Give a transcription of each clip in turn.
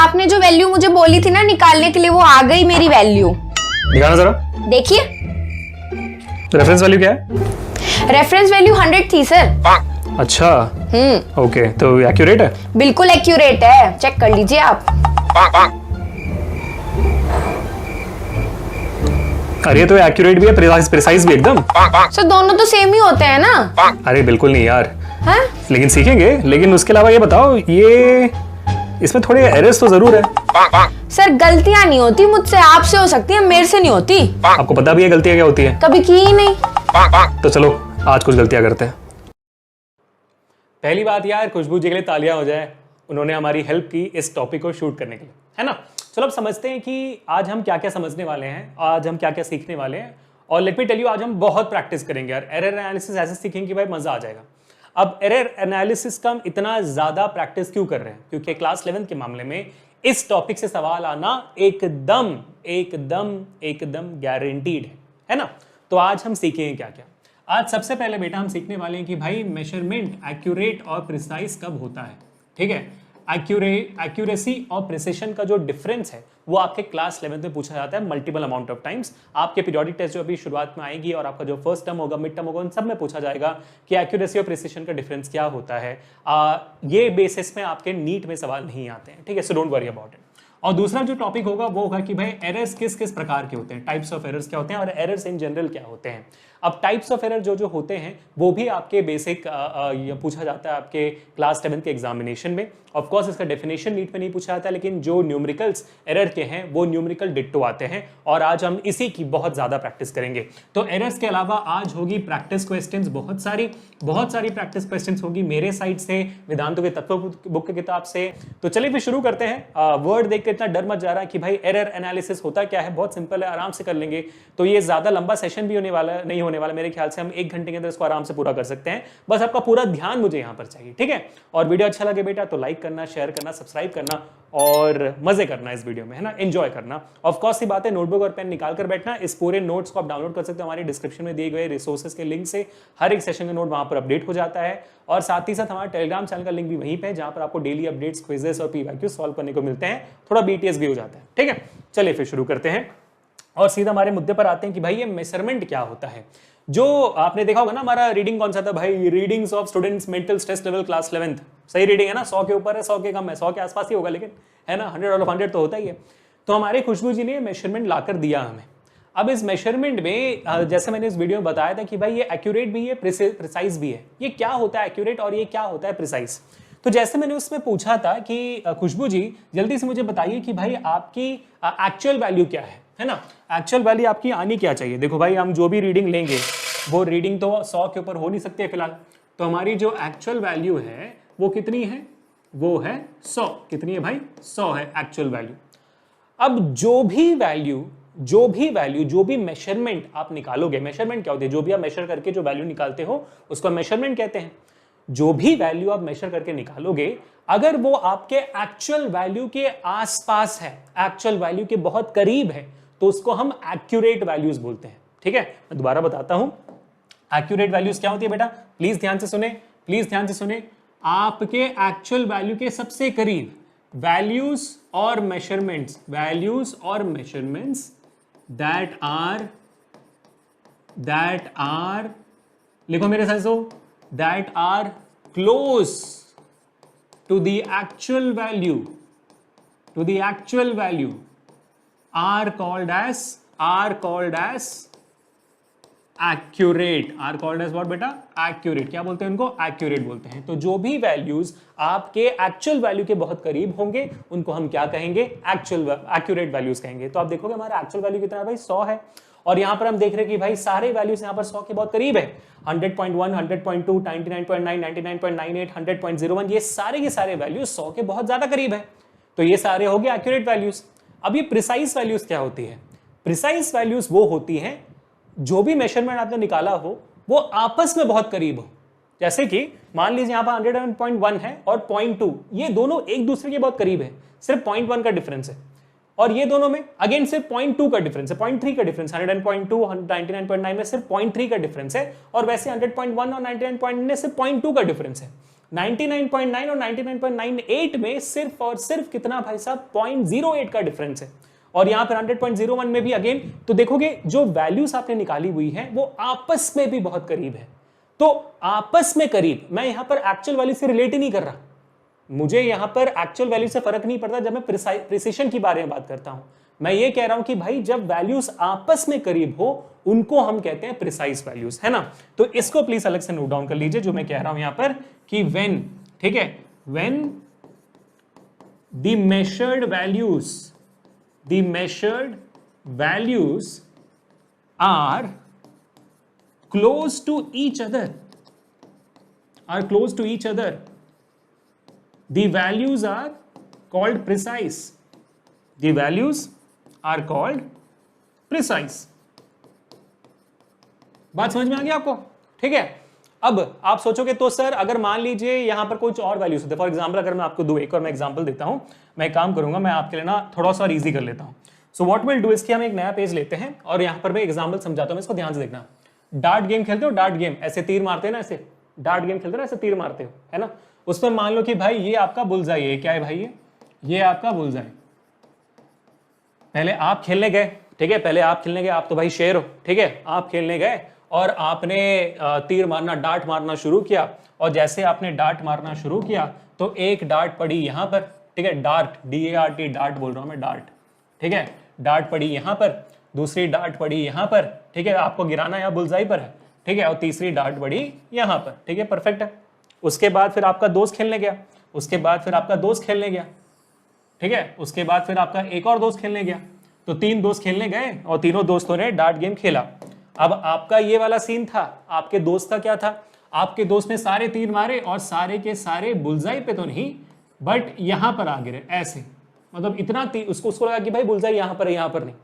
आपने जो वैल्यू मुझे बोली थी ना निकालने के लिए, वो आ गई मेरी वैल्यू। दिखाना जरा। देखिए रेफरेंस वैल्यू क्या है? रेफरेंस वैल्यू 100 थी सर। अच्छा, ओके, तो एक्यूरेट है? बिल्कुल एक्यूरेट है, चेक कर लीजिए आप। अरे तो एक्यूरेट भी है, प्रिसाइज भी एकदम। सर दोनों तो सेम ही होते हैं ना। अरे बिल्कुल नहीं यार। हाँ? लेकिन सीखेंगे। लेकिन उसके अलावा ये बताओ, ये इसमें थोड़े एरर्स तो जरूर है। सर गलतियां नहीं होती मुझसे, आपसे हो सकती है, मेरे से नहीं होती। आपको पता भी है गलतियां क्या होती है? कभी की ही नहीं। तो चलो आज कुछ गलतियां करते हैं। पहली बात यार, खुशबू जी के लिए तालियां हो जाए, उन्होंने हमारी हेल्प की इस टॉपिक को शूट करने के लिए, है ना। चलो अब समझते हैं कि आज हम क्या क्या समझने वाले हैं, आज हम क्या क्या सीखने वाले हैं। और लेट मी टेल यू, आज हम बहुत प्रैक्टिस करेंगे यार। एरर एनालिसिस ऐसे सीखेंगे कि भाई मजा आ जाएगा। अब एरर एनालिसिस का हम इतना ज्यादा प्रैक्टिस क्यों कर रहे हैं? क्योंकि क्लास 11 के मामले में इस टॉपिक से सवाल आना एकदम एकदम एकदम गारंटीड है ना। तो आज हम सीखेंगे क्या क्या। आज सबसे पहले बेटा हम सीखने वाले हैं कि भाई मेजरमेंट एक्यूरेट और प्रिसाइज कब होता है। ठीक है, एक्यूरेसी और प्रिसिशन का जो डिफरेंस है वो आपके क्लास 11 में पूछा जाता है मल्टीपल अमाउंट ऑफ टाइम्स। आपके पीरियोडिक टेस्ट जो अभी शुरुआत में आएगी और आपका जो फर्स्ट टर्म होगा, मिड टर्म होगा, उन सब में पूछा जाएगा कि एक्यूरेसी और प्रिसिशन का डिफरेंस क्या होता है। ये बेसिस में आपके नीट में सवाल नहीं आते हैं। ठीक है, so don't worry about it. और दूसरा जो टॉपिक होगा वो होगा कि भाई एरर्स किस किस प्रकार के होते हैं, टाइप्स ऑफ एरर्स क्या होते हैं और एरर्स इन जनरल क्या होते हैं। अब टाइप्स ऑफ एरर जो होते हैं वो भी आपके बेसिक पूछा जाता है आपके क्लास 11 के एग्जामिनेशन में। ऑफ कोर्स इसका डेफिनेशन नीट में नहीं पूछा जाता, लेकिन जो न्यूमेरिकल्स एरर के हैं वो न्यूमेरिकल डिट्टो आते हैं और आज हम इसी की बहुत ज्यादा प्रैक्टिस करेंगे। तो एरर्स के अलावा आज होगी प्रैक्टिस क्वेश्चंस, बहुत सारी प्रैक्टिस क्वेश्चंस होगी मेरे साइड से, वेदांतों के तत्व बुक की किताब से। तो चलिए फिर शुरू करते हैं। वर्ड देख के इतना डर मत जा रहा है कि भाई एरर एनालिसिस होता क्या है, बहुत सिंपल है, आराम से कर लेंगे। तो ये ज्यादा लंबा सेशन भी नहीं होने वाला मेरे ख्याल से, हम 1 घंटे के अंदर इसको आराम से पूरा कर सकते हैं। बस आपका पूरा ध्यान मुझे यहां पर चाहिए, ठीक है। और वीडियो अच्छा लगे बेटा तो लाइक करना, शेयर करना, सब्सक्राइब करना और मजे करना इस वीडियो में, है ना, एंजॉय करना। ऑफ कोर्स सी बात है, नोटबुक और पेन निकाल कर बैठना। इस पूरे नोट्स को आप डाउनलोड कर सकते हो हमारे डिस्क्रिप्शन में दिए गए रिसोर्सेज के लिंक से। हर एक सेशन का नोट वहां पर अपडेट हो जाता है और साथ ही साथ हमारा टेलीग्राम चैनल का लिंक भी वहीं पे है, जहां पर आपको डेली अपडेट्स, क्विजेस और पीवाईक्यू सॉल्व करने को मिलते हैं। थोड़ा बीटीएस भी हो जाता है, ठीक है। चलिए फिर शुरू करते हैं और सीधा हमारे मुद्दे पर आते हैं कि भाई ये मेजरमेंट क्या होता है। जो आपने देखा होगा ना, हमारा रीडिंग कौन सा था भाई, readings of students mental stress level class 11th। सही रीडिंग है ना, 100 के ऊपर है, 100 के कम है, 100 के आसपास ही होगा, लेकिन है ना, 100 आउट ऑफ 100 तो होता ही है। तो हमारे खुशबू जी ने मेजरमेंट लाकर दिया हमें। अब इस मेजरमेंट में जैसे मैंने इस वीडियो में बताया था कि भाई ये एक्यूरेट भी है, प्रिसाइज भी है। ये क्या होता है एक्यूरेट और ये क्या होता है प्रिसाइज? तो जैसे मैंने उसमें पूछा था कि खुशबू जी जल्दी से मुझे बताइए कि भाई आपकी एक्चुअल वैल्यू क्या है ना। एक्चुअल वैल्यू आपकी आनी क्या चाहिए। देखो भाई, हम जो भी रीडिंग लेंगे वो रीडिंग तो 100 के ऊपर हो नहीं सकती है फिलहाल। तो हमारी जो एक्चुअल वैल्यू है वो कितनी है, वो है 100। कितनी है भाई, 100 है एक्चुअल वैल्यू। अब जो भी मेजरमेंट आप निकालोगे, मेजरमेंट क्या होती है, जो भी आप मेजर करके जो वैल्यू निकालते हो उसको मेजरमेंट कहते हैं। जो भी वैल्यू आप मेजर करके निकालोगे, अगर वो आपके एक्चुअल वैल्यू के आसपास है, एक्चुअल वैल्यू के बहुत करीब है, तो उसको हम एक्यूरेट वैल्यूज बोलते हैं, ठीक है। मैं दोबारा बताता हूं, एक्यूरेट वैल्यूज क्या होती है बेटा, प्लीज ध्यान से सुने। आपके एक्चुअल वैल्यू के सबसे करीब वैल्यूज और मेजरमेंट्स दैट आर लिखो मेरे साथ, that are close to the actual value are called as accurate। are called as what बेटा, accurate। क्या बोलते हैं उनको, accurate बोलते हैं। तो जो भी वैल्यूज आपके एक्चुअल वैल्यू के बहुत करीब होंगे उनको हम क्या कहेंगे, accurate वैल्यूज कहेंगे। तो आप देखोगे हमारा एक्चुअल वैल्यू कितना है भाई, 100 है। और यहां पर हम देख रहे हैं कि भाई सारे वैल्यूज यहां पर 100 के बहुत करीब है। 100.1, 100.2, 99.9, 99.98, 100.01, ये सारे के सारे वैल्यूज 100 के बहुत ज्यादा करीब है। तो ये सारे हो गए एक्यूरेट वैल्यूज। अब ये प्रिसाइज वैल्यूज क्या होती है? प्रिसाइज वैल्यूज वो होती हैं जो भी मेजरमेंट आपने निकाला हो वो आपस में बहुत करीब हो। जैसे कि मान लीजिए यहां पर 100.1 है और 0.2, ये दोनों एक दूसरे के बहुत करीब है, सिर्फ 0.1 का डिफरेंस है। और ये दोनों में अगेन सिर्फ 0.2 का डिफरेंस है, 0.3 का डिफरेंस। 100.2 99.9 में सिर्फ 0.3 का डिफरेंस है और वैसे 100.1 और 99.9 में सिर्फ 0.2 का डिफरेंस है। 99.9 और 99.98 में सिर्फ और सिर्फ कितना भाई साहब 0.08 का डिफरेंस है। और यहां पर 100.01 में भी अगेन तो देखोगे जो वैल्यूज आपने निकाली हुई है वो आपस में भी बहुत करीब है। तो आपस में करीब, मैं यहां पर एक्चुअल वैल्यू से रिलेट ही नहीं कर रहा, मुझे यहां पर एक्चुअल वैल्यू से फर्क नहीं पड़ता जब मैं प्रिसिशन की बारे में बात करता हूं। मैं ये कह रहा हूं कि भाई जब वैल्यूज आपस में करीब हो उनको हम कहते हैं प्रिसाइज वैल्यूज, है ना। तो इसको प्लीज अलग से नोट डाउन कर लीजिए जो मैं कह रहा हूं यहां पर कि व्हेन, ठीक है, when the measured values are close to each other, the values are called precise. The values are called precise. बात समझ में आ गई आपको? ठीक है। अब आप सोचोगे तो सर अगर मान लीजिए यहां पर कुछ और वैल्यूज होते, फॉर एग्जांपल अगर मैं आपको दूं, एक और मैं एग्जांपल देता हूं, मैं एक काम करूंगा, मैं आपके लिए ना थोड़ा सा इजी कर लेता हूं। सो व्हाट विल डू, इसकी हम एक नया पेज लेते हैं और यहां पर मैं एग्जांपल समझाता हूं, इसको ध्यान से देखना। डार्ट गेम खेलते हो, डार्ट गेम ऐसे तीर मारते हैं ना, ऐसे डार्ट गेम खेलते हो ना, ऐसे तीर मारते हो, है ना। उसमें मान लो कि भाई ये आपका बुलजाई है, क्या है भाई ये आपका बुलजाई। पहले आप खेलने गए, ठीक है, पहले आप खेलने गए, आप तो भाई शेर हो, ठीक है, आप खेलने गए और आपने तीर मारना, डार्ट मारना शुरू किया, और जैसे आपने डार्ट मारना शुरू किया तो एक डार्ट पड़ी यहां पर, ठीक है, डार्ट DART डार्ट बोल रहा हूं मैं, डार्ट, ठीक है, डार्ट पड़ी यहां पर, दूसरी डार्ट पड़ी यहां पर, ठीक है, आपको गिराना यहाँ बुलजाई पर है, ठीक है, और तीसरी डार्ट पड़ी यहां पर, ठीक है, परफेक्ट है। उसके बाद फिर आपका दोस्त खेलने गया, उसके बाद फिर आपका दोस्त खेलने गया, ठीक है, उसके बाद फिर आपका एक और दोस्त खेलने गया, तो 3 दोस्त खेलने गए और तीनों दोस्तों ने डार्ट गेम खेला। अब आपका ये वाला सीन था, आपके दोस्त का क्या था, आपके दोस्त ने सारे तीर मारे और सारे के सारे बुलजाई पे तो नहीं बट यहां पर आ गिरे, ऐसे, मतलब इतना उसको लगा कि भाई बुलजाई यहां पर है, यहां पर नहीं,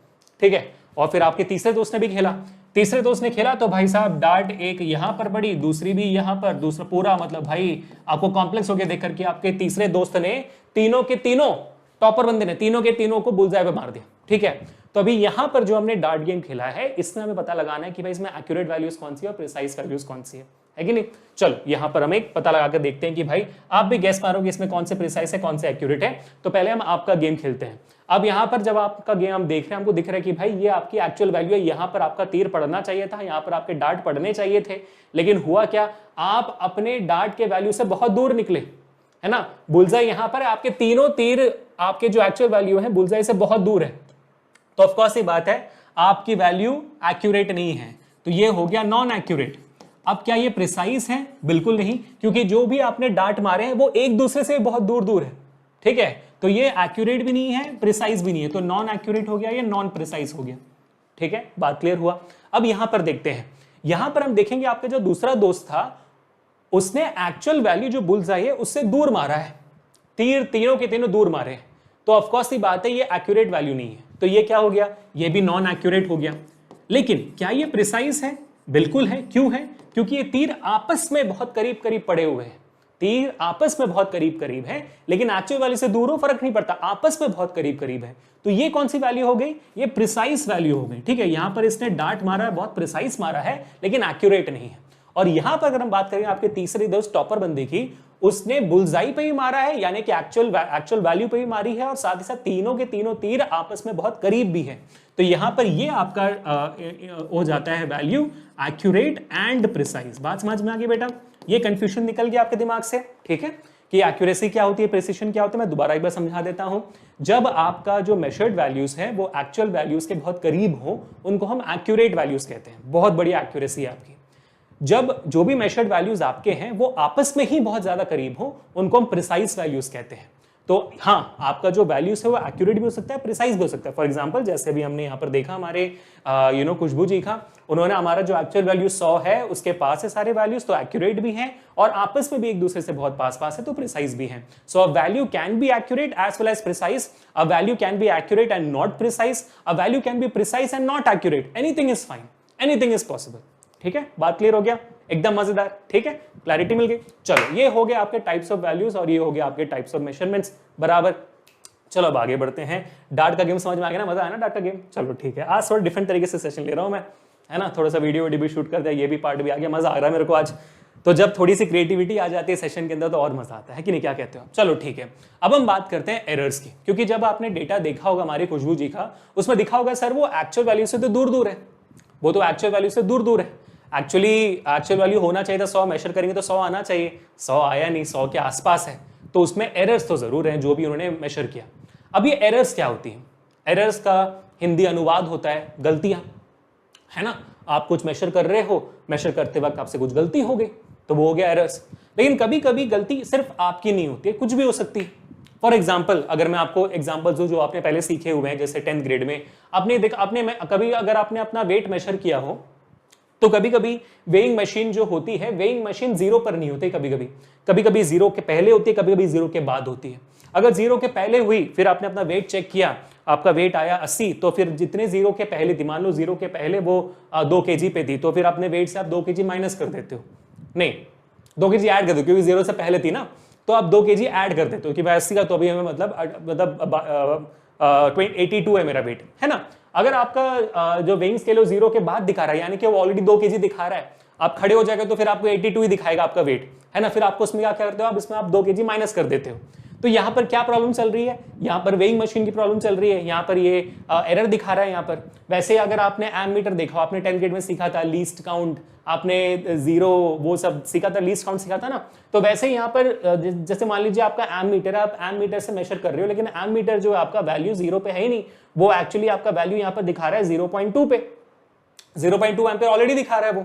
ठीक है। और फिर आपके तीसरे दोस्त ने भी खेला, तीसरे दोस्त ने खेला तो भाई साहब डार्ट एक यहां पर पड़ी, दूसरी भी यहां पर, दूसरा पूरा, मतलब भाई आपको कॉम्प्लेक्स हो गया देखकर कि आपके तीसरे दोस्त ने तीनों के तीनों, टॉपर बंदे ने तीनों के तीनों को बुलजाई पे मार दिया, ठीक है। तो अभी यहां पर जो हमने डार्ट गेम खेला है इसमें हमें पता लगाना है कि भाई इसमें एक्यूरेट वैल्यूज कौन सी है और प्रिसाइज वैल्यूज कौन सी है कि नहीं। चलो यहां पर हम एक पता लगा कर देखते हैं कि भाई आप भी गैस मारोगे इसमें कौन से प्रिसाइज है, कौन से एक्यूरेट है। तो पहले हम आपका गेम खेलते हैं। अब यहां पर जब आपका गेम हम देख रहे हैं, हमको दिख रहा है कि भाई ये आपकी एक्चुअल वैल्यू है, यहां पर आपका तीर पड़ना चाहिए था, यहां पर आपके डार्ट पड़ने चाहिए थे, लेकिन हुआ क्या, आप अपने डार्ट के वैल्यू से बहुत दूर निकले, है ना। बुलजाई यहां पर है, आपके तीनों तीर आपके जो एक्चुअल वैल्यू है बुलजाई से बहुत दूर है, तो ऑफ कोर्स ये बात है आपकी वैल्यू एक्यूरेट नहीं है, तो ये हो गया नॉन एक्यूरेट। अब क्या ये प्रिसाइज है? बिल्कुल नहीं, क्योंकि जो भी आपने डार्ट मारे हैं वो एक दूसरे से बहुत दूर दूर है, ठीक है। तो ये एक्यूरेट भी नहीं है, प्रिसाइज भी नहीं है, तो नॉन एक्यूरेट हो गया, ये नॉन प्रिसाइज हो गया, ठीक है। बात क्लियर हुआ। अब यहां पर देखते हैं, यहां पर हम देखेंगे आपका जो दूसरा दोस्त था उसने एक्चुअल वैल्यू जो बुलजाई है उससे दूर मारा है, तीर तीनों के तीनों दूर मारे हैं, तो ऑफ कोर्स ये बात है ये एक्यूरेट वैल्यू नहीं है, तो ये क्या हो गया, ये भी नॉन एक्यूरेट हो गया। लेकिन क्या ये प्रिसाइज है? बिल्कुल है। क्यों है? क्योंकि ये तीर आपस में बहुत करीब करीब पड़े हुए हैं, तीर आपस में बहुत करीब करीब है, लेकिन एक्चुअल वैल्यू से दूर हो फर्क नहीं पड़ता, आपस में बहुत करीब करीब है। तो ये कौन सी वैल्यू हो गई? ये प्रिसाइज वैल्यू हो गई, ठीक है। यहां पर इसने डार्ट मारा है, बहुत प्रिसाइज मारा है, लेकिन एक्यूरेट नहीं है। और यहां पर अगर हम बात करें आपके तीसरे दोस्त टॉपर बंदे की, उसने बुलजाई पे ही मारा है, यानी कि एक्चुअल वैल्यू पे ही मारी है, और साथ ही साथ तीनों के तीनों तीर आपस में बहुत करीब भी है। तो यहां पर ये आपका हो जाता है वैल्यू एक्यूरेट एंड प्रिसाइज। बात समझ में आ गई बेटा? ये कंफ्यूजन निकल गया आपके दिमाग से, ठीक है, कि एक्यूरेसी क्या होती है, प्रिसिशन क्या होता है। मैं दोबारा एक बार समझा देता हूं। जब आपका जो मेजर्ड वैल्यूज है वो एक्चुअल वैल्यूज के बहुत करीब हो, उनको हम एक्यूरेट वैल्यूज कहते हैं, बहुत बड़ी एक्यूरेसी है आपकी। जब जो भी मेजर्ड वैल्यूज आपके हैं वो आपस में ही बहुत ज्यादा करीब हो, उनको हम प्रिसाइज वैल्यूज कहते हैं। तो हाँ, आपका जो वैल्यूज है वो एक्यूरेट भी हो सकता है, प्रिसाइज भी हो सकता है। फॉर एग्जांपल जैसे अभी हमने यहाँ पर देखा हमारे खुशबू जी का, उन्होंने हमारा जो एक्चुअल वैल्यू 100 है उसके पास है सारे वैल्यूज, तो एक्यूरेट भी हैं और आपस में भी एक दूसरे से बहुत पास पास है, तो प्रिसाइज भी है। So a value can be accurate as well as precise, a value can be accurate and not precise, a value can be precise and not accurate, anything is fine, anything is possible. ठीक है, बात clear हो गया? एकदम मजेदार, ठीक है, clarity मिल गई। चलो ये हो गया आपके टाइप्स ऑफ वैल्यूज और ये हो गया आपके टाइप्स ऑफ मेजरमेंट्स, बराबर। चलो अब आगे बढ़ते हैं। डार्ट का गेम समझ में आ गया ना? मजा आया ना डार्ट का गेम? चलो ठीक है, आज थोड़ा डिफरेंट तरीके से सेशन ले रहा हूं मैं, है ना, थोड़ा सा वीडियो भी शूट कर दिया, ये भी पार्ट भी आ गया, मजा आ रहा है मेरे को आज। तो जब थोड़ी सी क्रिएटिविटी आ जाती है सेशन के अंदर तो और मजा आता है कि नहीं, क्या कहते हो आप? चलो ठीक है, अब हम बात करते हैं एरर्स की, क्योंकि जब आपने डेटा देखा होगा हमारी खुशबू जी का, उसमें दिखा होगा सर वो एक्चुअल वैल्यू से तो दूर दूर है, वो तो एक्चुअल वैल्यू से दूर दूर है। एक्चुअली एक्चुअल वैल्यू होना चाहिए था 100, मेजर करेंगे तो 100 आना चाहिए, 100 आया नहीं, 100 के आसपास है, तो उसमें एरर्स तो जरूर हैं जो भी उन्होंने मेजर किया। अब ये एरर्स क्या होती हैं? एरर्स का हिंदी अनुवाद होता है गलतियां, है ना। आप कुछ मेजर कर रहे हो, मेजर करते वक्त आपसे कुछ गलती हो गई तो वो हो गया एरर्स। लेकिन कभी कभी गलती सिर्फ आपकी नहीं होती है, कुछ भी हो सकती है। फॉर एग्जाम्पल, अगर मैं आपको एग्जाम्पल दूं जो आपने पहले सीखे हुए हैं, जैसे 10th ग्रेड में आपने कभी अगर आपने अपना वेट मेजर किया हो तो कभी कभी वेइंग मशीन जो होती है, वेइंग मशीन 0 पर नहीं होती, कभी कभी 0 के पहले होती है, कभी कभी 0 के बाद होती है। अगर 0 के पहले हुई, फिर आपने अपना वेट चेक किया, आपका वेट आया 80, तो फिर जितने 0 के पहले थी, मान लो 0 के पहले वो 2 kg पे थी, तो फिर अपने वेट से आप 2 kg माइनस कर देते हो, नहीं 2 kg ऐड कर दो, क्योंकि 0 से पहले थी ना, तो आप 2 kg ऐड कर देते हो कि भाई 80 का तो अभी हमें मतलब 82 है मेरा वेट, है ना। अगर आपका जो वेइंग स्केल 0 के बाद दिखा रहा है, यानी कि वो ऑलरेडी 2 kg दिखा रहा है, आप खड़े हो जाएगा तो फिर आपको 82 ही दिखाएगा आपका वेट, है ना। फिर आपको उसमें क्या करते हो, आप इसमें आप 2 kg माइनस कर देते हो। तो यहाँ पर क्या प्रॉब्लम चल रही है, यहाँ पर वेइंग मशीन की प्रॉब्लम चल रही है, यहाँ पर ये एरर दिखा रहा है यहाँ पर। वैसे अगर आपने एमीटर देखा, आपने 10th ग्रेड में सीखा था लीस्ट काउंट, आपने 0 वो सब सीखा था, लीस्ट काउंट सीखा था ना, तो वैसे यहाँ पर जैसे मान लीजिए आपका एमीटर, आप एमीटर से मेजर कर रहे हो, लेकिन एमीटर जो है आपका वैल्यू 0 पे है ही नहीं, वो एक्चुअली आपका वैल्यू यहाँ पर दिखा रहा है 0.2 पे, 0.2 एम्पियर ऑलरेडी दिखा रहा है वो।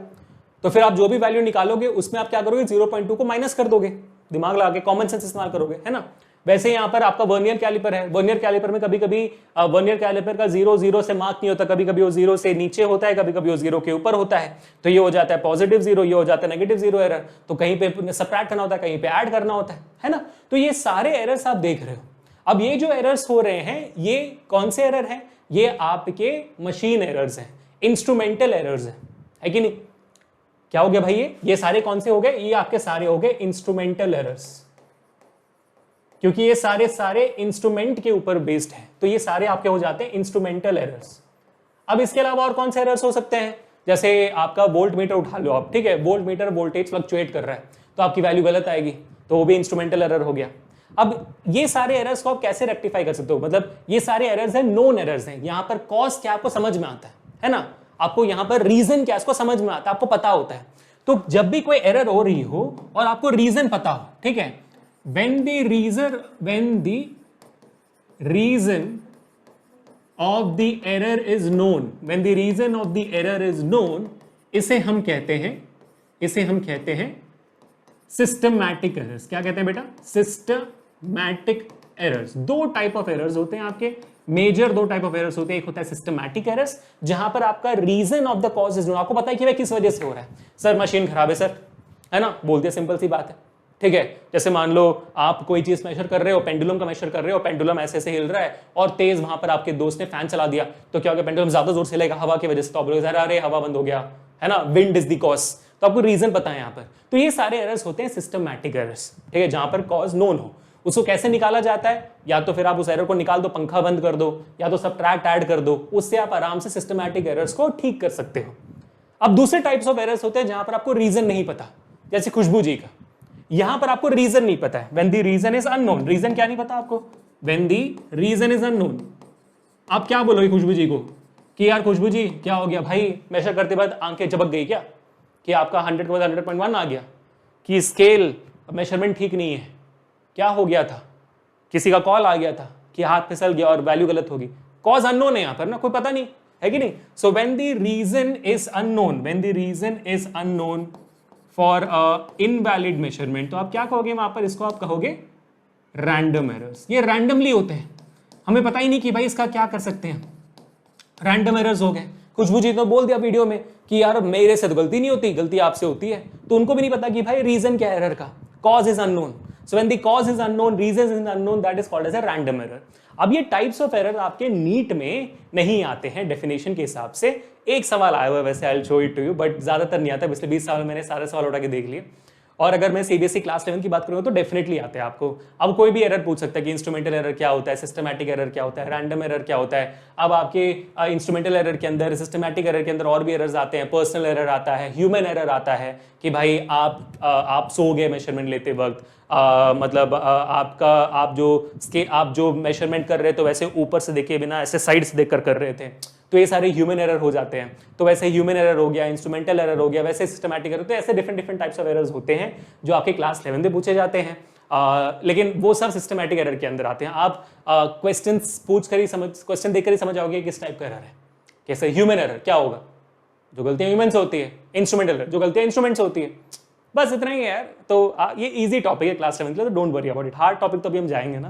तो फिर आप जो भी वैल्यू निकालोगे उसमें आप क्या करोगे, 0.2 को माइनस कर दोगे, दिमाग लगा के कॉमन सेंस इस्तेमाल करोगे, है ना। वैसे यहाँ पर आपका वर्नियर कैलिपर है, वर्नियर कैलिपर में कभी कभी वर्नियर कैलिपर का 0 से मार्क नहीं होता, कभी कभी वो 0 से नीचे होता है, कभी कभी वो 0 के ऊपर होता है, तो ये हो जाता है पॉजिटिव 0, ये हो जाता है नेगेटिव 0 एरर। तो कहीं पे सबट्रैक्ट करना होता है, कहीं पे ऐड करना होता है ना। तो ये सारे एरर्स आप देख रहे हो। अब ये जो एरर्स हो रहे हैं, ये कौन से एरर हैं? ये आपके मशीन एरर्स हैं, इंस्ट्रूमेंटल एरर्स है कि नहीं। क्या हो गया भाई, ये सारे कौन से हो गए? ये आपके सारे हो गए इंस्ट्रूमेंटल एरर्स, क्योंकि ये सारे इंस्ट्रूमेंट के ऊपर बेस्ड है, तो ये सारे आपके हो जाते हैं इंस्ट्रूमेंटल एरर्स। अब इसके अलावा और कौन से एरर्स हो सकते हैं? जैसे आपका वोल्ट मीटर उठा लो आप, ठीक है, वोल्ट मीटर वोल्टेज फ्लक्चुएट कर रहा है तो आपकी वैल्यू गलत आएगी, तो वो भी इंस्ट्रूमेंटल एरर हो गया। अब ये सारे एरर्स को आप कैसे रेक्टिफाई कर सकते हो? मतलब ये सारे एरर्स हैं, नोन एरर्स हैं। यहाँ पर कॉज क्या आपको समझ में आता है ना, आपको यहाँ पर रीजन क्या इसको समझ में आता है, आपको पता होता है। तो जब भी कोई एरर हो रही हो और आपको रीजन पता हो, ठीक है, when the reason of the error is known, इसे हम कहते हैं सिस्टमैटिक एरर्स। क्या कहते हैं बेटा? Systematic errors. 2 type of errors होते हैं आपके, मेजर 2 टाइप ऑफ एरर्स होते हैं। एक होता है सिस्टमैटिक एरर्स, जहां पर आपका reason of the cause is known, आपको पता है कि भाई किस वजह से हो रहा है। सर मशीन खराब है सर, है ना, बोलते हैं, सिंपल सी बात है, ठीक है। जैसे मान लो आप कोई चीज मेजर कर रहे हो, पेंडुलम का मेजर कर रहे हो, पेंडुलम ऐसे ऐसे हिल रहा है और तेज वहां पर आपके दोस्त ने फैन चला दिया, तो क्या होगा, पेंडुलम ज्यादा जोर से हिलेगा हवा की वजह से, तो आप बोलोगे अरे हवा बंद हो गया, है ना, विंड इज द कॉज। तो आपको रीजन पता है यहाँ पर। तो ये सारे एरर्स होते हैं सिस्टमैटिक एरर्स, ठीक है, जहां पर कॉज नोन हो। उसको कैसे निकाला जाता है? या तो फिर आप उस एरर को निकाल दो, पंखा बंद कर दो, या तो सबट्रैक्ट ऐड कर दो, उससे आप आराम से सिस्टमैटिक एरर्स को ठीक कर सकते हो। अब दूसरे टाइप्स ऑफ एरर्स होते हैं जहां पर आपको रीजन नहीं पता, जैसे खुशबू जी का, यहां पर आपको रीजन नहीं पता है। When the reason is unknown, reason क्या नहीं पता आपको? When the reason is unknown, आप क्या बोलोगे खुशबू जी को कि यार खुशबू जी क्या हो गया भाई, मेजर करते बाद आंखें झपक गई क्या, कि आपका 100 के बाद 100.1 आ गया, कि स्केल मेजरमेंट ठीक नहीं है, क्या हो गया था, किसी का कॉल आ गया था कि हाथ फिसल गया और वैल्यू गलत होगी। कॉज अननोन है यहाँ पर ना, कोई पता नहीं है कि नहीं। So when the reason is unknown for invalid measurement, तो आप क्या कहोगे वहां पर? इसको आप कहोगे रैंडम एरर्स। ये रैंडमली होते हैं, हमें पता ही नहीं कि भाई इसका क्या कर सकते हैं, रैंडम एरर्स हो गए। खुशबू जी तो बोल दिया वीडियो में कि यार मेरे से तो गलती नहीं होती, गलती आपसे होती है, तो उनको भी नहीं पता कि भाई रीजन क्या है एरर का, cause is unknown. So when the cause is unknown, reason is unknown, that is called as a random error. अब ये टाइप्स ऑफ एरर आपके नीट में नहीं आते हैं डेफिनेशन के हिसाब से। एक सवाल आया हुआ है वैसे, I will show it to you, but ज्यादातर नहीं आता, पिछले 20 साल में मैंने सारे सवाल उठा के देख लिए। और अगर मैं सीबीएसई क्लास 11 की बात करूँ तो डेफिनेटली आते हैं आपको। अब कोई भी एरर पूछ सकता है कि इंस्ट्रूमेंटल एरर क्या होता है, सिस्टमैटिक एरर क्या होता है, रैंडम एरर क्या होता है। अब आपके इंस्ट्रूमेंटल एरर के अंदर, सिस्टमैटिक एरर के अंदर और भी एरर्स आते हैं। पर्सनल एरर आता है, ह्यूमन एरर आता है कि भाई आप सो गए मेजरमेंट लेते वक्त, मतलब आप जो मेजरमेंट कर रहे थे वैसे ऊपर से देखे बिना ऐसे साइड से देखकर कर रहे थे, तो ये सारे ह्यूमन एरर हो जाते हैं। तो वैसे ह्यूमन एरर हो गया, इंस्ट्रूमेंटल एरर हो गया, वैसे सिस्टमैटिक एरर, तो ऐसे डिफरेंट टाइप्स ऑफ एरर्स होते हैं जो आपके क्लास 11 में पूछे जाते हैं। लेकिन वो सब सिस्टमैटिक एरर के अंदर आते हैं। आप क्वेश्चंस पूछ कर ही क्वेश्चन देखकर ही समझ जाओगे किस टाइप का एरर है। कैसे ह्यूमन एरर क्या होगा, जो गलतियां ह्यूमन से होती है। इंस्ट्रूमेंटल एरर, जो गलतियां इंस्ट्रूमेंट से होती है। बस इतना ही है यार। तो ये इजी टॉपिक है क्लास 7 के लिए, तो don't worry about it. Hard topic तो अभी हम जाएंगे ना।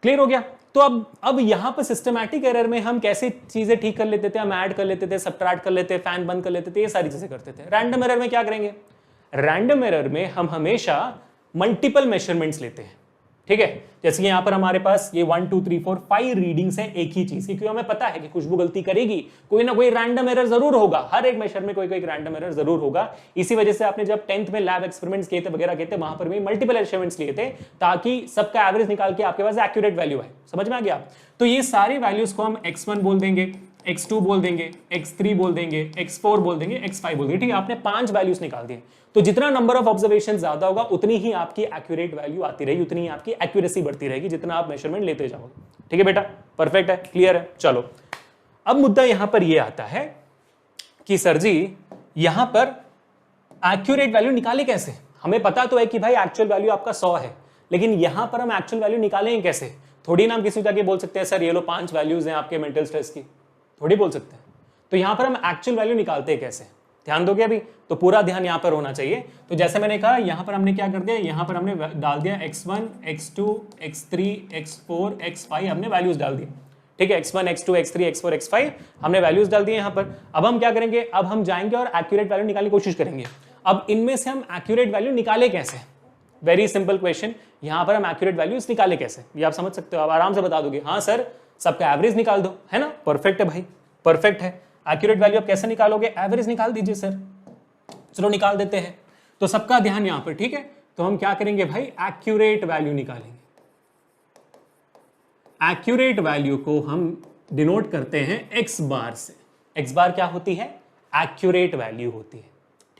क्लियर हो गया। तो अब यहां पर सिस्टमैटिक एरर में हम कैसे चीजें ठीक कर लेते थे, हम ऐड कर लेते थे, सबट्रैक्ट कर लेते, फैन बंद कर लेते थे, ये सारी चीजें करते थे। रैंडम एरर में क्या करेंगे, रैंडम एरर में हम हमेशा मल्टीपल मेजरमेंट्स लेते हैं। ठीक है, जैसे कि यहां पर हमारे पास ये 1 2 3 4 5 रीडिंग्स है एक ही चीज की, क्योंकि हमें पता है कि खुशबू गलती करेगी, कोई ना कोई रैंडम एरर जरूर होगा। हर एक मेजर में कोई कोई रैंडम एरर जरूर होगा। इसी वजह से आपने जब 10th में लैब एक्सपेरिमेंट्स किए थे वगैरह किए थे, वहां पर भी मल्टीपल मेजरमेंट्स लिए थे ताकि सबका एवरेज निकाल के आपके पास एक्यूरेट वैल्यू है। समझ में आ गया। तो ये सारी वैल्यूज को हम x1 बोल देंगे, x2 बोल देंगे, x3 बोल देंगे, x4 बोल देंगे, x5 बोल देंगे। ठीक है, आपने 5 वैल्यूज निकाल दिए। तो जितना नंबर ऑफ ऑब्जर्वेशन ज्यादा होगा उतनी ही आपकी एक्यूरेट वैल्यू आती रहेगी, उतनी ही आपकी एक्यूरेसी बढ़ती रहेगी जितना आप मेजरमेंट लेते जाओगे। ठीक है बेटा, परफेक्ट है, क्लियर है। चलो, अब मुद्दा यहां पर यह आता है कि सर जी यहां पर एक्यूरेट वैल्यू निकाले कैसे। हमें पता तो है कि भाई एक्चुअल वैल्यू आपका 100 है, लेकिन यहां पर हम एक्चुअल वैल्यू निकालेंगे कैसे। थोड़ी ना हम किसी जाके बोल सकते हैं सर ये लो 5 वैल्यूज हैं आपके मेंटल स्ट्रेस की, थोड़ी बोल सकते हैं। तो यहां पर हम एक्चुअल वैल्यू निकालते हैं कैसे, ध्यान दोगे अभी। तो पूरा ध्यान यहां पर होना चाहिए। तो जैसे मैंने कहा यहां पर हमने क्या कर दिया, यहां पर हमने डाल दिया x1 x2 x3 x4 x5, हमने वैल्यूज डाल दी। ठीक है, x1 x2 x3 x4 x5 हमने वैल्यूज डाल दिए यहां पर। अब हम क्या करेंगे, अब हम जाएंगे और एक्यूरेट वैल्यू निकालने की कोशिश करेंगे। अब इनमें से हम एक्यूरेट वैल्यू निकाले कैसे, वेरी सिंपल क्वेश्चन। यहां पर हम एक्यूरेट वैल्यूज निकाले कैसे, ये आप समझ सकते हो, आप आराम से बता दोगे। हाँ सर, सबका एवरेज निकाल दो, है ना। परफेक्ट है भाई, परफेक्ट है। एक्यूरेट वैल्यू आप कैसे निकालोगे, एवरेज निकाल दीजिए सर। चलो निकाल देते हैं। तो सबका ध्यान यहां पर, ठीक है। तो हम क्या करेंगे भाई, एक्यूरेट वैल्यू निकालेंगे। एक्यूरेट वैल्यू को हम डिनोट करते हैं x बार से। x बार क्या होती है, एक्यूरेट वैल्यू होती है।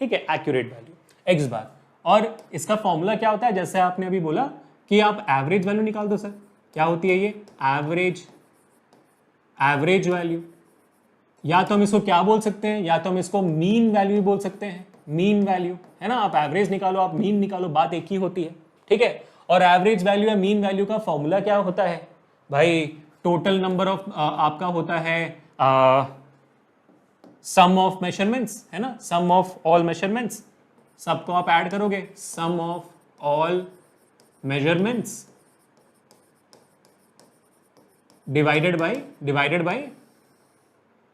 ठीक है, एक्यूरेट वैल्यू x बार। और इसका फॉर्मूला क्या होता है, जैसे आपने अभी बोला कि आप एवरेज वैल्यू निकाल दो सर। क्या होती है ये, एवरेज वैल्यू। या तो हम इसको क्या बोल सकते हैं, या तो हम इसको मीन वैल्यू बोल सकते हैं। मीन वैल्यू, है ना। आप एवरेज निकालो, आप मीन निकालो, बात एक ही होती है। ठीक है। और एवरेज वैल्यू या मीन वैल्यू का फॉर्मूला क्या होता है भाई, टोटल नंबर ऑफ आपका होता है सम ऑफ मेजरमेंट्स, है ना। सम ऑफ ऑल मेजरमेंट्स, सबको आप ऐड करोगे, sum of all measurements divided by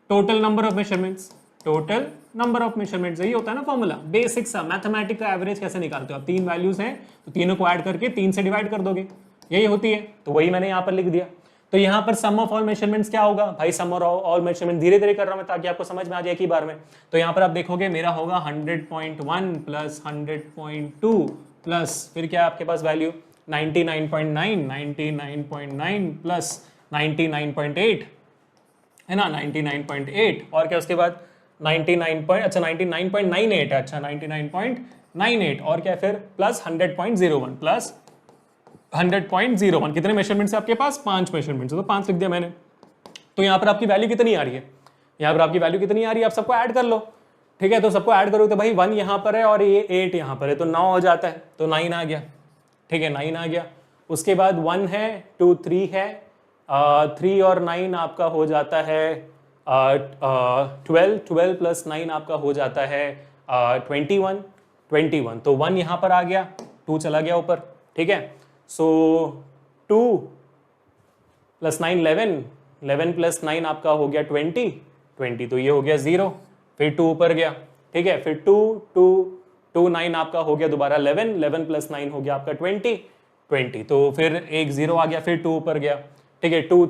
total number of measurements. Total number of measurements, यही होता है ना फॉर्मूला, बेसिक सा। मैथमेटिक का एवरेज कैसे निकालते हो आप, 3 वैल्यूज हैं तो तीनों को ऐड करके 3 से डिवाइड कर दोगे, यही होती है। तो वही मैंने यहां पर लिख दिया। तो यहां पर सम ऑफ ऑल मेजरमेंट्स क्या होगा भाई, सम ऑफ ऑल मेजरमेंट, धीरे धीरे कर रहा हूं मैं ताकि आपको समझ में आ जाए एक ही बार में। तो यहां पर आप देखोगे मेरा होगा 100.1 प्लस 100.2 प्लस फिर क्या आपके पास वैल्यू 99.9 प्लस 99.8, है ना, 99.8। और क्या उसके बाद 99.98, अच्छा 99.98, और क्या फिर प्लस 100.01 प्लस 100.01। कितने मेजरमेंट्स है आपके पास, 5 मेजरमेंट्स, तो 5 लिख दिया मैंने। तो यहाँ पर आपकी वैल्यू कितनी आ रही है, यहाँ पर आपकी वैल्यू कितनी आ रही है, आप सबको ऐड कर लो। ठीक है, तो सबको ऐड करो तो भाई 1 यहाँ पर है और ये 8 यहाँ पर है, तो 9 हो जाता है, तो 9 आ गया। ठीक है, 9 आ गया। उसके बाद 1 है, 2 3 है, 3 और 9 आपका हो जाता है 12 प्लस 9 आपका हो जाता है 21। तो 1 यहाँ पर आ गया, 2 चला गया ऊपर। ठीक है, सो 2 प्लस 9 11 प्लस 9 आपका हो गया 20, तो ये हो गया 0। फिर 2 ऊपर गया। ठीक है, फिर 2 9 आपका हो गया दोबारा 11 प्लस 9 हो गया आपका 20, तो फिर एक 0 आ गया, फिर 2 ऊपर गया। ठीक है, 2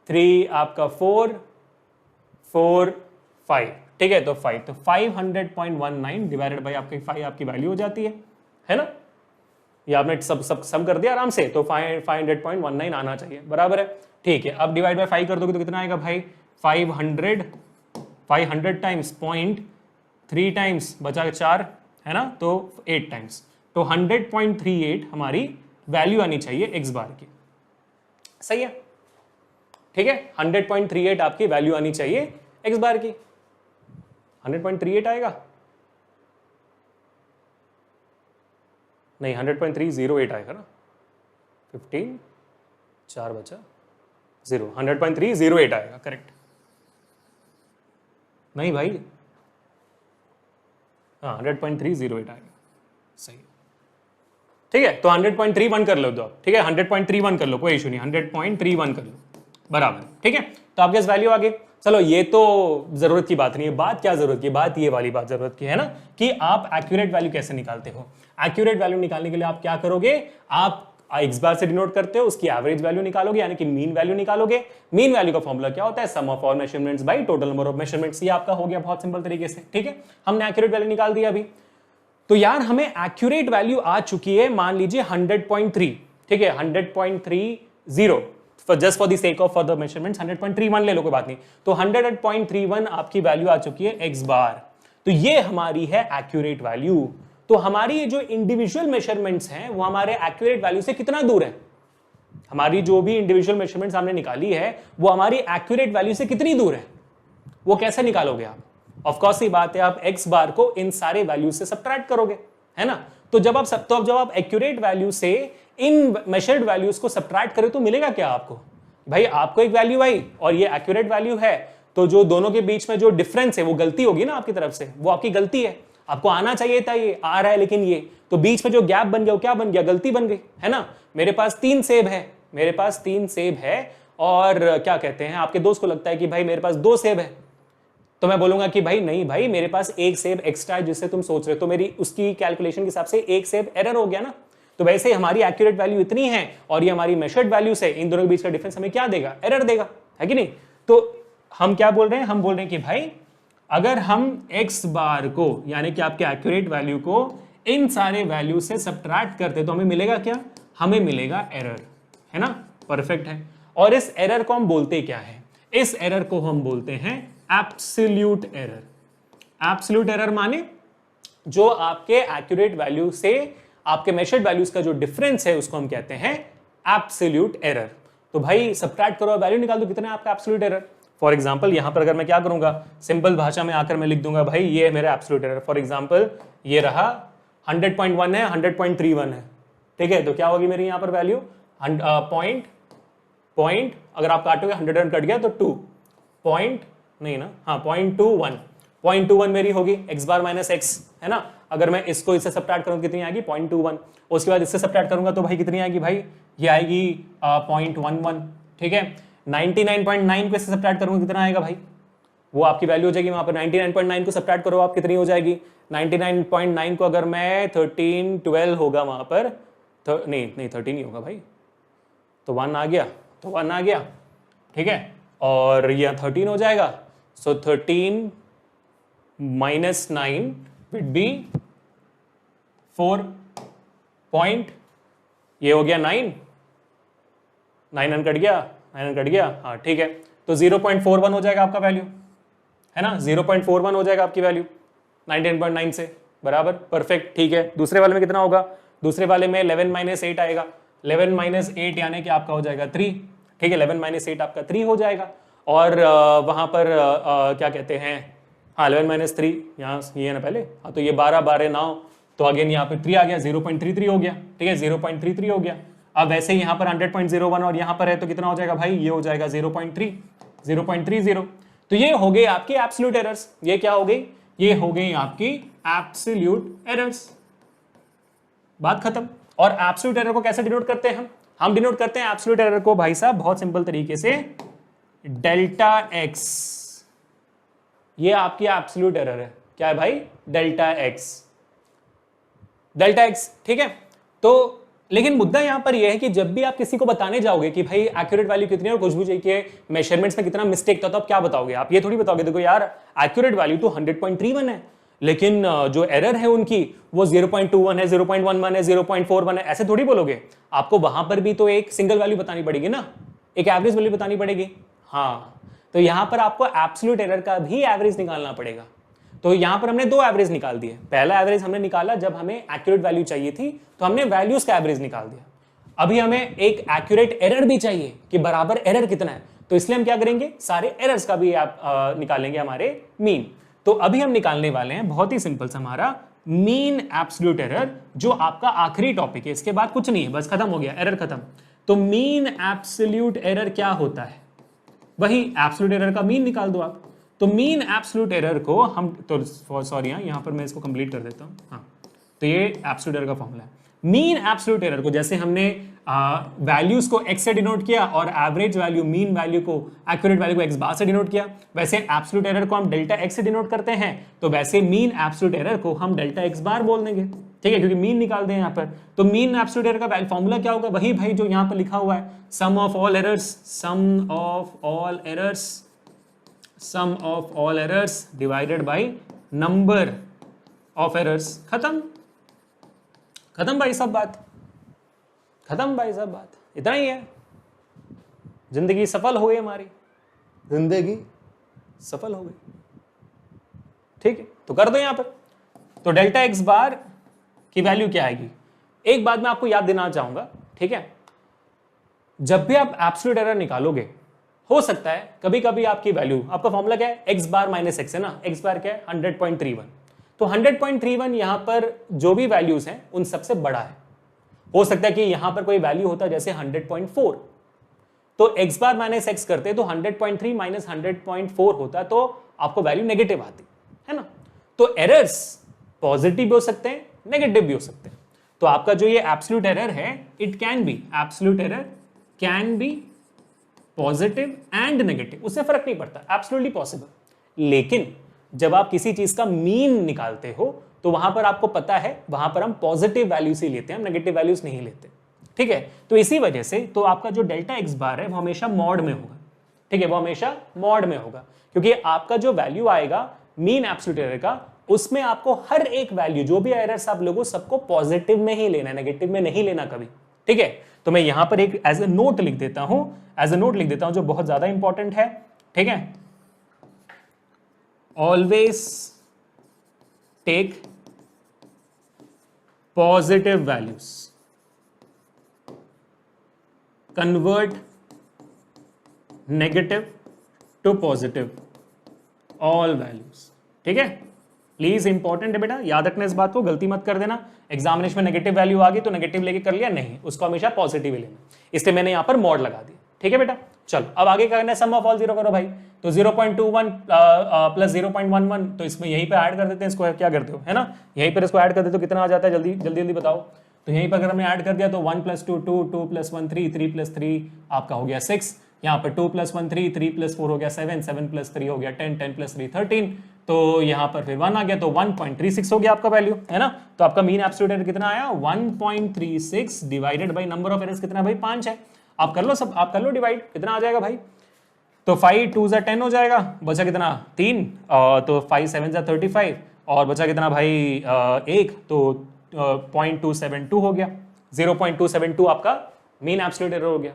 3 आपका 4 5, ठीक है, तो 5, तो 500.19 डिवाइडेड बाई आपकी 5 आपकी वैल्यू हो जाती है ना? ये आपने सब सब सम कर दिया आराम से, तो 500.19 आना चाहिए, बराबर है। ठीक है, अब डिवाइड बाय 5 कर दोगे तो कितना आएगा भाई? 500 टाइम्स 0.3 टाइम्स बचा 4 है ना, तो 8 टाइम्स, तो 100.38 हमारी वैल्यू आनी चाहिए एक्स बार की। सही है, ठीक है, 100.38 आपकी वैल्यू आनी चाहिए एक्स बार की। 100.38 आएगा? नहीं, 100.308 आएगा ना। 15, 4 बचा 0, 100.308 आएगा, करेक्ट। नहीं भाई, हाँ 100.308 आएगा, सही। ठीक है, तो 100.31 कर लो, तो आप ठीक है 100.31 कर लो, कोई इशू नहीं, 100.31 कर लो, बराबर। ठीक है, तो आपके वैल्यू आ गई। चलो ये तो जरूरत की बात नहीं है, बात क्या जरूरत की, बात ये वाली बात जरूरत की है ना, कि आप एक्यूरेट वैल्यू कैसे निकालते हो। एक्यूरेट वैल्यू निकालने के लिए आप क्या करोगे, आप एक्स बार से डिनोट करते हो, उसकी एवरेज वैल्यू निकालोगे, यानी कि मीन वैल्यू निकालोगे। मीन वैल्यू का फॉर्मूला क्या होता है? Sum of all measurements by total number of measurements. ये आपका हो गया बहुत सिंपल तरीके से। ठीक है, हमने एक्यूरेट वैल्यू निकाल दिया अभी। तो यार हमें एक्यूरेट वैल्यू आ चुकी है, मान लीजिए 100.3, ठीक है 100.30, just for the sake of further measurements 100.31 ले लो, कोई बात नहीं। तो 100.31 आपकी वैल्यू आ चुकी है एक्स बार, तो ये हमारी है एक्यूरेट वैल्यू। तो हमारी ये जो इंडिविजुअल मेजरमेंट्स हैं वो हमारे एक्यूरेट वैल्यू से कितना दूर है? हमारी जो भी इंडिविजुअल मेजरमेंट्स हमने निकाली है वो हमारी एक्यूरेट वैल्यू से कितनी दूर है? वो कैसे निकालोगे आप? ऑफ कोर्स ये बात है, आप एक्स बार को इन सारे वैल्यू से सब्ट्रैक्ट करोगे, है ना। तो जब आप एक्यूरेट वैल्यू से इन मेजर्ड वैल्यूज को सब्ट्रैक्ट करें तो मिलेगा क्या आपको? भाई आपको एक वैल्यू आई और ये एक्यूरेट वैल्यू है, तो जो दोनों के बीच में जो डिफरेंस है वो गलती होगी ना आपकी तरफ से, वो आपकी गलती है। आपको आना चाहिए था, ये आ रहा है लेकिन ये, तो बीच में जो गैप बन गया वो क्या बन गया? गलती बन गई, है ना। मेरे पास 3 सेब है, मेरे पास 3 सेब है, और क्या कहते हैं, आपके दोस्त को लगता है कि भाई मेरे पास 2 सेब है, तो मैं बोलूंगा कि भाई नहीं भाई, मेरे पास 1 सेब एक्स्ट्रा है जिससे तुम सोच रहे हो, तो मेरी उसकी कैलकुलेशन के हिसाब से 1 सेब एरर हो गया ना। तो वैसे हमारी एक्यूरेट वैल्यू इतनी है और ये हमारी मेजर्ड वैल्यूज है, इन दोनों के बीच का डिफरेंस हमें क्या देगा? एरर देगा, है कि नहीं। तो हम क्या बोल रहे हैं? हम बोल रहे हैं कि भाई अगर हम x बार को, यानी कि आपके एक्यूरेट वैल्यू को इन सारे वैल्यू से सब्ट्रैक्ट करते तो हमें मिलेगा क्या? हमें मिलेगा एरर, है ना। परफेक्ट है। और इस एरर को हम बोलते क्या है? इस एरर को हम बोलते हैं एब्सोल्यूट एरर। एब्सोल्यूट एरर माने जो आपके एक्यूरेट वैल्यू से आपके मेजर्ड वैल्यूज का जो डिफरेंस है उसको हम कहते हैं एब्सोल्यूट एरर। तो भाई सब्ट्रैक्ट करो, वैल्यू निकाल दो, कितना है आपका एब्सोल्यूट एरर। फॉर एग्जाम्पल यहां पर अगर मैं क्या करूंगा, सिंपल भाषा में आकर मैं लिख दूंगा भाई ये है मेरा एब्सोल्यूट एरर। फॉर एग्जाम्पल ये रहा 100.1 है, 100.31 है, ठीक है। तो क्या होगी मेरी यहां पर वैल्यू? पॉइंट अगर आप काटोगे 100 कट गया तो 2 पॉइंट नहीं ना, हाँ 0.21 मेरी होगी एक्स बार माइनस एक्स, है ना। अगर मैं इसको इससे सब्ट्रैक्ट करूंगा कितनी आएगी? 0.21। उसके बाद इससे सब्ट्रैक्ट करूंगा तो भाई कितनी आएगी? भाई ये आएगी 0.11, ठीक है। 99.9 को इससे सब्ट्रैक्ट करूंगा कितना आएगा भाई? वो आपकी वैल्यू हो जाएगी वहां पर 99.9 को सब्ट्रैक्ट करो आप, कितनी हो जाएगी? 99.9 को अगर मैं 13, 12 होगा वहां पर, नहीं 13 ही होगा भाई, तो 1 आ गया, तो 1 आ गया, ठीक है। और यह 13 हो जाएगा, सो 13 माइनस 9 विड बी 4 पॉइंट, ये हो गया 9 रन कट गया, 9 रन कट गया, हाँ ठीक है। तो 0.41 हो जाएगा आपका वैल्यू, है ना। 0.41 हो जाएगा आपकी वैल्यू 99.9 से, बराबर, परफेक्ट, ठीक है। दूसरे वाले में कितना होगा? दूसरे वाले में 11 माइनस 8 आएगा। 11 माइनस 8 यानी कि आपका हो जाएगा 3, ठीक है। 11 माइनस 8 आपका 3 हो जाएगा। और वहां पर क्या कहते हैं, हाँ 11 माइनस 3 यहाँ ये है ना पहले, हाँ तो ये 12, 12, 9, तो अगेन यहाँ पे 3 आ गया, 0.33 हो गया, ठीक है 0.33 हो गया। अब वैसे यहाँ पर 100.01 और यहाँ पर है तो कितना हो जाएगा भाई? ये हो जाएगा 0.30। तो ये हो गई आपकी एब्सोल्यूट एरर्स। ये क्या हो गई? ये हो गई आपकी एब्सोल्यूट एरर्स। बात खत्म। और एब्सोल्यूट एरर को कैसे डिनोट करते हैं हम डिनोट करते हैं एब्सोल्यूट एरर को भाई साहब बहुत सिंपल तरीके से, डेल्टा एक्स। ये आपकी एब्सोल्यूट एरर है, क्या है भाई? डेल्टा एक्स, ठीक है। तो लेकिन मुद्दा यहां पर यह है कि जब भी आप किसी को बताने जाओगे कि भाई एक्यूरेट वैल्यू कितनी है और खुशबू जी के मेजरमेंट्स में कितना मिस्टेक था, तो आप क्या बताओगे? आप ये थोड़ी बताओगे देखो यार एक्यूरेट वैल्यू तो 100.31 है, लेकिन जो एरर है उनकी वो 0.21 है, 0.11 है, 0.41 है, ऐसे थोड़ी बोलोगे। आपको वहां पर भी तो एक सिंगल वैल्यू बतानी पड़ेगी ना, एक एवरेज वैल्यू बतानी पड़ेगी। हाँ, तो यहां पर आपको एब्सोल्यूट एरर का भी एवरेज निकालना पड़ेगा। तो यहां पर हमने दो एवरेज निकाल दिए। पहला एवरेज हमने निकाला जब हमें एक्यूरेट वैल्यू चाहिए थी, तो हमने वैल्यूज का एवरेज निकाल दिया। अभी हमें एक एक्यूरेट एरर भी चाहिए कि बराबर एरर कितना है, तो इसलिए हम क्या करेंगे, सारे एरर्स का भी आप निकालेंगे हमारे मीन। तो अभी हम निकालने वाले हैं बहुत ही सिंपल सा हमारा मीन एब्सोल्यूट एरर, जो आपका आखिरी टॉपिक है। इसके बाद कुछ नहीं है, बस खत्म हो गया, एरर खत्म। तो मीन एब्सोल्यूट एरर क्या होता है, वही एब्सोल्यूट एरर का मीन निकाल दो आप। तो मीन एब्सोल्यूट एरर को हम, तो सॉरी यहां पर मैं इसको कंप्लीट कर देता हूं। हाँ, तो ये एब्सोल्यूट एरर का फॉर्मूला है। मीन एब्सोल्यूट एरर को जैसे हमने वैल्यूज को x से डिनोट किया और एवरेज वैल्यू मीन वैल्यू को, एक्यूरेट वैल्यू को x बार से डिनोट किया, वैसे एब्सोल्यूट एरर को हम डेल्टा x से डिनोट करते हैं, तो वैसे मीन एब्सोल्यूट एरर को हम डेल्टा x बार बोल देंगे। ठीक है, क्योंकि मीन निकाल दें यहाँ पर। तो मीन एब्सोल्यूट एरर का फॉर्मूला क्या होगा, वही भाई जो यहाँ पर लिखा हुआ है, sum of all errors, sum of all errors, sum of all errors divided by number of errors. खत्म, खत्म भाई सब बात, खत्म भाई सब बात, इतना ही है। जिंदगी सफल हो गई हमारी, जिंदगी सफल हो गई। ठीक है, तो कर दो यहां पर। तो डेल्टा एक्स बार की वैल्यू क्या आएगी, एक बात मैं आपको याद देना चाहूंगा। ठीक है, जब भी आप एब्सोल्यूट एरर निकालोगे, हो सकता है कभी कभी आपकी वैल्यू, आपका फॉर्मूला क्या है, एक्स बार माइनस एक्स है ना, एक्स बार क्या है 100.31। तो 100.31 यहां पर जो भी वैल्यूज हैं उन सबसे बड़ा है। हो सकता है कि यहां पर कोई वैल्यू होता जैसे 100.4, तो x बार माइनस एक्स करते तो 100.3 माइनस 100.4 होता, तो आपको वैल्यू नेगेटिव आती है ना। तो एरर्स पॉजिटिव भी हो सकते हैं, नेगेटिव भी हो सकते हैं। तो आपका जो ये एब्सोल्यूट एरर है, it can be, absolute error can be positive and negative, उससे फर्क नहीं पड़ता, एब्सोल्युटली पॉसिबल। लेकिन जब आप किसी चीज का मीन निकालते हो, तो वहां पर आपको पता है, वहां पर हम पॉजिटिव वैल्यूज ही लेते हैं, हम नेगेटिव वैल्यूज नहीं लेते। ठीक है, तो इसी वजह से तो आपका जो डेल्टा एक्स बार है वो हमेशा मॉड में होगा। ठीक है, वो हमेशा मॉड में होगा, क्योंकि आपका जो वैल्यू आएगा मीन एब्सोल्यूट एरर का, उसमें आपको हर एक वैल्यू, जो भी एरर्स आप लोगों, सबको पॉजिटिव में ही लेना है, नेगेटिव में नहीं लेना कभी। ठीक है, तो मैं यहां पर एक एज ए नोट लिख देता हूं, एज ए नोट लिख देता हूं, जो बहुत ज्यादा इंपॉर्टेंट है। ठीक है, always take positive values, convert negative to positive all values। ठीक है, प्लीज इंपॉर्टेंट है बेटा, याद रखना इस बात को, गलती मत कर देना। एग्जामिनेशन में नेगेटिव वैल्यू आ गई तो नेगेटिव लेके कर लिया, नहीं, उसको हमेशा पॉजिटिव ही लेना, इसलिए मैंने यहां पर मॉड लगा दिया। ठीक है बेटा, चलो अब आगे क्या करना है, सम ऑफ ऑल जीरो करो भाई। तो 0.21 प्लस 0.11, तो इसमें यहीं पे ऐड कर देते हैं, इसको क्या करते हो, है ना, यहीं पर इसको ऐड कर देते हो, कितना आ जाता है, जल्दी जल्दी जल्दी बताओ। तो यहीं पर अगर हमने ऐड कर दिया तो 1 + 2 2, 2 + 1 3, 3 + 3 आपका हो गया 6, यहाँ पर 2 + 1 3, 3 + 4 हो गया 7, 7 + 3 हो गया 10, 10 + 3 13, तो यहाँ पर फिर 1 आ गया, तो 1.36 हो गया आपका वैल्यू, है ना। तो आपका मीन एब्सोल्यूट एरर कितना आया, 1.36 divided by number of errors कितना भाई, 5 है। आप कर लो सब, आप कर लो डिवाइड, कितना आ जाएगा भाई, तो 5 2 = 10 हो जाएगा, बचा कितना 3, तो 5 7 = 35, और बचा कितना भाई 1, तो 0.272 हो गया, 0.272 आपका मीन एब्सोल्यूट एरर हो गया।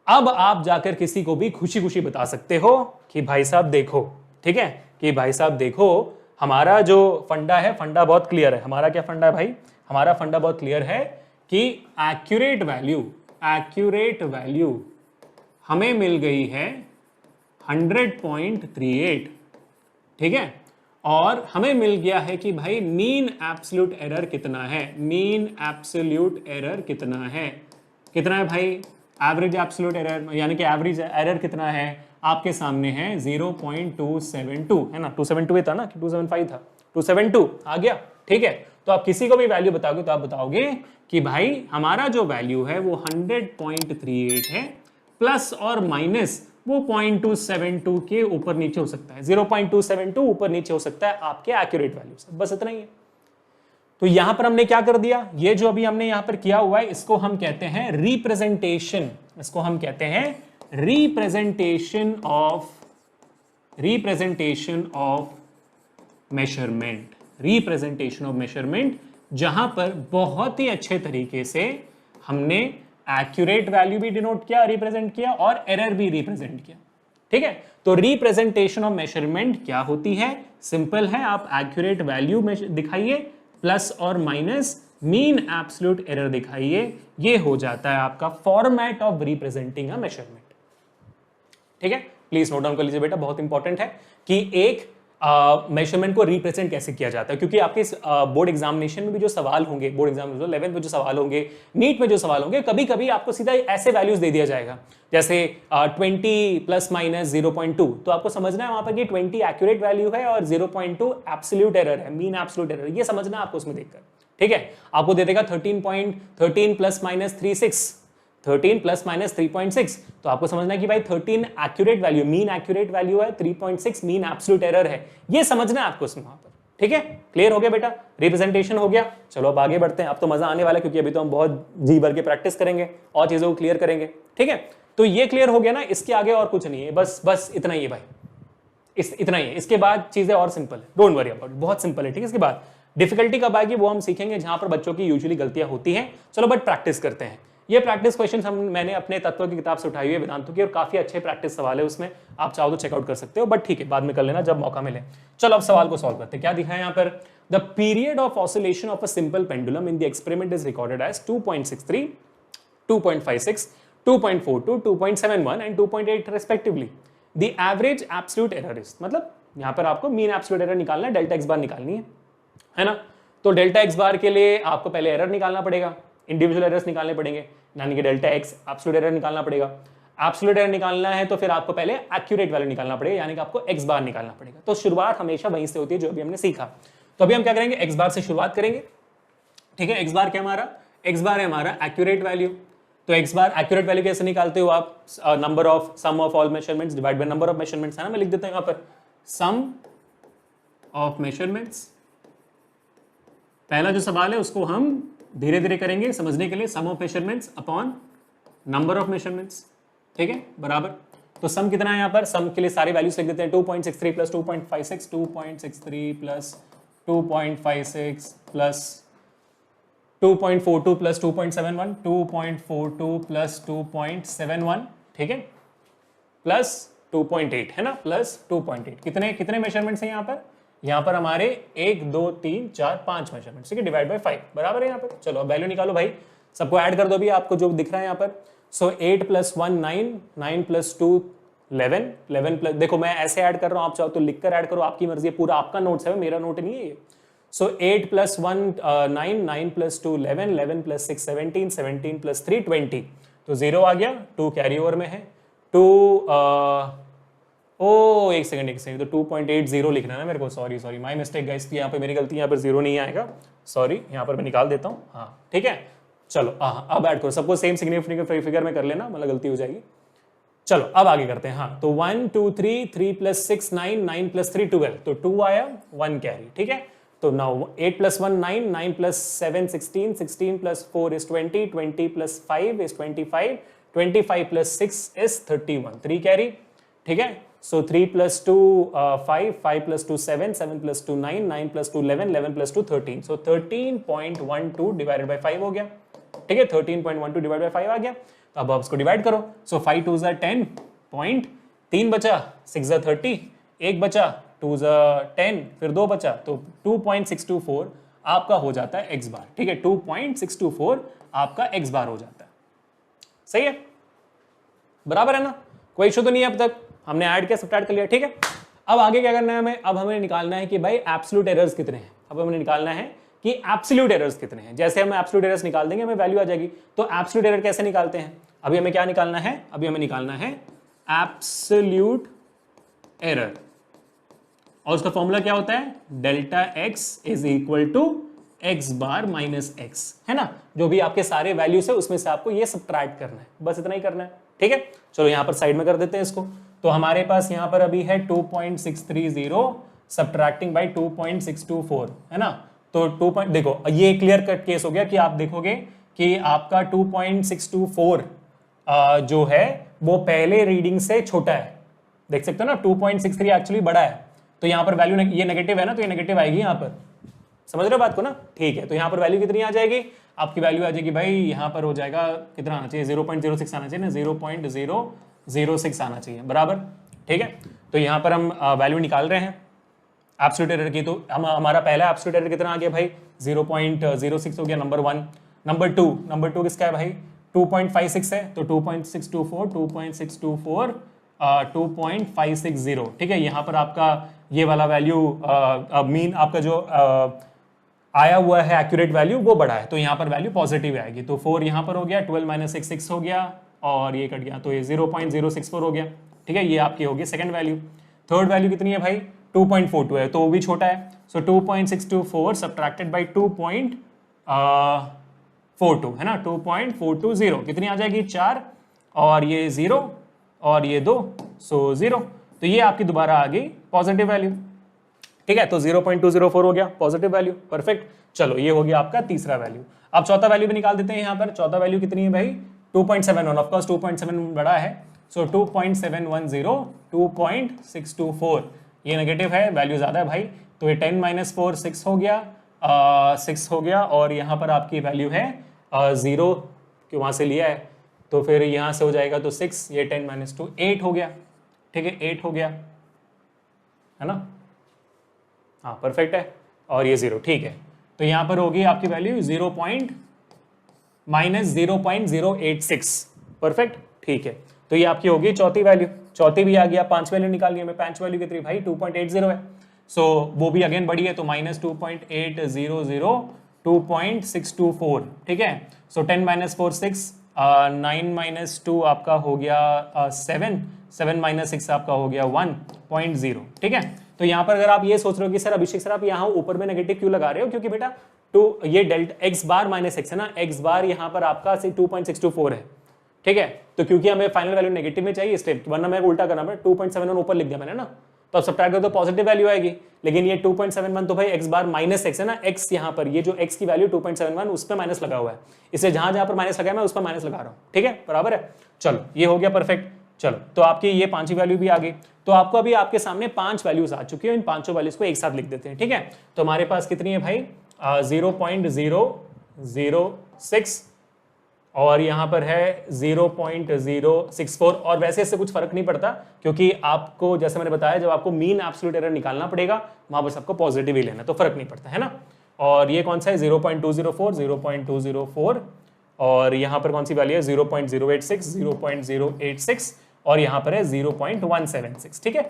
अब आप जाकर किसी को भी खुशी खुशी बता सकते हो कि भाई साहब देखो, ठीक है, कि भाई साहब देखो, हमारा जो फंडा है, फंडा बहुत क्लियर है। हमारा क्या फंडा है भाई, हमारा फंडा बहुत क्लियर है कि एक्यूरेट वैल्यू हमें मिल गई है 100.38, ठीक है, और हमें मिल गया है कि भाई मीन एब्सोल्यूट एरर कितना है, मीन एब्सोल्यूट एरर कितना है, कितना है भाई, एवरेज एब्सोल्यूट एरर, यानी कि एवरेज एरर कितना है आपके सामने है 0.272, है ना, 272 था ना कि 275 था, 272 आ गया। ठीक है, तो आप किसी को भी वैल्यू बताओगे तो आप बताओगे कि भाई हमारा जो वैल्यू है वो 100.38 है, प्लस और माइनस वो 0.272 के ऊपर नीचे हो सकता है, 0.272 ऊपर नीचे हो सकता है आपके एक्यूरेट वैल्यू से, बस इतना ही है। तो यहां पर हमने क्या कर दिया, ये जो अभी हमने यहां पर किया हुआ है इसको हम कहते हैं रिप्रेजेंटेशन, इसको हम कहते हैं representation of measurement, representation of measurement, जहां पर बहुत ही अच्छे तरीके से हमने एक्यूरेट वैल्यू भी डिनोट किया, रिप्रेजेंट किया, और एरर भी रिप्रेजेंट किया। ठीक है, तो रिप्रेजेंटेशन ऑफ मेजरमेंट क्या होती है, सिंपल है, आप एक्यूरेट वैल्यू दिखाइए प्लस और माइनस मीन एब्सोल्यूट एरर दिखाइए, ये हो जाता है आपका format of representing a measurement. ठीक है, प्लीज नोट डाउन कर लीजिए बेटा, बहुत इंपॉर्टेंट है कि एक मेजरमेंट को रिप्रेजेंट कैसे किया जाता है, क्योंकि आपके बोर्ड एग्जामिनेशन में भी जो सवाल होंगे, बोर्ड एग्जाम 11th में जो सवाल होंगे, नीट में जो सवाल होंगे, कभी कभी आपको सीधा ऐसे वैल्यूज दे दिया जाएगा जैसे 20 प्लस माइनस 0.2, तो आपको समझना है वहां पर कि 20 एक्यूरेट वैल्यू है और 0.2 एब्सोल्यूट एरर है, मीन एब्सोल्यूट एरर, ये समझना है आपको उसमें देखकर। ठीक है, आपको दे देगा 13 प्लस माइनस 36, 13 प्लस माइनस 3.6, तो आपको समझना है कि भाई 13 accurate value, mean accurate value है, 3.6 मीन एब्सोल्यूट एरर है, ये समझना है आपको उसमें वहां पर। ठीक है, क्लियर हो गया बेटा, रिप्रेजेंटेशन हो गया। चलो अब आगे बढ़ते हैं, अब तो मजा आने वाला है क्योंकि अभी तो हम बहुत जी भर के प्रैक्टिस करेंगे और चीजों को क्लियर करेंगे। ठीक है, तो ये क्लियर हो गया ना, इसके आगे और कुछ नहीं है, बस इतना ही है भाई, इतना ही है। इसके बाद चीजें और सिंपल है, डोंट वरी अबाउट, बहुत सिंपल है। ठीक है, इसके बाद डिफिकल्टी कब आएगी वो हम सीखेंगे, जहां पर बच्चों की यूजुअली गलतियां होती हैं। चलो बट प्रैक्टिस करते हैं। ये प्रैक्टिस क्वेश्चन मैंने अपने तत्व की किताब से उठाई हुई है, वेदांतों की, और काफी अच्छे प्रैक्टिस सवाल है उसमें, आप चाहो तो चेकआउट कर सकते हो, बट ठीक है बाद में कर लेना जब मौका मिले। चलो अब सवाल को सॉल्व करते हैं। क्या दिखा है यहाँ पर, the period of oscillation of a simple pendulum in the experiment is recorded as 2.63, 2.56, 2.42, 2.71 and 2.8 respectively. The average absolute error is, मतलब यहाँ पर आपको मीन एब्सोल्यूट एरर निकालना है, डेल्टा एक्स बार निकालनी है ना। तो डेल्टा एक्स बार के लिए आपको पहले एरर निकालना पड़ेगा, इंडिविजुअल एरर्स निकालने पड़ेंगे, यानी कि डेल्टा एक्स एब्सोल्यूट एरर निकालना पड़ेगा। एब्सोल्यूट एरर निकालना है तो फिर आपको पहले एक्यूरेट वैल्यू निकालना पड़ेगा, यानी कि आपको एक्स बार निकालना पड़ेगा। तो शुरुआत हमेशा वहीं से होती है जो अभी हमने सीखा। तो अभी हम क्या करेंगे, एक्स बार से शुरुआत करेंगे। ठीक है, एक्स बार क्या हमारा, एक्स बार है हमारा एक्यूरेट वैल्यू। तो एक्स बार एक्यूरेट वैल्यू कैसे निकालते हो आप, number of sum of all measurements divide by number of measurements, है ना। मैं लिख देता हूं यहां पर सम ऑफ मेजरमेंट्स। पहला जो सवाल है उसको हम धीरे धीरे करेंगे समझने के लिए, sum of measurements upon number of measurements. ठीक है, बराबर। तो सम कितना है यहाँ पर, सम के लिए सारी वैल्यूज लिख देते हैं, 2.63 plus 2.56, 2.63 plus 2.56 plus 2.42 plus 2.71, 2.42 plus 2.71, ठीक है, प्लस 2.8 है ना, प्लस 2.8। कितने मेजरमेंट्स हैं यहाँ पर, यहाँ पर हमारे 1 2 3 4 5 मेजरमेंट्स, ठीक है, डिवाइड बाय 5 बराबर है यहाँ पर। चलो अब वैल्यू निकालो भाई, सबको ऐड कर दो भी, आपको जो दिख रहा है यहाँ पर। सो 8 प्लस 1 9, 9 प्लस 2 11, 11 प्लस, देखो मैं ऐसे ऐड कर रहा हूँ, आप चाहो तो लिख कर ऐड करो, आपकी मर्जी है, पूरा आपका नोट्स है, मेरा नोट नहीं है ये। सो 8 प्लस 1 9, 9 प्लस 2 11, 11 प्लस 6 17, 17 प्लस 3 20, तो 0 आ गया, 2 कैरी ओवर में है, 2 एक सेकंड, तो 2.80 लिखना है ना मेरे को, सॉरी माय मिस्टेक गाइस, यहाँ पे मेरी गलती, यहाँ पर 0 नहीं आएगा, सॉरी, यहाँ पर मैं निकाल देता हूँ, हाँ ठीक है। चलो अब ऐड करो, सबको सेम सिग्निफिकेंट फिगर में कर लेना, मतलब गलती हो जाएगी। चलो अब आगे करते हैं, हाँ तो 1 2 3, 3 प्लस 6 9, 9 प्लस 3 12, तो 2 आया, 1 कैरी, ठीक है। तो now 8 plus 1 9, 9 plus 7 16, 16 plus 4 is 20, 20 plus 5 is 25, 25 plus 6 is 31, 3 carry, ठीक है। सो 3 plus 2 5, 5 plus 2 7, 7 plus 2 9, 9 plus 2 11, 11 plus 2 13, so 13.12 divided by 5 हो गया, ठीक है, 13.12 डिवाइड बाय 5 आ गया। तो अब आप इसको डिवाइड करो, सो 5 2 10 पॉइंट, 3 बचा, 6 30, 1 बचा, 2 10, फिर 2 बचा, तो 2.624 आपका हो जाता है एक्स बार, ठीक है, 2.624 आपका एक्स बार हो जाता है, सही है, बराबर है ना, कोई इशू तो नहीं है, अब तक हमने ऐड किया, सब्ट्रैक्ट कर लिया, ठीक है। अब आगे क्या करना है हमें, अब हमें निकालना है कि भाई एब्सोल्यूट एरर्स कितने हैं, अब हमें निकालना है कि एब्सोल्यूट एरर्स कितने हैं। जैसे हम एब्सोल्यूट एरर्स निकाल देंगे हमें वैल्यू आ जाएगी। तो एब्सोल्यूट एरर कैसे निकालते हैं, अभी हमें क्या निकालना है, अभी हमें निकालना है एब्सोल्यूट एरर, और उसका फॉर्मूला क्या होता है, delta X is equal to X bar minus X, है ना, जो भी आपके सारे वैल्यूज है उसमें से आपको ये सब्ट्रैक्ट करना है, बस इतना ही करना है, ठीक है। चलो यहां पर साइड में कर देते हैं इसको। तो हमारे पास यहां पर अभी है 2.630 सब्ट्रैक्टिंग बाय 2.624, है ना, तो 2 पॉइंट देखो ये क्लियर कट केस हो गया कि आप देखोगे कि आपका 2.624 जो है वो पहले रीडिंग से छोटा है, देख सकते हो ना 2.63 एक्चुअली बड़ा है, तो यहाँ पर वैल्यू ये नेगेटिव है ना, तो ये नेगेटिव आएगी यहाँ पर, समझ रहे हो बात को ना, ठीक है। तो यहाँ पर वैल्यू कितनी आ जाएगी, आपकी वैल्यू आ जाएगी भाई यहाँ पर हो जाएगा कितना आना चाहिए 0.06 आना चाहिए ना, 0.006 आना चाहिए बराबर, ठीक है। तो यहाँ पर हम वैल्यू निकाल रहे हैं एब्सोल्यूट एरर की, तो हमारा पहला एब्सोल्यूट एरर कितना आ गया भाई 0.06 हो गया नंबर 1। नंबर टू किसका है भाई 2.56 है, तो 2.624 2.560, ठीक है। यहाँ पर आपका ये वाला वैल्यू मीन आपका जो आया हुआ है एक्यूरेट वैल्यू वो बड़ा है, तो यहाँ पर वैल्यू पॉजिटिव आएगी, तो 4 यहाँ पर हो गया, 12 माइनस 6 हो गया और ये कट गया, तो ये 0.064 हो गया, ठीक है। ये आपकी होगी सेकंड वैल्यू। थर्ड वैल्यू कितनी है भाई 2.42 है, तो वो भी छोटा है, सो 2.624 सब्ट्रैक्टेड बाई 2.42 है ना, 2.420 कितनी आ जाएगी 4 और ये 0 और ये 2, सो 0, तो ये आपकी दोबारा आ गई पॉजिटिव वैल्यू, ठीक है। तो 0.204 हो गया पॉजिटिव वैल्यू, परफेक्ट। चलो ये हो गया आपका तीसरा वैल्यू। अब चौथा वैल्यू भी निकाल देते हैं यहाँ पर। चौथा वैल्यू कितनी है भाई 2.71, ऑफ कोर्स 2.7 बड़ा है, सो 2.710 2.624, ये नेगेटिव है, वैल्यू ज्यादा है भाई, तो ये 10 माइनस 4 6 हो गया 6 हो गया, और यहाँ पर आपकी वैल्यू है 0 क्यों वहां से लिया है, तो फिर यहाँ से हो जाएगा तो 6, ये 10 माइनस 2 8 हो गया, ठीक है 8 हो गया है ना, हाँ परफेक्ट है, और ये 0, ठीक है। तो यहाँ पर होगी आपकी वैल्यू 0.086, परफेक्ट, ठीक है। तो ये आपकी होगी चौथी वैल्यू, चौथी भी आ गया। 5 वैल्यू निकालिए, मैं 5 वैल्यू कितनी भाई 2.80 है, सो वो भी अगेन बड़ी है, तो माइनस 2.800 2.624, ठीक है। सो 10 माइनस 4 6, 9 माइनस 2 आपका हो गया 7, 7 माइनस 6 आपका हो गया 1.0, ठीक है। तो यहाँ पर अगर आप ये सोच रहे हो कि सर अभिषेक सर आप यहाँ ऊपर में नेगेटिव क्यों लगा रहे हो, क्योंकि बेटा तो ये delta x bar minus X है ना, एक्स बार यहाँ पर आपका 2.624 है, ठीक है। तो क्योंकि हमें फाइनल वैल्यू नेगेटिव में चाहिए इसलिए, वरना मैं उल्टा करना पड़ा 2.71 ऊपर लिख दिया मैंने ना, तो अब सब्ट्रैक्ट करो तो पॉजिटिव वैल्यू आएगी, लेकिन ये 2.71 तो भाई एक्स बार माइनस एक्स है ना, एक्स यहाँ पर ये जो एक्स की वैल्यू 2.71 उस पर माइनस लगा हुआ है, इसलिए जहां जहां पर माइनस लगा है मैं उस पर माइनस लगा रहा हूँ, ठीक है बराबर है। चलो ये हो गया परफेक्ट। चलो तो आपकी ये पांचवी वैल्यू भी आ गई, तो आपको अभी आपके सामने 5 वैल्यूज आ चुकी है, इन पांचों वैल्यूज को एक साथ लिख देते हैं, ठीक है। तो हमारे पास कितनी है भाई 0.006 और यहाँ पर है 0.064, और वैसे इससे कुछ फर्क नहीं पड़ता, क्योंकि आपको जैसे मैंने बताया जब आपको मीन एब्सोल्यूट एरर निकालना पड़ेगा वहां पर सबको पॉजिटिव ही लेना, तो फर्क नहीं पड़ता है ना। और ये कौन सा है 0.204 और यहाँ पर कौन सी वैल्यू है 0.086 और यहाँ पर है 0.176, ठीक है।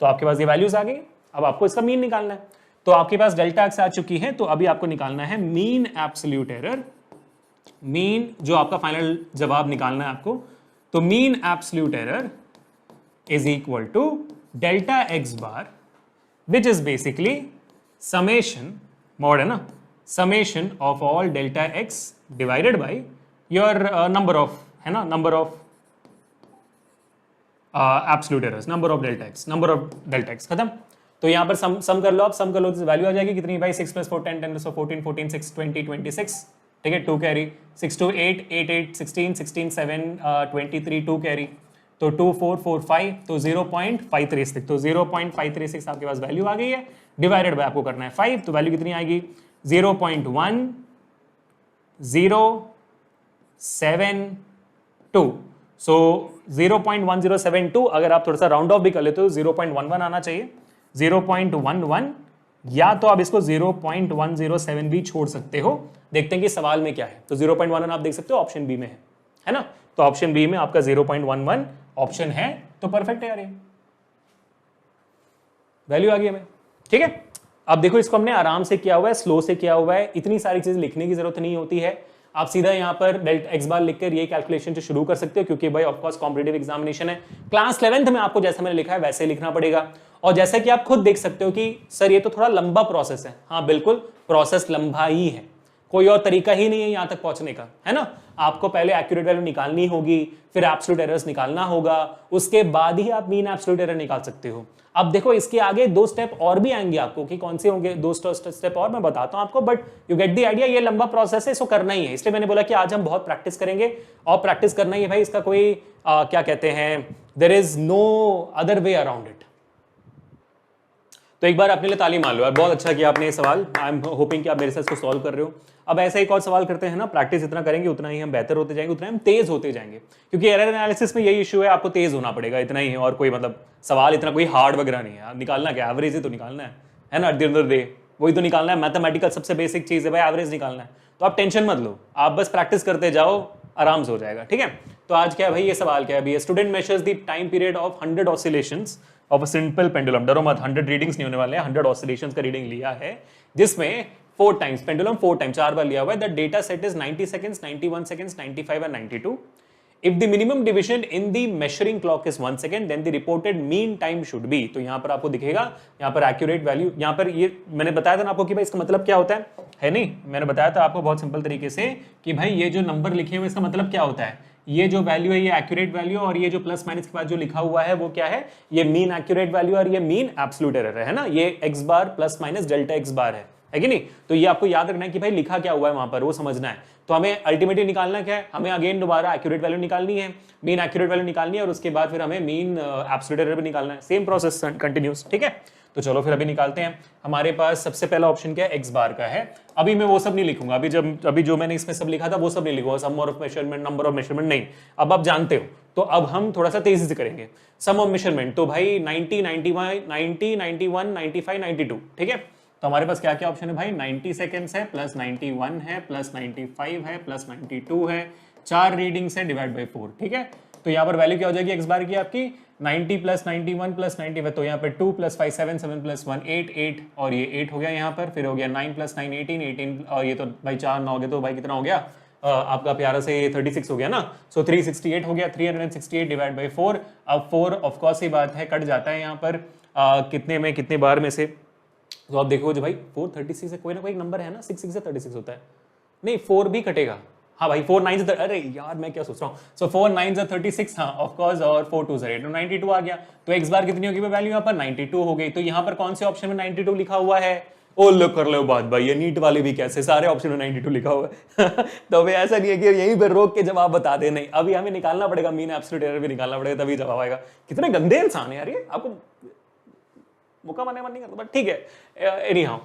तो आपके पास ये वैल्यूज आ गई, अब आपको इसका मीन निकालना है, तो आपके पास डेल्टा एक्स आ चुकी है, तो अभी आपको निकालना है मीन एब्सोल्यूट एरर, मीन जो आपका फाइनल जवाब निकालना है आपको, तो mean absolute error is equal to delta x bar which is basically summation mod है ना, summation of all delta X divided by your number of है ना, number of absolute errors, number of delta X, number of delta X खत्म। तो यहाँ पर सम कर लो, आप सम कर लो तो वैल्यू आ जाएगी कितनी भाई 6 + 4 10 10 14 14 6 20 26, ठीक है 2 कैरी 6 2 8 8 8 16 16 7 23 2 कैरी, तो 2 4 4 5, तो 0.536, तो 0.536 आपके पास वैल्यू आ गई है, डिवाइडेड बाय आपको करना है 5, तो वैल्यू कितनी आएगी 0.1072, सो 0.1072 अगर आप थोड़ा सा राउंड ऑफ भी कर लेते हो 0.11 आना चाहिए, 0.11, या तो आप इसको 0.107 भी छोड़ सकते हो, देखते हैं कि सवाल में क्या है। तो 0.11 आप देख सकते हो ऑप्शन बी में है ना, तो ऑप्शन बी में आपका 0.11 ऑप्शन है, तो परफेक्ट है यार, ये वैल्यू आ गई हमें, ठीक है। अब देखो इसको हमने आराम से किया हुआ है, स्लो से किया हुआ है, इतनी सारी चीज लिखने की जरूरत नहीं होती है, आप सीधा यहाँ पर डेल्टा एक्स बार लिखकर ये कैलकुलेशन से शुरू कर सकते हो, क्योंकि भाई ऑफकोर्स कॉम्पिटिटिव एग्जामिनेशन है, क्लास 11th में आपको जैसा मैंने लिखा है वैसे लिखना पड़ेगा। और जैसा कि आप खुद देख सकते हो कि सर ये तो थोड़ा लंबा प्रोसेस है, हाँ बिल्कुल प्रोसेस लंबा ही है, कोई और तरीका ही नहीं है यहां तक पहुंचने का, है ना। आपको पहले एक्यूरेट वैल्यू निकालनी होगी, फिर एब्सोल्यूट एरर्स निकालना होगा, उसके बाद ही आप मीन एब्सोल्यूट एरर निकाल सकते हो। अब देखो इसके आगे 2 स्टेप और भी आएंगे आपको, कि कौन से होंगे 2 स्टेप और मैं बताता हूं आपको, but you get the idea. ये लंबा प्रोसेस है, इसको करना ही है, इसलिए मैंने बोला कि आज हम बहुत प्रैक्टिस करेंगे, और प्रैक्टिस करना ही है भाई, इसका कोई क्या कहते हैं, there is no other way around it. तो एक बार अपने लिए ताली मान लो यार, बहुत अच्छा किया आपने ये सवाल। आई एम होपिंग कि आप मेरे साथ इसको सॉल्व कर रहे हो। अब ऐसा एक और सवाल करते हैं ना, प्रैक्टिस जितना करेंगे उतना ही हम बेहतर होते जाएंगे, उतना हम तेज होते जाएंगे, क्योंकि एरर एनालिसिस में यही इशू है, आपको तेज होना पड़ेगा, इतना ही है। और कोई मतलब सवाल इतना कोई हार्ड वगैरह नहीं है, निकालना क्या, एवरेज ही तो निकालना है ना, at the end of the day वही तो निकालना है। मैथमेटिकल सबसे बेसिक चीज है भाई, एवरेज निकालना है। तो आप टेंशन मत लो, आप बस प्रैक्टिस करते जाओ, आराम से हो जाएगा, ठीक है। तो आज क्या है भाई, ये सवाल क्या है अभी, student measures the time period of 100 oscillations of a simple pendulum. डरो मत, 100 रीडिंग्स नहीं होने वाले हैं, 100 ऑसिलेशंस का रीडिंग लिया है, जिसमें 4 टाइम्स पेंडुलम 4 टाइम्स 4 बार लिया हुआ है। The data set is 90 seconds, 91 seconds, 95 and 92। If the minimum division in the measuring clock is 1 second, then the reported mean time should be। तो यहां पर आपको दिखेगा, यहां पर accurate value, यहां पर ये मैंने बताया था ना आपको कि भाई इसका मतलब क्या होता है नहीं, मैंने बताया था आपको बहुत सिंपल तरीके से कि भाई ये जो नंबर लिखे हुए इसका मतलब क्या होता है, ये जो वैल्यू है ये एक्यूरेट वैल्यू, और ये जो प्लस माइनस के बाद जो लिखा हुआ है वो क्या है, ये मीन एक्यूरेट वैल्यू और ये मीन एब्सोल्यूट एरर है ना, ये x बार प्लस माइनस डेल्टा x बार है कि नहीं। तो ये आपको याद रखना है कि भाई लिखा क्या हुआ है वहां पर, वो समझना है। तो हमें अल्टीमेटली निकालना क्या है, हमें अगेन दोबारा एक्यूरेट वैल्यू निकालनी है, मीन एक्यूरेट वैल्यू निकालनी है, और उसके बाद फिर हमें मीन एब्सोल्यूट एरर भी निकालना है, सेम प्रोसेस कंटिन्यूस, ठीक है। तो चलो फिर अभी निकालते हैं। हमारे पास सबसे पहला ऑप्शन क्या है, x बार का है। अभी मैं वो सब नहीं लिखूंगा, अभी जो मैंने इसमें सब लिखा था वो सब नहीं लिखूंगा, sum of measurement, number of measurement नहीं, अब आप जानते हो। तो अब हम थोड़ा सा तेजी से करेंगे। सम ऑफ मेजरमेंट, तो भाई 90, 91, 90, 91, 95, 92, ठीक है। तो हमारे पास क्या क्या ऑप्शन है भाई, 90 सेकेंड्स है, प्लस 91 है, प्लस 95 है, प्लस 92 है, 4 रीडिंग्स है, डिवाइड बाई 4, ठीक है। तो यहाँ पर वैल्यू क्या हो जाएगी x बार की आपकी, 90 प्लस 91 प्लस 95, तो यहाँ पर 2 प्लस 5 7, 7 प्लस 1 8, 8, और ये 8 हो गया यहाँ पर, फिर हो गया 9 प्लस 9 18, 18, और ये तो भाई 4 9 हो गया, तो भाई कितना हो गया आपका प्यारा से 36 हो गया ना। सो 368 हो गया, 368 डिवाइड बाई 4। अब 4 ऑफकोर्स ही बात है कट जाता है यहाँ पर कितने में, कितने बार में से, तो आप देखो जो भाई 436 है, कोई ना कोई नंबर है ना, 6 6 से 36 होता है, नहीं 4 भी कटेगा, हाँ भाई 4 9 से, अरे यार मैं क्या सोच रहा हूँ, सो 4 9 से 36, हाँ ऑफ कोर्स, और 4 2 से 8, 92 आ गया। तो x बार कितनी होगी वैल्यू यहाँ पर, 92 हो गई। तो यहाँ पर कौन से ऑप्शन में 92 लिखा हुआ है, ओ लो कर लो बात भाई, ये नीट वाले भी कैसे सारे ऑप्शन में 92 लिखा हुआ है तो भाई ऐसा नहीं है कि यहीं पर रोक के जवाब बता दे, नहीं, अभी हमें निकालना पड़ेगा, मीन एब्सोल्यूट एरर भी निकालना पड़ेगा, तभी जवाब आएगा। कितने गंदे इंसान है यार ये, आपको मुका मारने मन नहीं करता, बट ठीक है। एनी हाउ,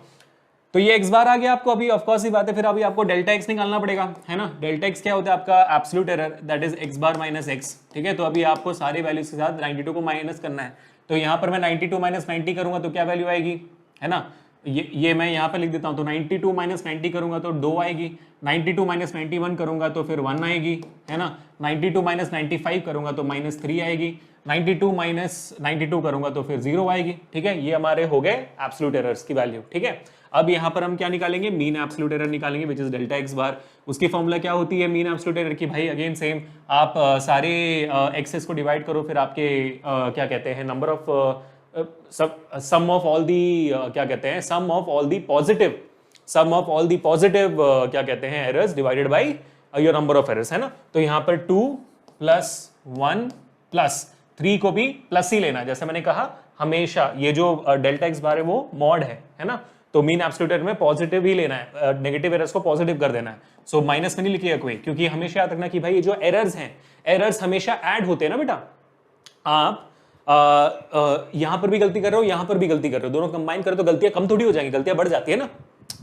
तो ये x बार आ गया आपको। अभी ऑफकोर्स ही बात है, फिर अभी आपको डेल्टा x निकालना पड़ेगा, है ना। डेल्टा x क्या होता है आपका, absolute error, that is x bar minus x, ठीक है। तो अभी आपको सारी वैल्यूज के साथ 92 को माइनस करना है। तो यहाँ पर मैं 92 माइनस 90 करूंगा तो क्या वैल्यू आएगी, है ना, ये मैं यहाँ पर लिख देता हूँ। तो 92 माइनस 90 करूंगा तो 2 आएगी, 92 माइनस 91 करूंगा तो फिर 1 आएगी, है ना। 92 माइनस 95 करूंगा तो माइनस 3 आएगी, 92 माइनस 92 करूंगा तो फिर 0 आएगी, ठीक है। ये हमारे हो गए एब्सोल्यूट एरर्स की वैल्यू, ठीक है। अब यहाँ पर हम क्या निकालेंगे, मीन एब्सोल्यूट एरर निकालेंगे, विच इज डेल्टा x बार। उसकी फॉर्मूला क्या होती है मीन एब्सोल्यूट एरर की, भाई अगेन सेम, आप सारे एक्सेस को डिवाइड करो, फिर आपके क्या कहते हैं, number of sum of all the क्या कहते हैं, sum of all the positive क्या कहते हैं errors divided by your number of errors, है ना। तो यहाँ पर 2 प्लस 1 प्लस 3 को भी प्लस ही लेना, जैसे मैंने कहा हमेशा ये जो डेल्टा x बार है वो मॉड है ना। तो मीन एब्सोल्यूट एरर में पॉजिटिव ही लेना है, नेगेटिव एरर्स को पॉजिटिव कर देना है। सो माइनस में नहीं लिखिएगा कोई, क्योंकि हमेशा याद रखना कि भाई ये जो एरर्स हैं, एरर्स हमेशा ऐड होते हैं ना बेटा। आप यहां पर भी गलती कर रहे हो, यहां पर भी गलती कर रहे हो, दोनों कंबाइन करो तो गलतियां कम थोड़ी हो जाएंगी, गलतियां बढ़ जाती है ना।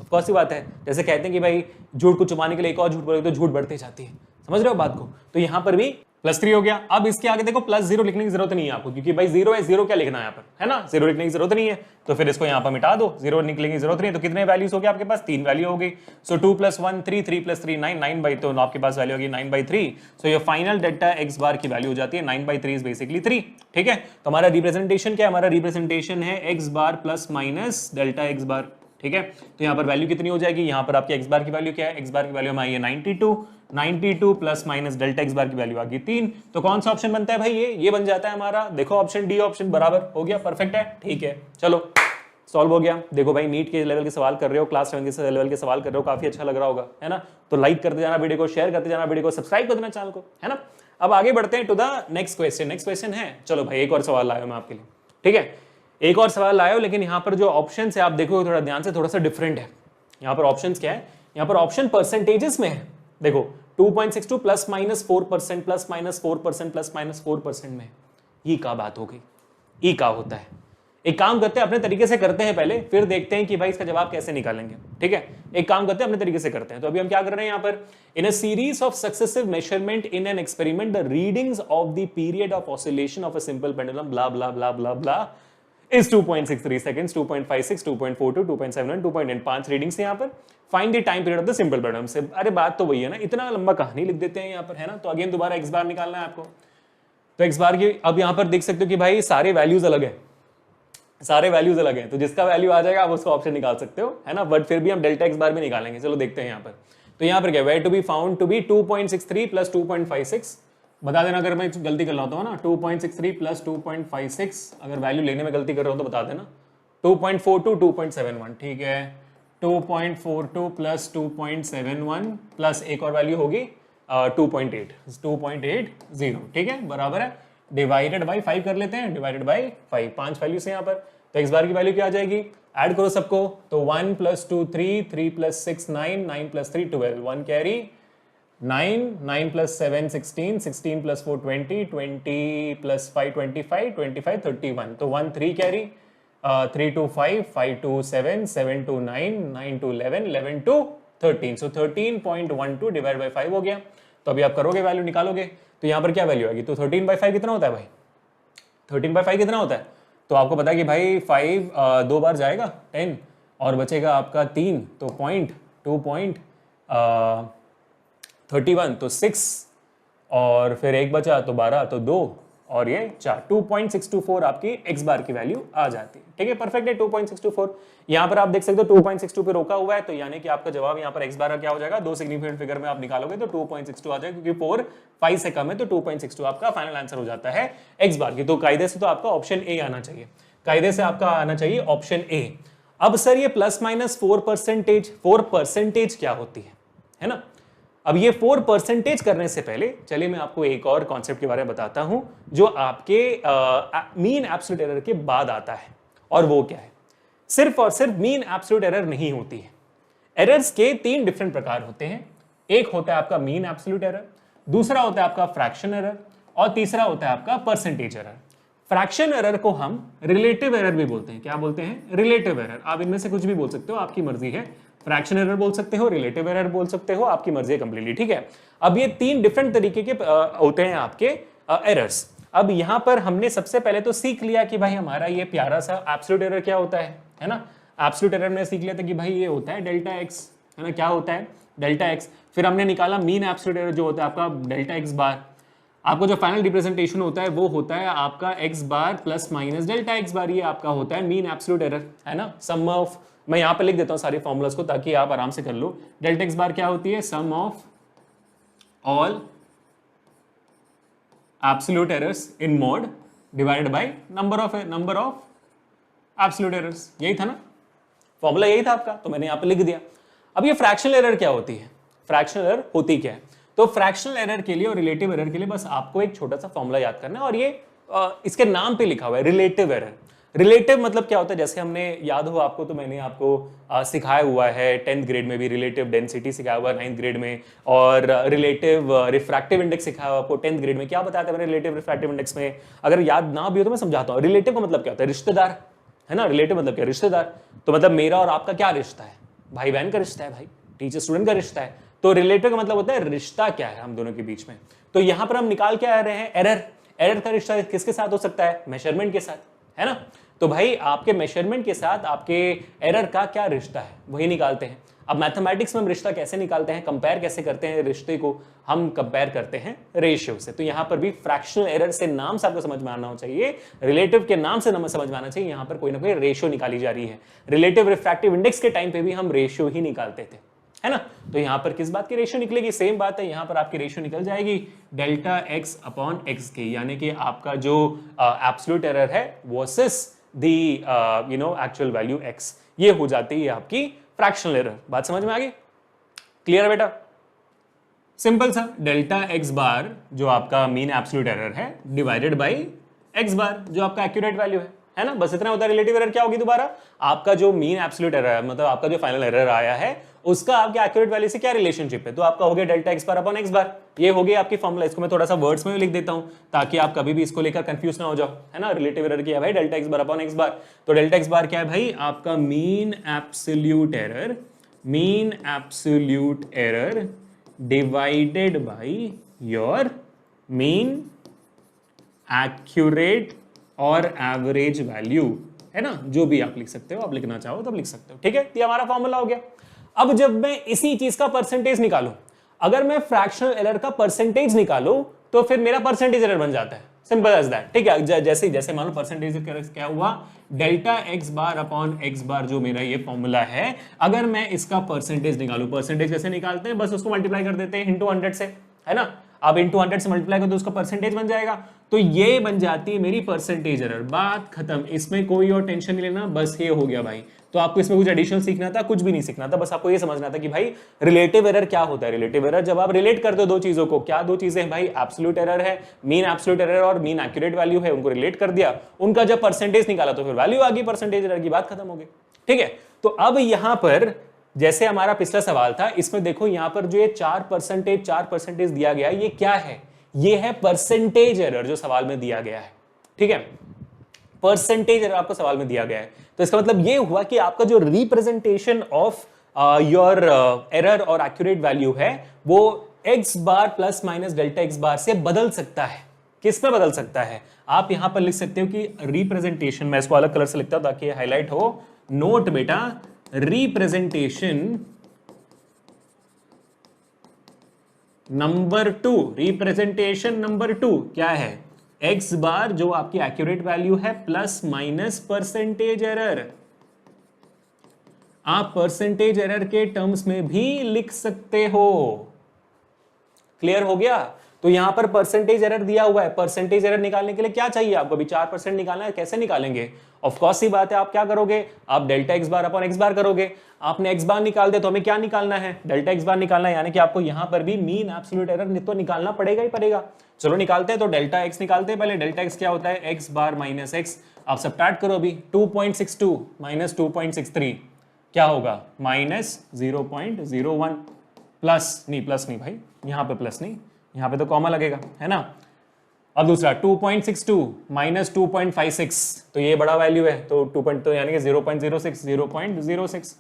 ऑफ कोर्स ही बात है, जैसे कहते हैं कि भाई झूठ को छुपाने के लिए एक और झूठ बोलोगे तो झूठ बढ़ती जाती है, समझ रहे हो बात को। तो यहां पर भी +3 हो गया। अब इसके आगे देखो +0 लिखने की जरूरत नहीं है आपको, क्योंकि भाई 0 है, 0 क्या लिखना है यहाँ पर, है ना, 0 लिखने की जरूरत नहीं है। तो फिर इसको यहाँ पर मिटा दो, 0 निकलने की जरूरत नहीं है। तो कितने वैल्यूज हो गए आपके पास, 3 वैल्यू हो गई। सो 2 + 1 3, 3 + 3 9, 9/, तो आपके पास वैल्यू होगी 9/3। सो ये फाइनल डेल्टा x बार की वैल्यू हो जाती है 9/3 इज बेसिकली 3, ठीक है। तो हमारा रिप्रेजेंटेशन क्या है, हमारा रिप्रेजेंटेशन है x बार प्लस माइनस डेल्टा x बार, ठीक है। तो यहाँ पर वैल्यू कितनी हो जाएगी, यहाँ पर आपके x बार की वैल्यू क्या है, x बार की वैल्यू हमारी है 92 प्लस माइनस डेल्टा x बार की वैल्यू आ गई 3। तो कौन सा ऑप्शन बनता है भाई, ये बन जाता है हमारा, देखो ऑप्शन डी, ऑप्शन बराबर हो गया, परफेक्ट है, ठीक है। चलो सॉल्व हो गया। देखो भाई नीट के लेवल के सवाल कर रहे हो, क्लास 7 के लेवल के सवाल कर रहे हो, काफी अच्छा लग रहा होगा, है ना। तो लाइक करते जाना वीडियो को, शेयर करते जाना वीडियो को, सब्सक्राइब कर देना चैनल को, है ना। अब आगे बढ़ते हैं to the next question. Next question है, चलो भाई एक और सवाल लाया मैं आपके लिए, ठीक है, एक और सवाल लाया, लेकिन यहाँ पर जो ऑप्शन है आप देखो थोड़ा ध्यान से, थोड़ा सा डिफरेंट है। यहाँ पर ऑप्शन क्या है, यहाँ पर ऑप्शन परसेंटेजेस में है। देखो 2.62 plus minus 4%, plus minus 4%, plus minus 4% में, ये क्या बात हो गई, ये क्या होता है। एक काम करते हैं अपने तरीके से करते हैं पहले, फिर देखते हैं कि भाई इसका जवाब कैसे निकालेंगे, ठीक है। एक काम करते हैं अपने तरीके से करते हैं। तो अभी हम क्या कर रहे हैं यहाँ पर, in a series of successive measurement in an experiment the readings of the period of oscillation of a simple pendulum blah blah blah blah blah is 2.63 seconds, 2.56, 2.42, 2.71, 2.9, 5 readings यहाँ पर। Find the time period of the simple pendulum से। अरे बात तो वही है ना, इतना लंबा कहानी लिख देते हैं यहाँ पर, है ना। तो अगेन दोबारा एक्स बार निकालना है आपको। तो एक्स बार की अब यहाँ पर देख सकते हो कि भाई सारे वैल्यूज अलग है, सारे वैल्यूज अलग हैं, तो जिसका वैल्यू आ जाएगा आप उसका ऑप्शन निकाल सकते हो, है ना। बट फिर भी हम डेल्टा एक्स बार भी निकालेंगे। चलो देखते हैं यहाँ पर। तो यहाँ पर क्या, were to be found to be 2.63 plus 2.56, बता देना अगर मैं गलती कर रहा हूँ ना। 2.63 प्लस 2.56, अगर वैल्यू लेने में गलती कर रहा हूँ तो बता देना। 2.42, 2.71, ठीक है। 2.42 प्लस 2.71 प्लस एक और वैल्यू होगी 2.80, ठीक है, बराबर है। डिवाइडेड बाई 5 कर लेते हैं, डिवाइडेड बाई 5, 5 वैल्यूज हैं यहाँ पर। तो एक्स बार की वैल्यू क्या आ जाएगी, ऐड करो सबको। तो 1 plus 2 3, 3 plus 6 9, 9 plus 3 12, 1 carry 9, 9 plus 7 16, 16 plus 4 20, 20 plus 5 25, 25 31, तो 1 3 carry, 3 to 5, 5 to 7, 7 to 9, 9 to 11, 11 to 13, so 13.12 divide by 5 हो गया। तो अभी आप करोगे वैल्यू निकालोगे, तो यहाँ पर क्या वैल्यू आएगी, तो 13/5 कितना होता है भाई, 13/5 कितना होता है। तो आपको पता है कि भाई 5 दो बार जाएगा 10 और बचेगा आपका 3, तो 2.31, तो 6 और फिर एक बचा तो 12, तो 2 और ये 4, 2.624 आपकी एक्स बार की वैल्यू आ जाती है, ठीक है, परफेक्ट है 2.624। यहाँ पर आप देख सकते हो 2.62 पे रोका हुआ है, तो यानी कि आपका जवाब यहाँ पर एक्स बार क्या हो जाएगा, 2 सिग्निफिकेंट फिगर में आप निकालोगे तो 2.62 आ जाएगा, क्योंकि 4 5 से कम है, तो 2.62 आपका फाइनल आंसर हो जाता है एक्स बार की। तो कायदे से तो आपका ऑप्शन ए आना चाहिए, कायदे से आपका आना चाहिए ऑप्शन ए। अब सर ये प्लस माइनस 4% क्या होती है ना। अब ये 4% करने से पहले चलिए मैं आपको एक और कॉन्सेप्ट के बारे में बताता हूं, जो आपके मीन एब्सोल्यूट एरर के बाद आता है, और वो क्या है, सिर्फ और सिर्फ मीन एब्सोल्यूट एरर नहीं होती है। एरर्स के 3 डिफरेंट प्रकार होते हैं। एक होता है आपका मीन एब्सोल्यूट एरर, दूसरा होता है आपका फ्रैक्शन एरर, और तीसरा होता है आपका परसेंटेज एरर। फ्रैक्शन एरर को हम रिलेटिव एरर भी बोलते हैं। क्या बोलते हैं, रिलेटिव एरर। आप इनमें से कुछ भी बोल सकते हो, आपकी मर्जी है। फ्रैक्शन एरर बोल सकते हो, रिलेटिव एरर बोल सकते हो, आपकी मर्जी है कंप्लीटली, ठीक है। अब ये 3 डिफरेंट तरीके के होते हैं आपके एरर्स। अब यहां पर हमने सबसे पहले तो सीख लिया कि भाई हमारा ये प्यारा सा एब्सोल्यूट एरर क्या होता है ना। एब्सोल्यूट एरर में सीख लिया था कि भाई ये होता है डेल्टा एक्स, है ना। क्या होता है, डेल्टा एक्स। फिर हमने निकाला मीन एब्सोल्यूट एरर जो होता है आपका डेल्टा एक्स बार। आपको जो फाइनल रिप्रेजेंटेशन होता है वो होता है आपका एक्स बार plus minus delta x bar, ये आपका होता है मीन एब्सोल्यूट एरर, है ना। सम ऑफ, मैं यहां पर लिख देता हूं सारे फॉर्मूलाज को ताकि आप आराम से कर लो। डेल्टा एक्स बार क्या होती है, sum of all absolute errors in mod divided by number of absolute errors. यही था ना फॉर्मूला, यही था आपका, तो मैंने यहां पर लिख दिया। अब ये फ्रैक्शनल एरर क्या होती है, फ्रैक्शनल एरर होती क्या है। तो फ्रैक्शनल एरर के लिए और रिलेटिव एरर के लिए बस आपको एक छोटा सा फॉर्मूला याद करना है, और ये इसके नाम पे लिखा हुआ है, रिलेटिव एरर। रिलेटिव मतलब क्या होता है, जैसे हमने याद हो आपको, तो मैंने आपको सिखाया हुआ है 10th ग्रेड में भी, रिलेटिव डेंसिटी सिखाया हुआ है 9th ग्रेड में, और रिलेटिव रिफ्रैक्टिव इंडेक्स सिखाया हुआ आपको 10th ग्रेड में। क्या बताया था मैंने रिलेटिव रिफ्रैक्टिव इंडेक्स में, अगर याद ना भी हो तो मैं समझाता हूँ। रिलेटिव का मतलब क्या होता है, रिश्तेदार, है ना। रिलेटिव मतलब क्या, रिश्तेदार। तो मतलब मेरा और आपका क्या रिश्ता है, भाई बहन का रिश्ता है, भाई टीचर स्टूडेंट का रिश्ता है। तो रिलेटिव का मतलब होता है रिश्ता क्या है हम दोनों के बीच में। तो यहां पर हम निकाल क्या रहे हैं, एरर। एरर का रिश्ता किसके साथ हो सकता है, मेजरमेंट के साथ, है ना। तो भाई आपके मेजरमेंट के साथ आपके एरर का क्या रिश्ता है, वही निकालते हैं। अब मैथमेटिक्स में हम रिश्ता कैसे निकालते हैं, कंपेयर कैसे करते हैं रिश्ते को, हम कंपेयर करते हैं रेशियो से। तो यहां पर भी फ्रैक्शनल एरर से नाम से आपको समझ में आना चाहिए, रिलेटिव के नाम से समझ में आना चाहिए, यहां पर कोई ना कोई रेशियो निकाली जा रही है। रिलेटिव रिफ्रैक्टिव इंडेक्स के टाइम पे भी हम रेशियो ही निकालते थे, है ना। तो यहां पर किस बात की रेशियो निकलेगी, सेम बात है, यहां पर आपकी रेशियो निकल जाएगी डेल्टा एक्स अपॉन एक्स की, यानी कि आपका जो एब्सोल्यूट एरर है वर्सेस एक्चुअल वैल्यू x। ये हो जाती है आपकी फ्रैक्शनल एरर। बात समझ में आ गई? क्लियर है बेटा? सिंपल सा, डेल्टा एक्स बार जो आपका मीन एब्सोल्यूट एरर है डिवाइडेड बाई एक्स बार जो आपका एक्यूरेट वैल्यू है ना, बस इतना होता है। रिलेटिव एरर क्या होगी? दोबारा आपका जो मीन एब्सोल्यूट एरर है, मतलब आपका जो फाइनल एरर आया है उसका आपके एक्यूरेट वैल्यू से क्या रिलेशनशिप है, तो आपका हो गया delta x bar upon x bar. ये हो गई आपकी फॉर्मूला। इसको मैं थोड़ा सा वर्ड्स में लिख देता हूं ताकि आप कभी भी इसको लेकर कंफ्यूज ना हो जाओ, है ना। रिलेटिव एरर क्या है भाई? Delta x bar upon x bar. तो डेल्टा एक्स बार क्या है भाई? आपका mean absolute error divided by your mean accurate और एवरेज वैल्यू, है ना। जो भी आप लिख सकते हो, आप लिखना चाहो तब लिख सकते हो, ठीक है। ये हमारा फॉर्मूला हो गया। अब जब मैं इसी चीज का परसेंटेज निकालूं, अगर मैं फ्रैक्शनल एरर का परसेंटेज निकालूं तो फिर मेरा परसेंटेज एरर बन जाता है। सिंपल एज दैट, ठीक है। जैसे मान लो परसेंटेज क्या हुआ, delta x bar upon x bar जो मेरा ये फॉर्मूला है, अगर मैं इसका परसेंटेज निकालूं, परसेंटेज कैसे निकालते हैं? बस उसको मल्टीप्लाई कर देते हैं इंटू 100 से, है ना। आप इंटू 100 से मल्टीप्लाई कर दो, उसका परसेंटेज बन जाएगा। तो ये बन जाती है मेरी परसेंटेज एरर। बात खत्म, इसमें कोई और टेंशन नहीं लेना, बस ये हो गया भाई। तो आपको इसमें कुछ एडिशनल सीखना था? कुछ भी नहीं सीखना था, बस आपको ये समझना था कि भाई रिलेटिव एरर क्या होता है। रिलेटिव एरर जब आप रिलेट करते हो दो चीजों को, क्या दो चीजें हैं भाई? एब्सोल्यूट एरर है, मीन एब्सोल्यूट एरर और मीन एक्यूरेट वैल्यू है, उनको रिलेट कर दिया, उनका जब परसेंटेज निकाला तो फिर वैल्यू आ गई परसेंटेज एरर की, बात खत्म हो गई, ठीक है। तो अब यहां पर जैसे हमारा पिछला सवाल था, इसमें देखो यहां पर जो ये 4% दिया गया, ये क्या है? ये है परसेंटेज एरर जो सवाल में दिया गया है, ठीक है। परसेंटेज एरर आपको सवाल में दिया गया है, तो इसका मतलब ये हुआ कि आपका जो रिप्रेजेंटेशन ऑफ योर एरर और एक्यूरेट वैल्यू है वो एक्स बार प्लस माइनस डेल्टा एक्स बार से बदल सकता है। किस में बदल सकता है? आप यहां पर लिख सकते हो कि रिप्रेजेंटेशन, मैं इसको अलग कलर से लिखता हूं ताकि ये हाईलाइट हो। नोट बेटा, रिप्रेजेंटेशन नंबर 2, रिप्रेजेंटेशन नंबर 2 क्या है? एक्स बार जो आपकी एक्यूरेट वैल्यू है प्लस माइनस परसेंटेज एरर। आप परसेंटेज एरर के टर्म्स में भी लिख सकते हो। क्लियर हो गया? तो यहां पर परसेंटेज एरर दिया हुआ है। परसेंटेज एरर निकालने के लिए क्या चाहिए आपको? अभी 4% निकालना है, कैसे निकालेंगे? ऑफ कोर्स सी बात है, आप क्या करोगे? आप delta x bar upon x bar करोगे। आपने एक्स बार निकाल दे तो हमें क्या निकालना है? डेल्टा एक्स बार निकालना है, यानी कि आपको यहां पर भी मीन एब्सोल्यूट एरर तो निकालना पड़ेगा ही पड़ेगा। चलो निकालते हैं। तो डेल्टा एक्स निकालते हैं पहले। डेल्टा एक्स क्या होता है? X bar minus x. आप सबट्रैक्ट करो अभी। 2.62 माइनस 2.63 क्या होगा? माइनस 0.01 प्लस नहीं भाई, यहां पे प्लस नहीं, यहां पे तो कॉमा लगेगा, है ना। अब दूसरा 2.62 माइनस 2.56, तो ये बड़ा वैल्यू है तो 2. तो यानी कि 0.06।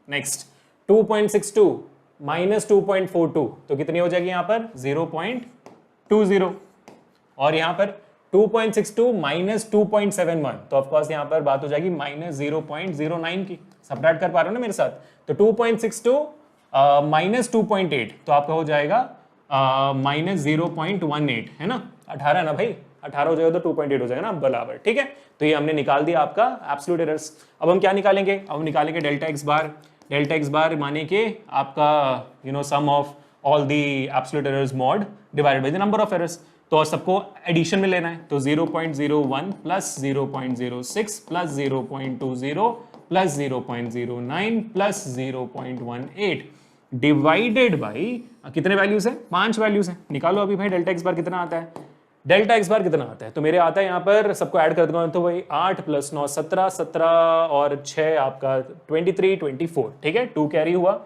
नेक्स्ट 2.62 माइनस 2.42, तो कितनी हो जाएगी यहां पर? 0.20। और यहां पर 2.62 माइनस 2.71, तो ऑफकोर्स यहां पर बात हो जाएगी माइनस 0.09 की। सबट्रैक्ट कर पा रहे हो ना मेरे साथ? तो 2.62 माइनस 2.8, तो आपका हो जाएगा माइनस 0.18, है ना। 18 ना भाई, 18 हो जाएगा तो 2.8 हो जाएगा ना बराबर, ठीक है। तो ये हमने निकाल दिया आपका एब्सोल्यूट एरर्स। अब हम क्या निकालेंगे? अब हम निकालेंगे delta x bar. Delta x bar माने कि आपका sum of all the absolute errors mod divided by the number of errors. तो सबको एडिशन में लेना है, तो 0.01 plus 0.06 plus 0.20 plus 0.09 plus 0.18 divided by कितने वैल्यूज है? 5 वैल्यूज है। निकालो अभी भाई डेल्टा एक्स बार कितना आता है? डेल्टा एक्स बार कितना आता है? तो मेरे आता है यहाँ पर, सबको ऐड कर दूंगा तो वही 8 प्लस 9 17, 17 और 6 आपका 23 24, ठीक है। 2 कैरी हुआ।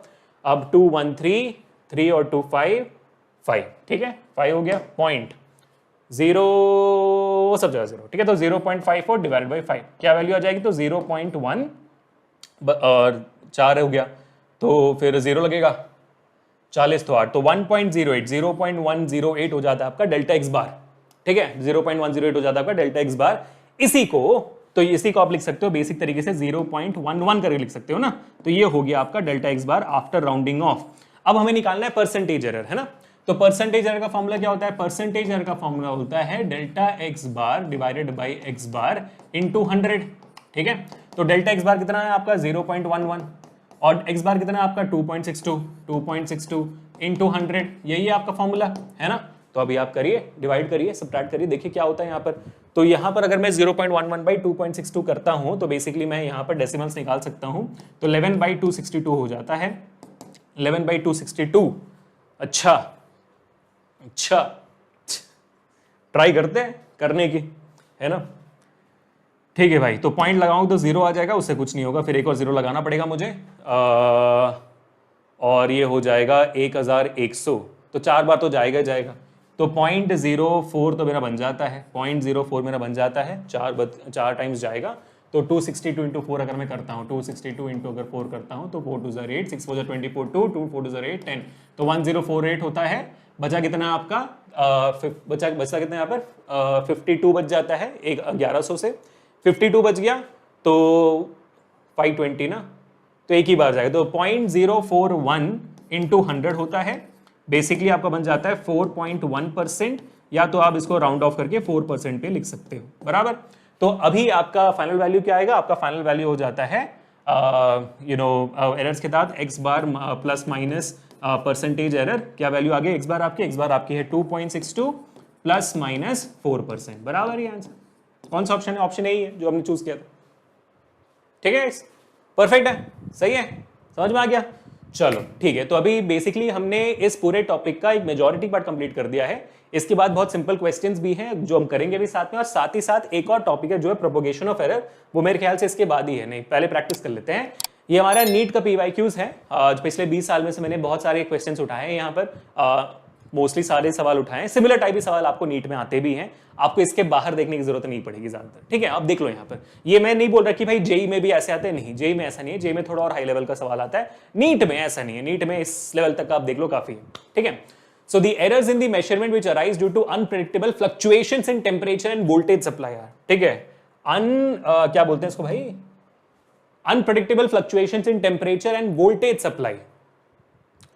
अब 2 1 3, 3 और 2 5 5, ठीक है। 5 हो गया। पॉइंट 0 सब जगह 0, ठीक है। तो 0.54 डिवाइडेड बाई 5 क्या वैल्यू आ जाएगी? तो 0.1 और 4 हो गया तो फिर 0 लगेगा। 40 तो 8, तो 1.08 0.108 हो जाता है आपका डेल्टा एक्स बार, ठीक है। 0.108 हो जाता है आपका डेल्टा एक्स बार। इसी को आप लिख सकते हो बेसिक तरीके से 0.11 करके लिख सकते हो ना। तो ये हो गया आपका डेल्टा एक्स बार आफ्टर राउंडिंग ऑफ। अब हमें निकालना है परसेंटेज एरर, है ना। तो परसेंटेज एरर का फॉर्मूला क्या होता है? परसेंटेज एरर का फॉर्मूला होता है delta x bar divided by x bar into 100, ठीक है। तो डेल्टा एक्स बार कितना है आपका? 0.11 और एक्स बार कितना है आपका? 2.62 इंटू 100, यही है आपका फॉर्मूला, है ना। तो अभी आप करिए, डिवाइड करिए, सब्ट्रैक्ट करिए, देखिए क्या होता है यहाँ पर। तो यहाँ पर अगर मैं 0.11/2.62 करता हूँ तो बेसिकली मैं यहाँ पर डेसिमल्स निकाल सकता हूँ, तो 11/262 हो जाता है, 11/262। अच्छा अच्छा, ट्राई करते हैं करने की, है ना। ठीक है भाई, तो पॉइंट लगाऊं तो 0 आ जाएगा, उससे कुछ नहीं होगा, फिर एक और 0 लगाना पड़ेगा मुझे, और ये हो जाएगा 1100, तो 4 बार तो जाएगा ही जाएगा, तो 0.04 तो मेरा बन जाता है, 0.04 मेरा बन जाता है, 4 टाइम्स जाएगा, तो 262 इंटू 4 अगर मैं करता हूँ, 262 इंटू अगर 4 करता हूँ तो 4 2 ज़र 8, 6 4 ज़र 24, 2 4 2 ज़र 8 10, तो 1048 होता है। बचा कितना आपका, बचा कितना यहाँ पर, 52 बच जाता है, 1100 से 52 बच गया तो 520 ना, तो एक ही बार जाएगा, तो 0.041 इंटू 100 होता है, बेसिकली आपका बन जाता है 4.1%, या तो आप इसको राउंड ऑफ करके 4% पे लिख सकते हो, बराबर। तो अभी आपका फाइनल वैल्यू क्या आएगा, आपका फाइनल वैल्यू हो जाता है एरर्स के साथ x बार प्लस माइनस परसेंटेज एरर, क्या वैल्यू आ गई x बार आपकी है 2.62 प्लस माइनस 4%, बराबर ही आंसर। कौन सा ऑप्शन है, ऑप्शन यही है जो हमने चूज किया था, ठीक है, परफेक्ट है, सही है, समझ में आ गया। चलो ठीक है, तो अभी बेसिकली हमने इस पूरे टॉपिक का एक मेजॉरिटी पार्ट कंप्लीट कर दिया है। इसके बाद बहुत सिंपल क्वेश्चंस भी हैं जो हम करेंगे भी साथ में, और साथ ही साथ एक और टॉपिक है जो है प्रोपोगेशन ऑफ एरर, वो मेरे ख्याल से इसके बाद ही है, नहीं पहले प्रैक्टिस कर लेते हैं। ये हमारा नीट का पीवाईक्यूज है, पिछले 20 साल में से मैंने बहुत सारे क्वेश्चंस उठाए हैं यहाँ पर, मोस्टली सारे सवाल उठाए हैं, सिमिलर टाइप के सवाल आपको नीट में आते भी हैं, आपको इसके बाहर देखने की जरूरत नहीं पड़ेगी ज्यादातर, ठीक है। आप देख लो यहाँ पर, ये मैं नहीं बोल रहा कि भाई जेई में भी ऐसे आते हैं, नहीं, जेई में ऐसा नहीं है, जेई में थोड़ा और हाई लेवल का सवाल आता है, नीट में ऐसा नहीं है, नीट में इस लेवल तक आप देख लो काफी है, ठीक है। So the errors in the measurement which arise due to unpredictable fluctuations in temperature and voltage supply, ठीक है, क्या बोलते हैं इसको भाई, unpredictable fluctuations in temperature and voltage supply.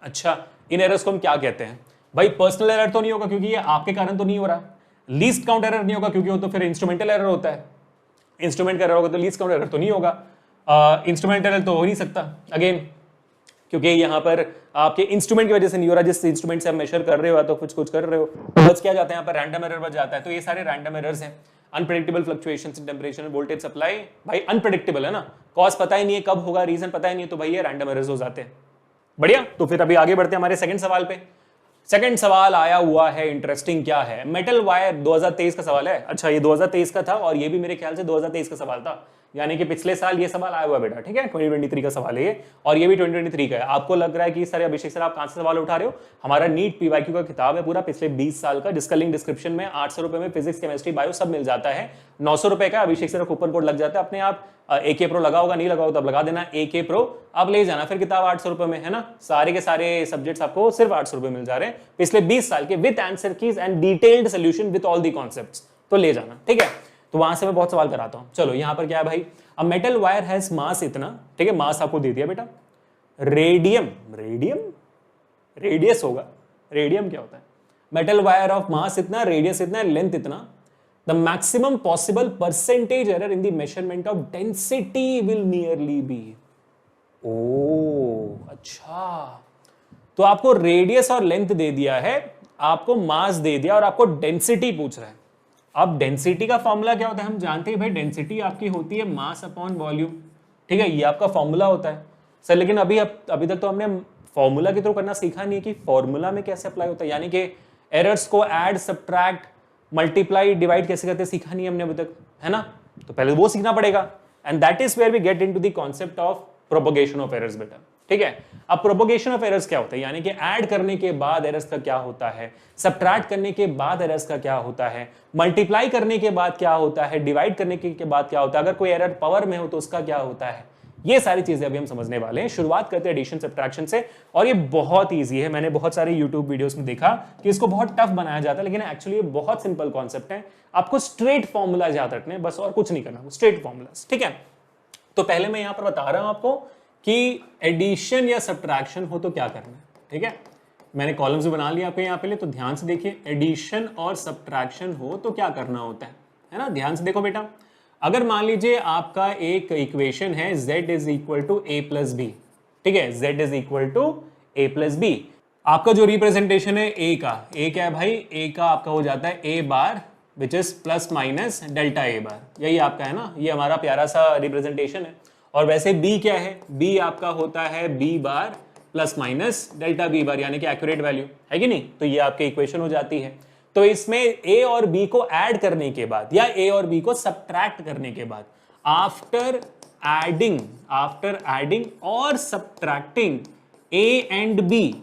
अच्छा, इन एरर्स को हम क्या कहते हैं भाई, पर्सनल एरर तो नहीं होगा क्योंकि ये आपके कारण तो नहीं हो रहा, लीस्ट काउंट एरर नहीं होगा क्योंकि वो तो फिर इंस्ट्रूमेंटल एरर होता है, इंस्ट्रूमेंट का एरर होगा तो लीस्ट काउंट एरर तो नहीं होगा, इंस्ट्रूमेंट एरर तो हो नहीं सकता अगेन, क्योंकि यहाँ पर आपके इंस्ट्रूमेंट की वजह से नहीं हो रहा, जिस इंस्ट्रूमेंट से आप मेजर कर रहे हो तो कुछ कर रहे हो, बच क्या जाता है यहाँ पर, रैंडम एरर बच जाता है, तो ये सारे रैंडम एरर्स हैं। Unpredictable fluctuations in temperature and voltage supply, भाई अनप्रेडिक्टेबल है ना, कॉज पता ही नहीं है कब होगा, रीजन पता ही नहीं है, तो भाई ये रैंडम एरर्स हो जाते हैं। बढ़िया, तो फिर अभी आगे बढ़ते हैं हमारे सेकंड सवाल पे। सेकंड सवाल आया हुआ है इंटरेस्टिंग, क्या है, मेटल वायर, 2023 का सवाल है। अच्छा, ये 2023 का था और ये भी मेरे ख्याल से 2023 का सवाल था, यानी कि पिछले साल ये सवाल आया हुआ बेटा, ठीक है, 2023 का सवाल है ये, और ये भी 2023 का है। आपको लग रहा है कि सर अभिषेक सर आप कहां से सवाल उठा रहे हो, हमारा नीट पीवाईक्यू का किताब है पूरा पिछले 20 साल का, जिसका लिंक डिस्क्रिप्शन में, 800 रुपए में फिजिक्स केमिस्ट्री बायो सब मिल जाता है, 900 रुपए का अभिषेक सर कूपन कोड लग जाता है अपने आप, AK प्रो लगा होगा, नहीं लगा होगा तब लगा देना AK प्रो, आप ले जाना फिर किताब 800 रुपए में, है ना, सारे के सारे सब्जेक्ट्स आपको सिर्फ 800 रुपए मिल जा रहे हैं पिछले 20 साल के, with answer keys and detailed solution with all the concepts, तो ले जाना, ठीक है। तो वहां से मैं बहुत सवाल कराता हूं। चलो यहाँ पर क्या है भाई, अ मेटल वायर हैज मास इतना, ठीक है, मास आपको दे दिया बेटा, रेडियम, रेडियस होगा, रेडियम क्या होता है, मेटल वायर ऑफ मास इतना, रेडियस इतना, लेंथ इतना, the maximum possible percentage error in the measurement of density will nearly be, oh अच्छा, तो आपको रेडियस और लेंथ दे दिया है, आपको मास दे दिया और आपको डेंसिटी पूछ रहा है। अब डेंसिटी का फॉर्मूला क्या होता है, हम जानते हैं भाई, डेंसिटी आपकी होती है मास अपॉन वॉल्यूम, ठीक है, ये आपका फॉर्मूला होता है सर, लेकिन अभी तक तो हमने फॉर्मूला के थ्रू करना सीखा नहीं कि फॉर्मूला में कैसे अप्लाई होता है, यानी कि एरर्स को ऐड, सब्ट्रैक्ट, मल्टीप्लाई, डिवाइड कैसे करते सीखा नहीं हमने अभी तक, है ना, तो पहले वो सीखना पड़ेगा, and that is where we get into the concept of propagation of errors बेटा, ठीक है। अब प्रोपोगेशन ऑफ एरर्स क्या होता है, यानी कि ऐड करने के बाद एरर्स का क्या होता है, सब्ट्रैक्ट करने के बाद एरर्स का क्या होता है, मल्टीप्लाई करने के बाद क्या होता है, डिवाइड करने के बाद क्या होता है, अगर कोई एरर पावर में हो तो उसका क्या होता है, ये सारी चीजें अभी हम समझने वाले हैं। शुरुआत करते हैं एडिशन सब्ट्रैक्शन से, और ये बहुत ईजी है, मैंने बहुत सारे यूट्यूब वीडियोस में देखा कि इसको बहुत टफ बनाया जाता है, लेकिन एक्चुअली ये बहुत सिंपल कॉन्सेप्ट है, आपको स्ट्रेट फॉर्मूला याद रखने हैं बस, और कुछ नहीं करना, स्ट्रेट फॉर्मूलास, ठीक है। तो पहले मैं यहां पर बता रहा हूं आपको कि एडिशन या सब्ट्रैक्शन हो तो क्या करना है, ठीक है, मैंने कॉलम्स भी बना लिया आपके यहाँ पे, तो ध्यान से देखिए, एडिशन और सब्ट्रैक्शन हो तो क्या करना होता है ना, ध्यान से देखो बेटा, अगर मान लीजिए आपका एक इक्वेशन है z is equal to a plus B, ठीक है, z is equal to a plus B, आपका जो रिप्रेजेंटेशन है ए का, ए क्या है भाई, ए का आपका हो जाता है a bar which is plus minus delta a bar, यही आपका है ना, ये हमारा प्यारा सा रिप्रेजेंटेशन है। और वैसे बी क्या है, बी आपका होता है B bar plus minus delta B bar, यानी कि एक्यूरेट वैल्यू है कि नहीं, तो ये आपकी इक्वेशन हो जाती है। तो इसमें ए और बी को ऐड करने के बाद या ए और बी को सब्ट्रैक्ट करने के बाद, आफ्टर एडिंग और सब्ट्रैक्टिंग ए एंड बी,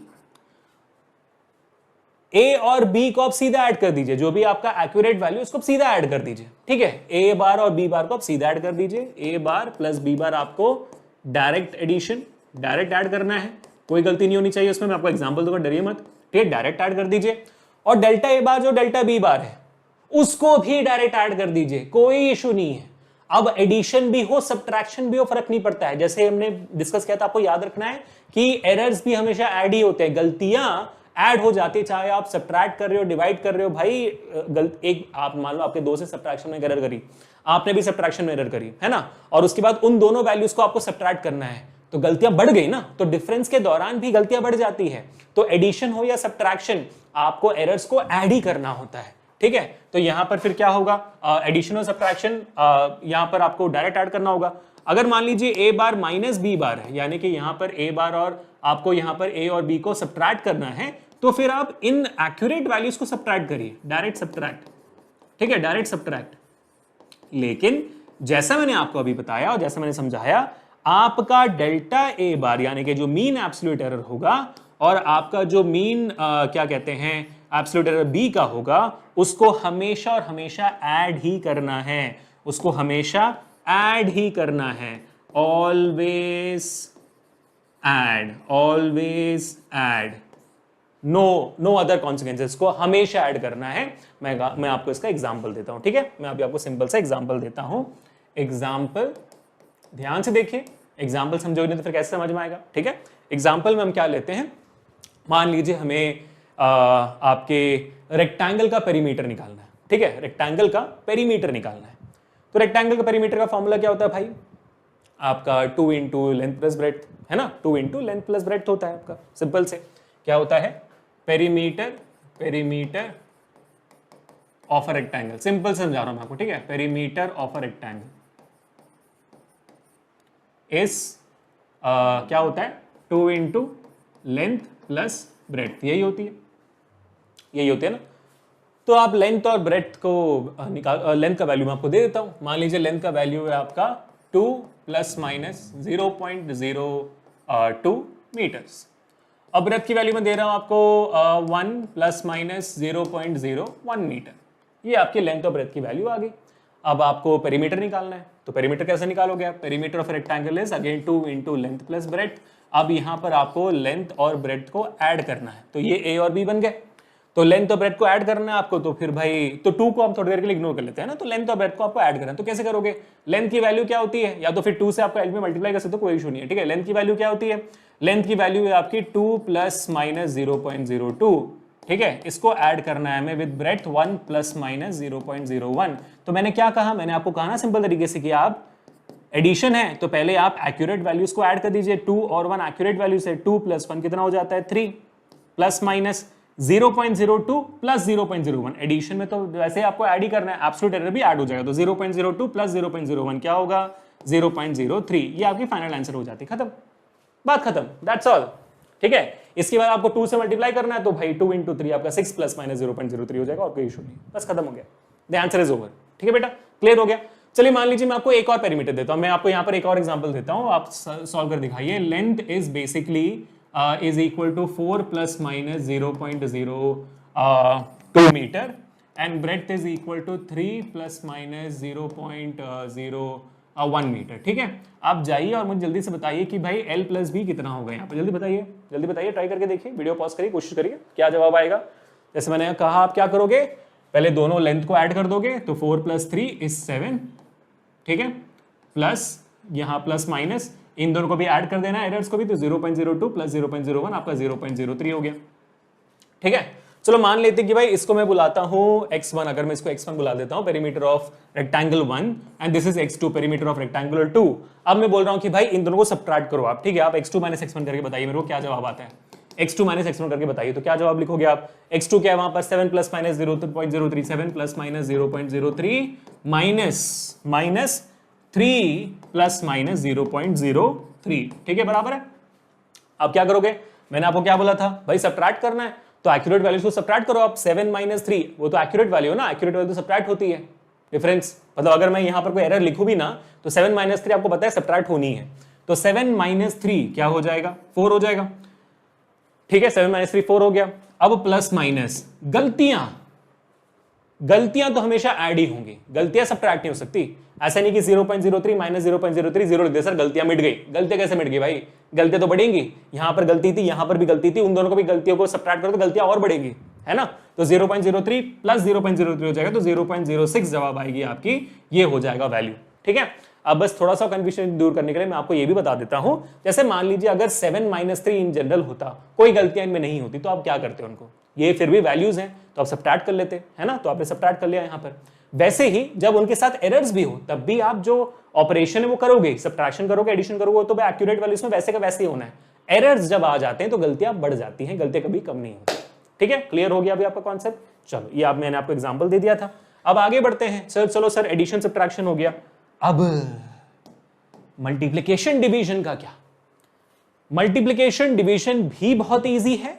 ए और बी को आप सीधा ऐड कर दीजिए, जो भी आपका एक्यूरेट वैल्यू उसको आप सीधा ऐड कर दीजिए, ठीक है। ए बार और बी बार को आप सीधा ऐड कर दीजिए, ए बार प्लस बी बार आपको डायरेक्ट एडिशन, डायरेक्ट ऐड करना है, कोई गलती नहीं होनी चाहिए उसमें, मैं आपको एग्जांपल दूंगा, डरिए मत, ठीक है। डायरेक्ट ऐड कर दीजिए और डेल्टा ए बार जो डेल्टा बी बार है उसको भी डायरेक्ट ऐड कर दीजिए, कोई इशू नहीं है। अब एडिशन भी हो सब्ट्रैक्शन भी हो, फर्क नहीं पड़ता है, जैसे हमने डिस्कस किया था, आपको याद रखना है कि एरर्स भी हमेशा ऐड ही होते हैं, गलतियां ऐड हो जाती है, चाहे आप सब्ट्रैक्ट कर रहे हो डिवाइड कर रहे हो भाई। एक आप मान लो आपके दो से सब्ट्रैक्शन में एरर करी, आपने भी सब्ट्रैक्शन में एरर करी है ना, और उसके बाद उन दोनों वैल्यूज को आपको सब्ट्रैक्ट करना है, तो गलतियां बढ़ गई ना, तो डिफरेंस के दौरान भी गलतियां बढ़ जाती है। तो एडिशन हो या सब्ट्रैक्शन, आपको एरर्स को ऐड ही करना होता है, ठीक है। तो यहां पर फिर क्या होगा, एडिशन और सब्ट्रैक्शन यहां पर आपको डायरेक्ट ऐड करना होगा। अगर मान लीजिए ए बार माइनस बी बार है, यानी कि यहां पर ए बार और आपको यहां पर ए और बी को सब्ट्रैक्ट करना है, तो फिर आप इन एक्यूरेट वैल्यूज को सब्ट्रैक्ट करिए, डायरेक्ट सब्ट्रैक्ट, ठीक है, डायरेक्ट सब्ट्रैक्ट। लेकिन जैसा मैंने आपको अभी बताया और जैसा मैंने समझाया, आपका डेल्टा ए बार यानी कि जो मीन एब्सोल्यूट एरर होगा और आपका जो मीन क्या कहते हैं एब्सोल्यूट एरर बी का होगा, उसको हमेशा और हमेशा ऐड ही करना है, उसको हमेशा ऐड ही करना है, always add, no other consequences, को हमेशा ऐड करना है। मैं आपको इसका एग्जांपल देता हूं, ठीक है, मैं अभी आपको सिंपल सा एग्जांपल देता हूं। एग्जांपल ध्यान से देखिए, एग्जांपल समझोगे नहीं तो फिर कैसे समझ में आएगा, ठीक है। एग्जांपल में हम क्या लेते हैं, मान लीजिए हमें आपके रेक्टेंगल का पेरीमीटर निकालना है, ठीक है, रेक्टेंगल का पेरीमीटर निकालना है। तो रेक्टेंगल का पेरीमीटर का फॉर्मूला क्या होता है भाई, आपका 2 इंटू लेंथ प्लस ब्रेड्थ है ना, 2 इंटू लेंथ प्लस ब्रेड्थ होता है आपका, सिंपल से क्या होता है, perimeter of a rectangle, simple समझा रहा हूं मैं आपको, ठीक है। पेरीमीटर ऑफ अ रेक्टेंगल इस क्या होता है, 2 इंटू लेंथ प्लस ब्रेड्थ, यही होती है ना। तो आप लेंथ और ब्रेड्थ को निकाल, लेंथ का वैल्यू मैं आपको दे देता हूं, मान लीजिए लेंथ का वैल्यू है आपका 2 प्लस माइनस 0.02 मीटर्स। अब ब्रेड्थ की वैल्यू मैं दे रहा हूं आपको 1 प्लस माइनस 0.01 मीटर, ये आपकी लेंथ और ब्रेड्थ की वैल्यू आ गई। अब आपको पेरीमीटर निकालना है, तो पेरीमीटर कैसे निकालोगे आप, perimeter of rectangle is again 2 into length plus breadth. अब यहां पर आपको लेंथ और ब्रेड्थ को ऐड करना है, तो ये ए और बी बन गए, तो लेंथ और ब्रेड्थ को ऐड करना है आपको, तो फिर भाई तो 2 को हम थोड़ी देर के लिए इग्नोर कर लेते हैं ना, तो लेंथ और ब्रेड्थ को आपको ऐड करना है, तो कैसे करोगे, लेंथ की वैल्यू क्या होती है, या तो फिर 2 से आपको एल में मल्टीप्लाई कर सकते हो, कोई इशू नहीं है, ठीक है। लेंथ की वैल्यू क्या होती है, लेंथ की वैल्यू है आपकी 2 प्लस माइनस 0.02, ठीक है, इसको ऐड करना है हमें विद ब्रेड्थ 1 प्लस माइनस 0.01। तो मैंने क्या कहा, मैंने आपको कहा ना सिंपल तरीके से कि आप एडिशन है तो पहले आप एक्यूरेट वैल्यूज को ऐड कर दीजिए, 2 और 1 एक्यूरेट वैल्यू से 2 प्लस 1 कितना हो जाता है 3, प्लस माइनस 0.02 प्लस 0.01, एडिशन में तो वैसे आपको ऐड ही करना है, एब्सोल्यूट एरर भी ऐड हो जाएगा, तो 0.02 प्लस 0.01 क्या होगा 0.03, ये आपकी फाइनल आंसर हो जाती है, खत्म, बात खत्म, दैट्स ऑल, ठीक है। इसके बाद आपको 2 से मल्टीप्लाई करना है, तो भाई 2 इंटू 3 आपका 6 प्लस माइनस 0.03 हो जाएगा, और कोई इशू नहीं, बस खत्म हो गया, द आंसर इज ओवर, ठीक है बेटा, क्लियर हो गया। चलिए मान लीजिए मैं आपको एक और पेरीमीटर देता हूं, मैं आपको यहां पर एक और एग्जांपल देता हूं, आप सॉल्व कर दिखाइए। Length is basically is equal to 4 plus minus 0.02 metre and breadth is equal to 3 plus minus 0.01 metre, ठीक है। आप जाइए और मुझे जल्दी से बताइए कि भाई L प्लस बी कितना होगा यहाँ पर, जल्दी बताइए, ट्राई करके देखिए, वीडियो पॉज करिए, कोशिश करिए, क्या जवाब आएगा। जैसे मैंने कहा आप क्या करोगे, पहले दोनों लेंथ को ऐड कर दोगे, तो 4 प्लस 3 इज 7, ठीक है, प्लस यहाँ प्लस माइनस इन दोनों को भी ऐड कर देना है, एरर्स को भी, तो 0.02 प्लस 0.01 आपका 0.03 हो गया, ठीक है। चलो मान लेते हैं कि भाई इसको मैं बुलाता हूं x1, अगर मैं इसको x1 बुला देता हूं, perimeter of rectangle 1 and this is x2, perimeter of rectangle 2। अब मैं बोल रहा हूं कि भाई इन दोनों को सब्ट्रैक्ट करो आप, ठीक है, आप x2 माइनस x1 करके बताइए मेरे को क्या जवाब आता है। x2 माइनस x1 करके बताइए। तो क्या जवाब लिखोगे आप? x2 क्या है वहां पर? 7 plus minus 0.03, 7 plus minus 0.03 minus 3 plus minus 0.03, ठीक है, बराबर है। अब क्या करोगे? मैंने आपको क्या बोला था भाई, सब्ट्रैक्ट करना है, तो एक्यूरेट वैल्यूज को सब्ट्रैक्ट करो आप। 7 माइनस 3 वो तो एक्यूरेट वैल्यू है ना, एक्यूरेट वैल्यू तो सब्ट्रैक्ट होती है। डिफरेंस मतलब अगर मैं यहां पर कोई एरर लिखूं भी ना तो 7 माइनस 3 आपको पता है सब्ट्रैक्ट होनी है, तो 7 माइनस 3 क्या हो जाएगा? 4 हो जाएगा, ठीक है। 7 माइनस 3 4 हो गया। अब प्लस माइनस, गलतियां तो हमेशा ऐड ही होंगी, गलतियां सब्ट्रैक्ट नहीं हो सकती। ऐसा नहीं कि 0.03 माइनस 0.03 0 लिख दे सर, गलतियां मिट गई। गलतियां कैसे मिट गई भाई? गलतियां तो बढ़ेंगी, यहां पर गलती थी, यहां पर भी गलती थी, उन दोनों को भी गलतियों को सब्ट्रैक्ट करो तो गलतियां और बढ़ेगी, है ना। तो 0.03 प्लस 0.03 हो जाएगा, तो 0.06 जवाब आएगी आपकी, ये हो जाएगा वैल्यू, ठीक है। अब बस थोड़ा सा कंफ्यूजन दूर करने के लिए मैं आपको ये भी बता देता हूं, जैसे मान लीजिए अगर 7 माइनस 3 इन जनरल होता, कोई गलतियां इनमें नहीं होती, तो आप क्या करते हो? उनको ये फिर भी वैल्यूज हैं तो आप सब्ट्रैक्ट कर लेते, है ना, तो आपने सब्ट्रैक्ट कर लिया यहां पर। वैसे ही जब उनके साथ एरर्स भी हो तब भी आप जो ऑपरेशन है वो करोगे, सब्ट्रैक्शन करोगे, एडिशन करोगे, तो एक्यूरेट वैल्यूज में वैसे का वैसे ही होना है। एरर्स जब आ जाते हैं तो गलतियां बढ़ जाती हैं, गलतियां कभी कम नहीं होती, ठीक है। क्लियर हो गया अभी आपका कॉन्सेप्ट? चलो ये आप मैंने आपको एग्जांपल दे दिया था। अब आगे बढ़ते हैं सर। चलो सर एडिशन सब्ट्रैक्शन हो गया, अब मल्टीप्लिकेशन डिवीजन का क्या? मल्टीप्लिकेशन डिवीजन भी बहुत इजी है,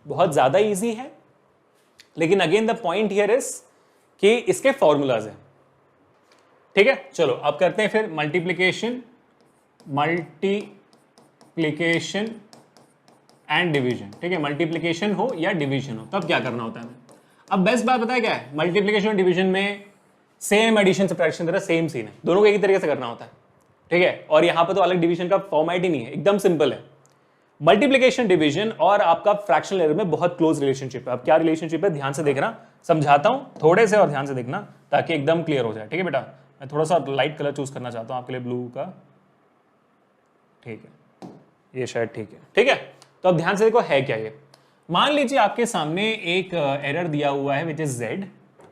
बहुत ज्यादा इजी है, लेकिन again the point here is कि इसके फॉर्मूलाज हैं, ठीक है। चलो अब करते हैं फिर मल्टीप्लिकेशन एंड डिवीजन, ठीक है। मल्टीप्लिकेशन हो या डिवीजन हो तब क्या करना होता है? अब बेस्ट बात बताया क्या है, मल्टीप्लिकेशन और डिवीजन में सेम एडिशन सब्ट्रैक्शन तरह सेम सीन है, दोनों को एक ही तरीके से करना होता है, ठीक है। और यहां पर तो अलग डिवीजन का फॉर्मेट ही नहीं है, एकदम सिंपल है। मल्टीप्लिकेशन डिवीजन और आपका फ्रैक्शनल एरर में बहुत क्लोज रिलेशनशिप है। अब क्या रिलेशनशिप है ध्यान से देखना, समझाता हूं थोड़े से और ध्यान से देखना ताकि एकदम क्लियर हो जाए, ठीक है बेटा। मैं थोड़ा सा लाइट कलर चूज करना चाहता हूं आपके लिए, ब्लू का, ठीक है, ये शायद ठीक है, ठीक है। तो अब ध्यान से देखो है क्या ये। मान लीजिए आपके सामने एक एरर दिया हुआ है विच इज जेड,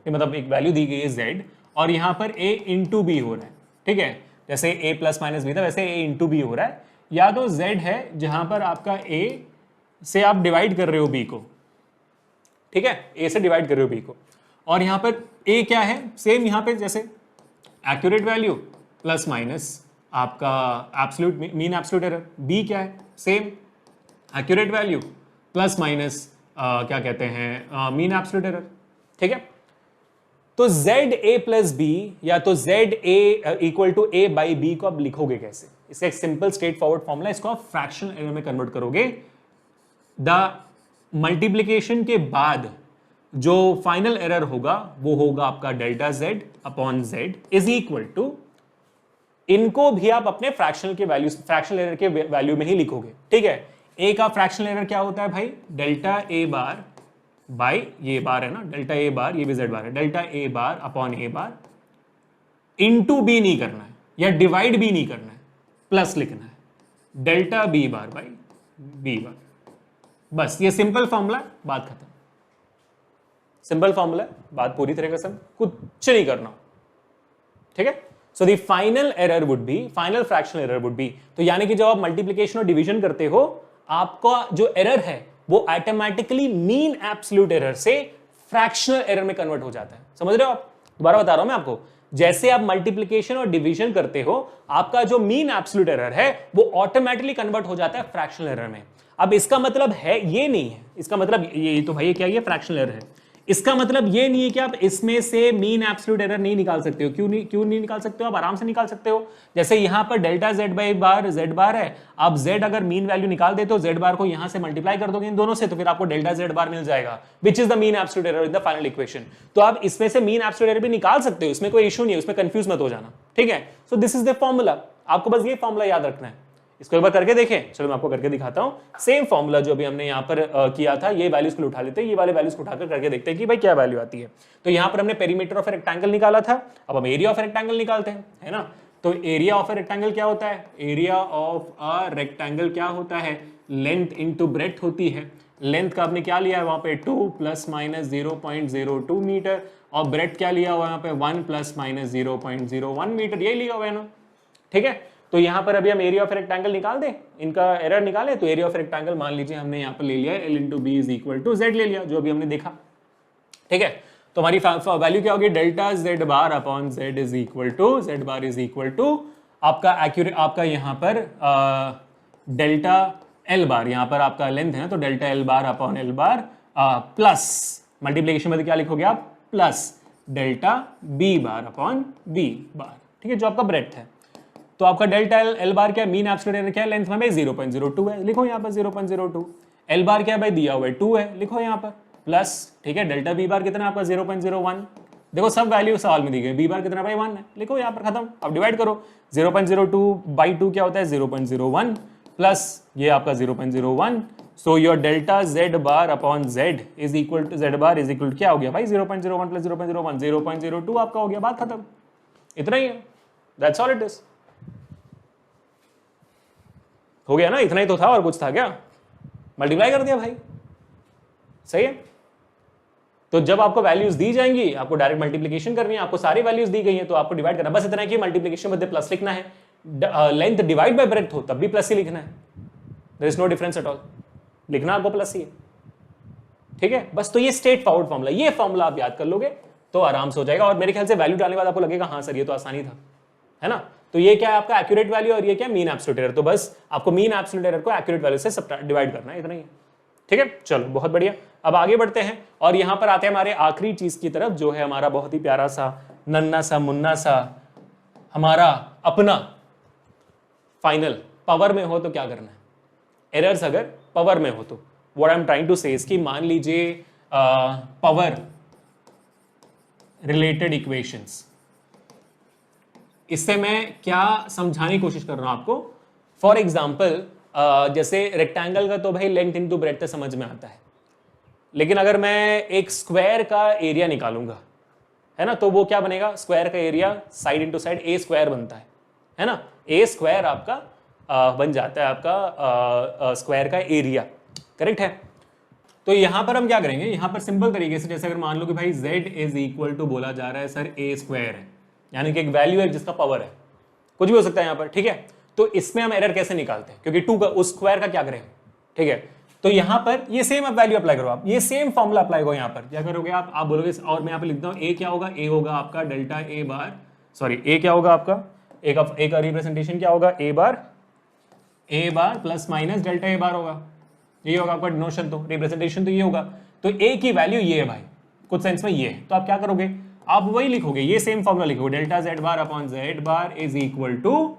मतलब एक वैल्यू दी गई है जेड, और यहां पर a इंटू बी हो रहा है, ठीक है। जैसे a प्लस माइनस बी था वैसे a इंटू बी हो रहा है, या तो z है जहां पर आपका a से आप डिवाइड कर रहे हो b को, ठीक है, a से डिवाइड कर रहे हो b को, और यहां पर a क्या है, सेम यहां पे जैसे एक्यूरेट वैल्यू प्लस माइनस आपका absolute mean absolute error, b क्या है, same accurate value plus minus क्या कहते हैं मीन एब्सोल्यूट एरर, ठीक है। तो जेड ए प्लस बी या तो Z A equal to A by B को आप लिखोगे कैसे? इसका एक सिंपल स्ट्रेट फॉरवर्ड फॉर्मूला, इसको आप फ्रैक्शनल एरर में कन्वर्ट करोगे। द मल्टीप्लीकेशन के बाद जो फाइनल एरर होगा वो होगा आपका delta Z upon Z is equal to, इनको भी आप अपने फ्रैक्शनल के वैल्यू, फ्रैक्शनल एरर के वैल्यू में ही लिखोगे, ठीक है। ए का फ्रैक्शनल एरर क्या होता है भाई? डेल्टा ए बार बाई, ये बार है ना, डेल्टा ए बार, ये भी जेड बार है, delta a bar upon a bar into B नहीं करना है या डिवाइड भी नहीं करना है, प्लस लिखना है, delta B bar by B bar. बस ये सिंपल फॉर्मूला, बात खत्म। सिंपल फॉर्मूला, बात पूरी तरीके से कुछ नहीं करना, ठीक है। So the final error would be, final fractional error would be, तो यानी कि जब आप मल्टीप्लिकेशन और डिवीजन करते हो आपका जो एरर है वो ऑटोमेटिकली मीन एब्सोल्यूट एरर से फ्रैक्शनल एरर में कन्वर्ट हो जाता है। समझ रहे हो आप? दोबारा बता रहा हूं मैं आपको, जैसे आप मल्टीप्लिकेशन और डिवीजन करते हो आपका जो मीन एब्सोल्यूट एरर है वो ऑटोमेटिकली कन्वर्ट हो जाता है फ्रैक्शनल एरर में। अब इसका मतलब है ये नहीं है, इसका मतलब ये तो भाई क्या, ये फ्रैक्शनल एरर है, इसका मतलब ये नहीं है कि आप इसमें से मीन एब्सोल्यूट एरर नहीं निकाल सकते हो। क्यों नहीं निकाल सकते हो? आप आराम से निकाल सकते हो। जैसे यहां पर delta z by bar z bar है, आप जेड अगर मीन वैल्यू निकाल देते हो, जेड बार को यहां से मल्टीप्लाई कर दोगे इन दोनों से, तो फिर आपको डेल्टा जेड बार मिल जाएगा which is the mean absolute error in the final equation. तो आप इसमें से मीन एब्सोल्यूट एरर भी निकाल सकते हो, इसमें कोई इशू नहीं है, उसमें कंफ्यूज मत हो जाना, ठीक है। So this is the formula, आपको बस ये फॉर्मूला याद रखना है। इसको एक बार करके देखें, चलो मैं आपको करके दिखाता हूं। सेम फॉर्मूला जो अभी हमने यहां पर किया था, ये वैल्यूज को उठा लेते हैं, ये वाले वैल्यूज को उठाकर करके देखते हैं कि भाई क्या वैल्यू आती है। तो यहां पर हमने पेरीमीटर ऑफ रेक्टेंगल निकाला था, अब हम एरिया ऑफ रेक्टेंगल निकालते हैं, है ना। तो एरिया ऑफ रेक्टेंगल क्या होता है? एरिया ऑफ अ रेक्टेंगल क्या होता है? लेंथ इंटू ब्रेड्थ होती है। लेंथ का आपने क्या लिया है वहां पे 2 प्लस माइनस 0.02 मीटर, और ब्रेड्थ क्या लिया हुआ है यहाँ पे 1 प्लस माइनस 0.01 मीटर, ये लिया हुआ है ना, ठीक है। तो यहाँ पर अभी हम एरिया ऑफ रेक्टेंगल निकाल दें, इनका एरर निकालें। तो एरिया ऑफ रेक्टेंगल मान लीजिए हमने यहाँ पर ले लिया L into B is equal to Z ले लिया, जो अभी हमने देखा। ठीक है, तो हमारी वैल्यू क्या होगी, delta Z bar upon Z is equal to Z bar is equal to आपका एक्यूरेट, आपका यहाँ पर डेल्टा एल बार, यहाँ पर आपका लेंथ है ना, तो delta L bar upon L bar plus multiplication में क्या लिखोगे आप, plus delta B bar upon B bar. ठीक है, जो आपका ब्रेड्थ है। तो आपका डेल्टा एल बार क्या है, मीन एब्सोल्यूट एरर क्या है, लेंथ में भाई 0.02 है, लिखो यहाँ पर 0.02। एल बार क्या है भाई, दिया हुआ है 2 है, लिखो यहाँ पर प्लस। ठीक है, डेल्टा बी बार कितना है आपका 0.01। देखो सब वैल्यू सवाल में दी गई, बी बार कितना भाई 1 है, लिखो यहाँ पर खत्म। अब डिवाइड करो, 0.02 बाई 2 क्या होता है 0.01 प्लस ये आपका 0.01। So your delta Z bar upon Z is equal to Z bar is equal to क्या हो गया भाई 0.01 प्लस 0.01 0.02 आपका हो गया, बात खत्म। इतना ही है, दैट्स ऑल इट इज। हो गया ना, इतना ही तो था, और कुछ था क्या, मल्टीप्लाई कर दिया भाई, सही है। तो जब आपको वैल्यूज दी जाएंगी, आपको डायरेक्ट मल्टीप्लिकेशन करनी है, आपको सारी वैल्यूज दी गई हैं तो आपको डिवाइड करना, बस इतना है कि मल्टीप्लिकेशन में प्लस लिखना है, लेंथ डिवाइड बाय ब्रेड्थ हो तब भी प्लस ही लिखना है, there is no difference at all, लिखना आपको प्लस ही है। ठीक है, बस तो ये स्ट्रेट फॉरवर्ड फॉर्मूला, ये फॉर्मूला आप याद कर लोगे तो आराम से हो जाएगा। और मेरे ख्याल से वैल्यू डालने के बाद आपको लगेगा हाँ सर ये तो आसानी था, है ना। तो ये क्या है आपका एक्यूरेट वैल्यू और ये क्या मीन एब्सोल्यूट एरर, तो बस आपको मीन एब्सोल्यूट एरर को एक्यूरेट वैल्यू से डिवाइड करना है, इतना ही है। ठीक है, चलो बहुत बढ़िया। अब आगे बढ़ते हैं और यहां पर आते हैं हमारे आखिरी चीज की तरफ, जो है हमारा बहुत ही प्यारा सा नन्ना सा मुन्ना सा हमारा अपना फाइनल। पावर में हो तो क्या करना है, एरर्स अगर पावर में हो तो what I am trying to say इसकी, मान लीजिए पावर रिलेटेड इक्वेशंस, इससे मैं क्या समझाने की कोशिश कर रहा हूं आपको। फॉर एग्जाम्पल जैसे रेक्टेंगल का तो भाई लेंथ इनटू ब्रेड्थ समझ में आता है, लेकिन अगर मैं एक स्क्वायर का एरिया निकालूंगा, है ना, तो वो क्या बनेगा, स्क्वायर का एरिया साइड इनटू साइड ए स्क्वायर बनता है ना, ए स्क्वायर आपका बन जाता है आपका स्क्वायर का एरिया, करेक्ट है। तो यहां पर हम क्या करेंगे, यहां पर सिंपल तरीके से, जैसे अगर मान लो कि भाई z इज इक्वल टू बोला जा रहा है सर ए स्क्वायर है, यानी कि एक वैल्यू है जिसका पावर है, कुछ भी हो सकता है यहां पर। ठीक है, तो इसमें हम एरर कैसे निकालते हैं, क्योंकि 2 का उस स्क्वायर का क्या करें। ठीक है, तो यहां पर ये सेम आप वैल्यू अप्लाई करो, आप ये सेम फॉर्मूला अप्लाई करो। यहां पर क्या करोगे आप बोलोगे, और मैं यहां पे लिखता हूं ए क्या होगा, ए होगा आपका डेल्टा ए बार, सॉरी ए क्या होगा आपका, ए का रिप्रेजेंटेशन क्या होगा, ए बार प्लस माइनस डेल्टा ए बार होगा, ये होगा आपका नोशन, तो रिप्रेजेंटेशन तो ये होगा। तो ए की वैल्यू ये है भाई, कुछ सेंस में ये है, तो आप क्या करोगे, आप वही लिखोगे, ये सेम फॉर्मूला लिखोगे, delta Z bar upon z bar is equal to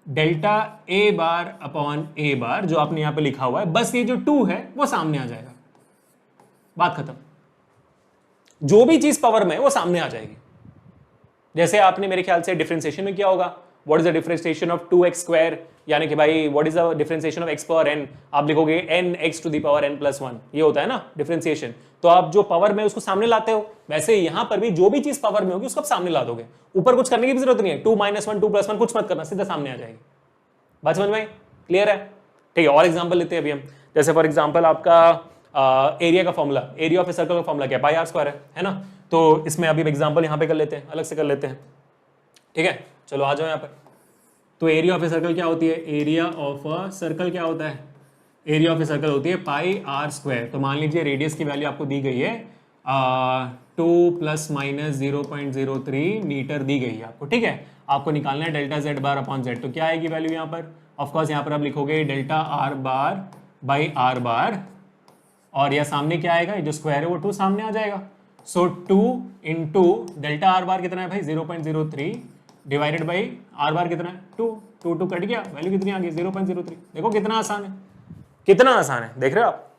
delta a bar upon a bar, जो आपने यहां पे लिखा हुआ है, बस ये जो 2 है वो सामने आ जाएगा, बात खत्म। जो भी चीज पावर में है वो सामने आ जाएगी। जैसे आपने मेरे ख्याल से डिफरेंशिएशन में किया होगा, what is the differentiation of 2x square, यानी कि भाई what is the differentiation of x power n, आप लिखोगे n x to the power n plus 1, ये होता है ना डिफरेंशिएशन। तो आप जो पावर में उसको सामने लाते हो, वैसे यहां पर भी जो भी चीज पावर में होगी उसको आप सामने ला दोगे, ऊपर कुछ करने की भी जरूरत नहीं है, 2 - 1 2 + 1 कुछ मत करना, सीधा सामने आ जाएगी। बात समझ में क्लियर है। ठीक है, और एग्जांपल लेते हैं अभी हम, जैसे फॉर एग्जांपल आपका एरिया का formula, area of a circle का फॉर्मूला क्या है, पाई आर स्क्वायर है ना। तो इसमें अभी एग्जांपल यहां पे कर लेते हैं, अलग से कर लेते हैं। ठीक है, चलो आ जाओ यहाँ पर। तो एरिया ऑफ ए सर्कल क्या होती है, एरिया ऑफ अ सर्कल क्या होता है, एरिया ऑफ ए सर्कल होती है पाई आर स्क्वायर। तो मान लीजिए रेडियस की वैल्यू आपको दी गई है 2 ± 0.03 मीटर दी गई है आपको। ठीक है, आपको निकालना है delta Z bar upon Z, तो क्या आएगी वैल्यू यहाँ पर, ऑफकोर्स यहाँ पर आप लिखोगे delta R bar by R बार, और यह सामने क्या आएगा, जो स्क्वायर है वो 2 सामने आ जाएगा। सो 2 इंटू डेल्टा आर बार कितना है भाई 0.03 डिवाइडेड बाई आर बार कितना है 2 2 2 कट गया, वैल्यू कितनी आ गई 0.03। देखो कितना आसान है, कितना आसान है, देख रहे हो आप।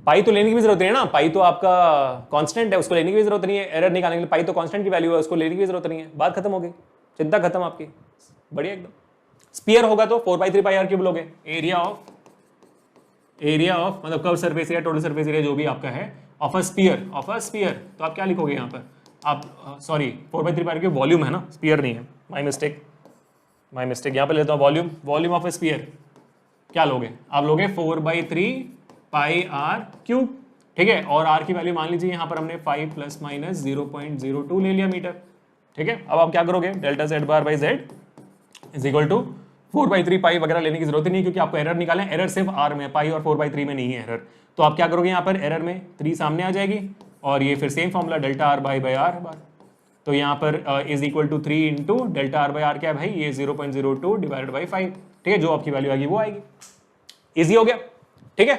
पाई तो लेने की भी जरूरत नहीं है ना, पाई तो आपका कांस्टेंट है, उसको लेने की भी जरूरत नहीं है, एरर निकालने के लिए पाई तो कांस्टेंट की वैल्यू है, उसको लेने की भी जरूरत नहीं है, बात खत्म हो गई, चिंता खत्म आपकी, बढ़िया एकदम। स्पीयर होगा तो 4/3 पाई आर क्यूब लोगे, एरिया ऑफ मतलब curve surface area, total surface area जो भी आपका है ऑफ अ स्पीयर, तो आप क्या लिखोगे यहाँ पर, आप सॉरी 4/3 पाई क्यूब वॉल्यूम है ना, स्पीयर नहीं है, माई मिस्टेक यहाँ पे लेता हूँ वॉल्यूम ऑफ ए स्पीयर, क्या लोगे आप, लोगे 4/3 पाई आर क्यूब। ठीक है, और आर की वैल्यू मान लीजिए यहाँ पर हमने 5 ± 0.02 ले लिया मीटर। ठीक है, अब आप क्या करोगे, delta Z bar by Z is equal to 4/3 pi वगैरह लेने की जरूरत ही नहीं, क्योंकि आपको एरर निकालना है, एरर सिर्फ आर में, पाई और 4/3 में नहीं है एरर। तो आप क्या करोगे, यहाँ पर एरर में 3 सामने आ जाएगी और ये फिर same formula delta R by R bar. तो यहाँ पर is equal to 3 into delta R by R क्या है भाई, ये 0.02 डिवाइडेड बाई 5। ठीक है, जो आपकी वैल्यू आएगी वो आएगी। इजी हो गया। ठीक है,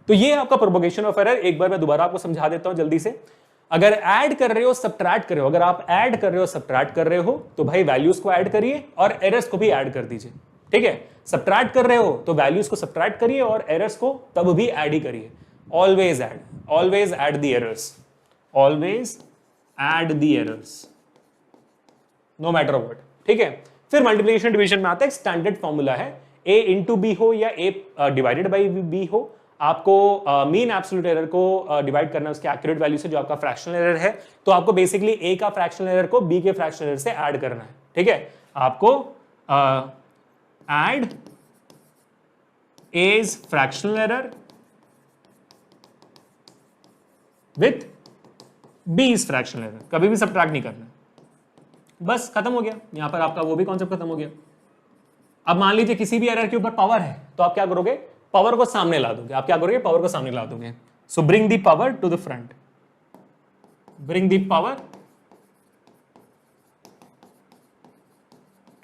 तो ये आपका प्रोपोगेशन ऑफ एरर। एक बार मैं दोबारा आपको समझा देता हूं जल्दी से। अगर ऐड कर रहे हो सब्ट्रैक्ट कर रहे हो, अगर आप ऐड कर रहे हो सब्ट्रैक्ट कर रहे हो तो भाई वैल्यूज को ऐड करिए और एरर्स को भी ऐड कर दीजिए। ठीक है, सब्ट्रैक्ट कर रहे हो तो वैल्यूज को सब्ट्रैक्ट करिए और एरर्स को तब भी ऐड ही करिए। Always add the errors, always add the errors, no matter what. ठीक है, फिर मल्टीप्लिकेशन डिवीजन में आता है, स्टैंडर्ड फॉर्मूला है, a इंटू बी हो या a डिवाइडेड बाई बी हो, आपको मीन एब्सोल्यूट एरर को डिवाइड करना है उसके एक्यूरेट वैल्यू से, जो आपका फ्रैक्शनल एरर है। तो आपको बेसिकली a का फ्रैक्शनल एरर को b के फ्रैक्शनल एरर से ऐड करना है। ठीक है, आपको add a's fractional error with b's fractional error, कभी भी सब्ट्रैक्ट नहीं करना, बस खत्म हो गया। यहां पर आपका वो भी कॉन्सेप्ट खत्म हो गया। अब मान लीजिए किसी भी एरर के ऊपर पावर है, तो आप क्या करोगे, पावर को सामने ला दोगे। आप क्या करोगे, पावर को सामने ला दोगे। So bring the power to the front, bring the power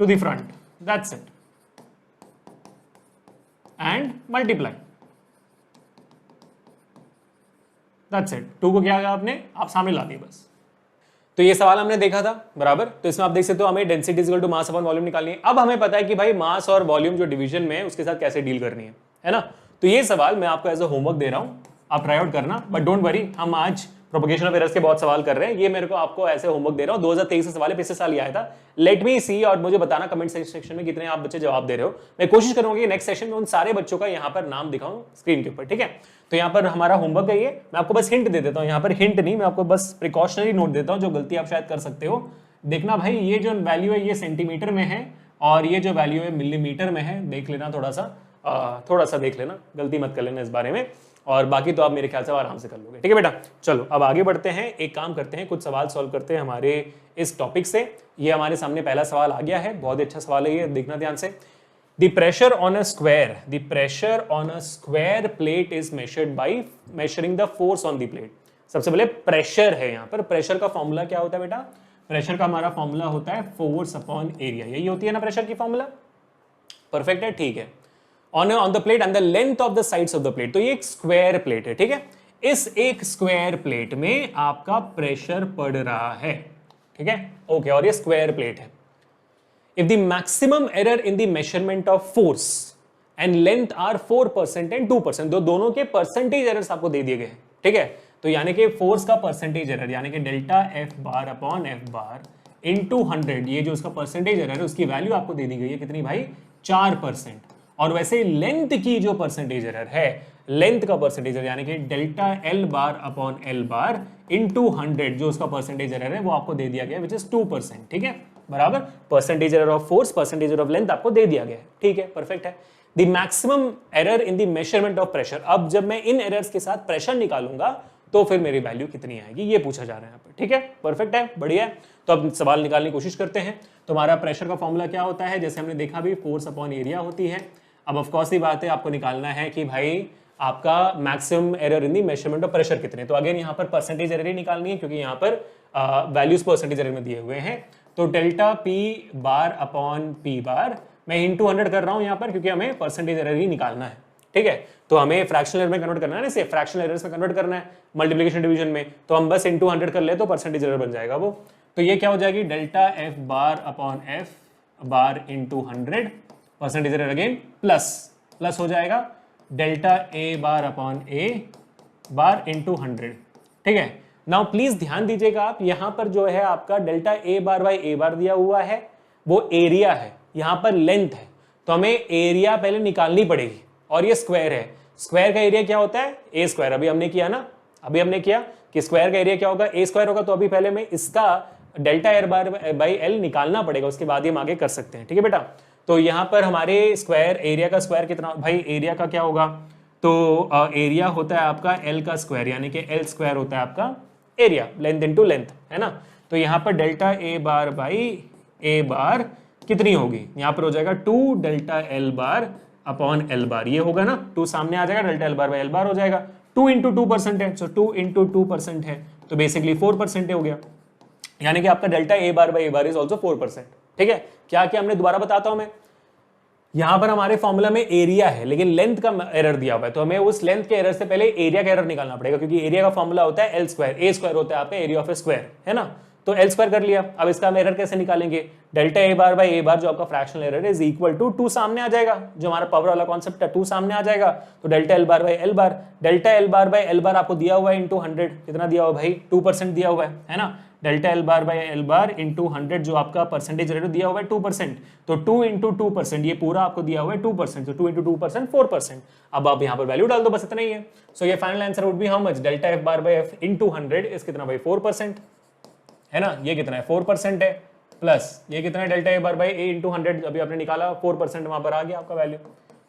to the front, that's it, and multiply, that's it. 2 को क्या किया आपने, आप सामने ला दिए बस। तो ये सवाल हमने देखा था बराबर। तो इसमें आप देख सकते हो हमें density equal to mass upon volume निकालनी है। अब हमें पता है कि भाई मास और वॉल्यूम जो डिवीजन में है उसके साथ कैसे डील करनी है ना। तो ये सवाल मैं आपको एज अ होमवर्क दे रहा हूं, आप ट्राई आउट करना। बट डोंट वरी, हम आज प्रोपोगेशन ऑफ एरर्स के बहुत सवाल कर रहे हैं। ये मेरे को आपको ऐसे होमवर्क दे रहा हूं, 2023 से सवाल है, पिछले साल ये आया था। लेट मी सी, और मुझे बताना कमेंट सेक्शन में कितने आप बच्चे जवाब दे रहे हो। मैं कोशिश करूंगा कि नेक्स्ट सेशन में उन सारे बच्चों का यहाँ पर नाम दिखाऊं स्क्रीन के ऊपर। ठीक है, तो यहाँ पर हमारा होमवर्क है ये। मैं आपको बस हिंट दे देता हूँ, यहाँ पर हिंट नहीं, मैं आपको बस प्रिकॉशनरी नोट देता हूँ, जो गलती आप शायद कर सकते हो। देखना भाई, ये जो वैल्यू है ये सेंटीमीटर में है और ये जो वैल्यू है मिलीमीटर में है। देख लेना थोड़ा सा देख लेना, गलती मत कर लेना इस बारे में। और बाकी तो आप मेरे ख्याल से आराम से कर लोगे। ठीक है बेटा, चलो अब आगे बढ़ते हैं। एक काम करते हैं, कुछ सवाल सॉल्व करते हैं हमारे इस टॉपिक से। ये हमारे सामने पहला सवाल आ गया है, बहुत ही अच्छा सवाल है ये, देखना ध्यान से। The pressure on a square plate is measured by measuring the force on the plate। सबसे पहले प्रेशर है, यहाँ पर प्रेशर का फॉर्मूला क्या होता है बेटा, प्रेशर का हमारा फॉर्मूला होता है फोर्स अपॉन एरिया, यही होती है ना प्रेशर की फॉर्मूला। परफेक्ट है, ठीक है। On the plate and the length of the sides of the plate, तो ये एक स्क्वायर प्लेट है। ठीक है, इस एक स्क्वायर प्लेट में आपका प्रेशर पड़ रहा है। ठीक है, ओके, और ये स्क्वायर प्लेट है। If the maximum error in the measurement of force and length are 4% and 2%, दोनों के परसेंटेज एरर्स आपको दे दिए गए। ठीक है, तो यानी कि फोर्स का परसेंटेज एरर यानी कि delta F bar upon F bar into 100, ये जो उसका परसेंटेज एरर है उसकी वैल्यू आपको दे दी गई है कितनी भाई, 4%। और वैसे लेंथ की जो परसेंटेज एरर है, लेंथ का परसेंटेज एरर यानी कि delta L bar upon L bar into 100, जो उसका परसेंटेज एरर है वो आपको दे दिया गया विच इज 2%। ठीक है, बराबर, percentage error of force, percentage error of length आपको दे दिया गया है। ठीक है, परफेक्ट है। The maximum error in the measurement of pressure, अब जब मैं इन एरर्स के साथ प्रेशर निकालूंगा तो फिर मेरी वैल्यू कितनी आएगी, ये पूछा जा रहा है यहाँ पर। ठीक है, परफेक्ट है, बढ़िया है। तो अब सवाल निकालने की कोशिश करते हैं। तो हमारा प्रेशर का फॉर्मूला क्या होता है, जैसे हमने देखा भी, फोर्स अपॉन एरिया होती है। अब ऑफकोर्स ये बात है, आपको निकालना है कि भाई आपका maximum error in the measurement of pressure कितने। तो अगेन यहाँ पर परसेंटेज एरर ही निकालनी है, क्योंकि यहाँ पर वैल्यूज परसेंटेज एरर में दिए हुए हैं। तो delta P bar upon P बार, मैं इंटू 100 कर रहा हूं यहां पर, क्योंकि हमें परसेंटेज एरर ही निकालना है। ठीक है, तो हमें फ्रैक्शनल एरर में कन्वर्ट करना है ना, इसे फ्रैक्शनल एरर्स में कन्वर्ट करना है मल्टीप्लिकेशन डिवीजन में। तो हम बस इंटू 100 कर ले तो परसेंटेज एरर बन जाएगा वो। तो ये क्या हो जाएगी, delta F bar upon F bar into 100, percentage error again plus हो जाएगा delta a bar upon a bar into 100। ठीक है, नाउ प्लीज ध्यान दीजिएगा आप, यहां पर जो है आपका delta a bar by a बार दिया हुआ है वो एरिया है, यहां पर लेंथ है। तो हमें एरिया पहले निकालनी पड़ेगी, और ये स्क्वायर है। स्क्वायर का एरिया क्या होता है, ए स्क्वायर। अभी हमने किया ना, अभी हमने किया कि स्क्वायर का एरिया क्या होगा, ए स्क्वायर होगा। तो अभी पहले मैं इसका delta a bar by L निकालना पड़ेगा, उसके बाद ही हम आगे कर सकते हैं। ठीक है बेटा, तो यहां पर हमारे स्क्वायर, एरिया का स्क्वायर कितना भाई, एरिया का क्या होगा, तो एरिया होता है आपका एल का स्क्वायर, यानी कि एल स्क्वायर होता है आपका एरिया, लेंथ इनटू लेंथ, है ना। तो यहाँ पर delta a bar by a बार कितनी होगी, यहाँ पर हो जाएगा 2 delta L bar upon L बार, ये होगा ना, 2 सामने आ जाएगा, delta L bar by l बार हो जाएगा। 2 इंटू 2% है, सो 2 इंटू 2% है, तो बेसिकली 4% हो गया, यानी कि आपका delta a bar by a bar is also 4%। ठीक है, क्या क्या हमने दोबारा बताता हूं मैं, यहां पर हमारे फॉर्मूला में एरिया है लेकिन लेंथ का एरर दिया हुआ है, तो हमें उस लेंथ के एरर से पहले एरिया का एरर निकालना पड़ेगा, क्योंकि एरिया का फॉर्मूला होता है एल स्क्वायर, ए स्क्वायर होता है यहाँ पे एरिया ऑफ ए स्क्वायर, है ना। तो एल स्क्वायर कर लिया, अब इसका हम एरर कैसे निकालेंगे, delta a bar by a bar जो आपका फ्रैक्शनल एरर है इज इक्वल टू 2 सामने आ जाएगा, जो हमारा पावर वाला कॉन्सेप्ट है 2 सामने आ जाएगा, तो delta L bar by l bar, delta L bar by l बार आपको दिया हुआ है इंटू 100, कितना दिया हुआ भाई 2% दिया हुआ है ना। Delta L bar by l bar into 100 जो आपका परसेंटेज रेट दिया हुआ है 2%, तो 2 इंटू 2% ये पूरा आपको दिया हुआ है 2%, तो 2 इंटू 2% 4%। अब आप यहाँ पर वैल्यू डाल दो, बस इतना ही है। सो ये final answer would be how much, delta F bar by F into 100 इस कितना भाई 4%, है ना, ये कितना है 4% है, प्लस ये कितना है delta a bar by A into 100, अभी आपने निकाला 4% वहां पर आ गया आपका वैल्यू,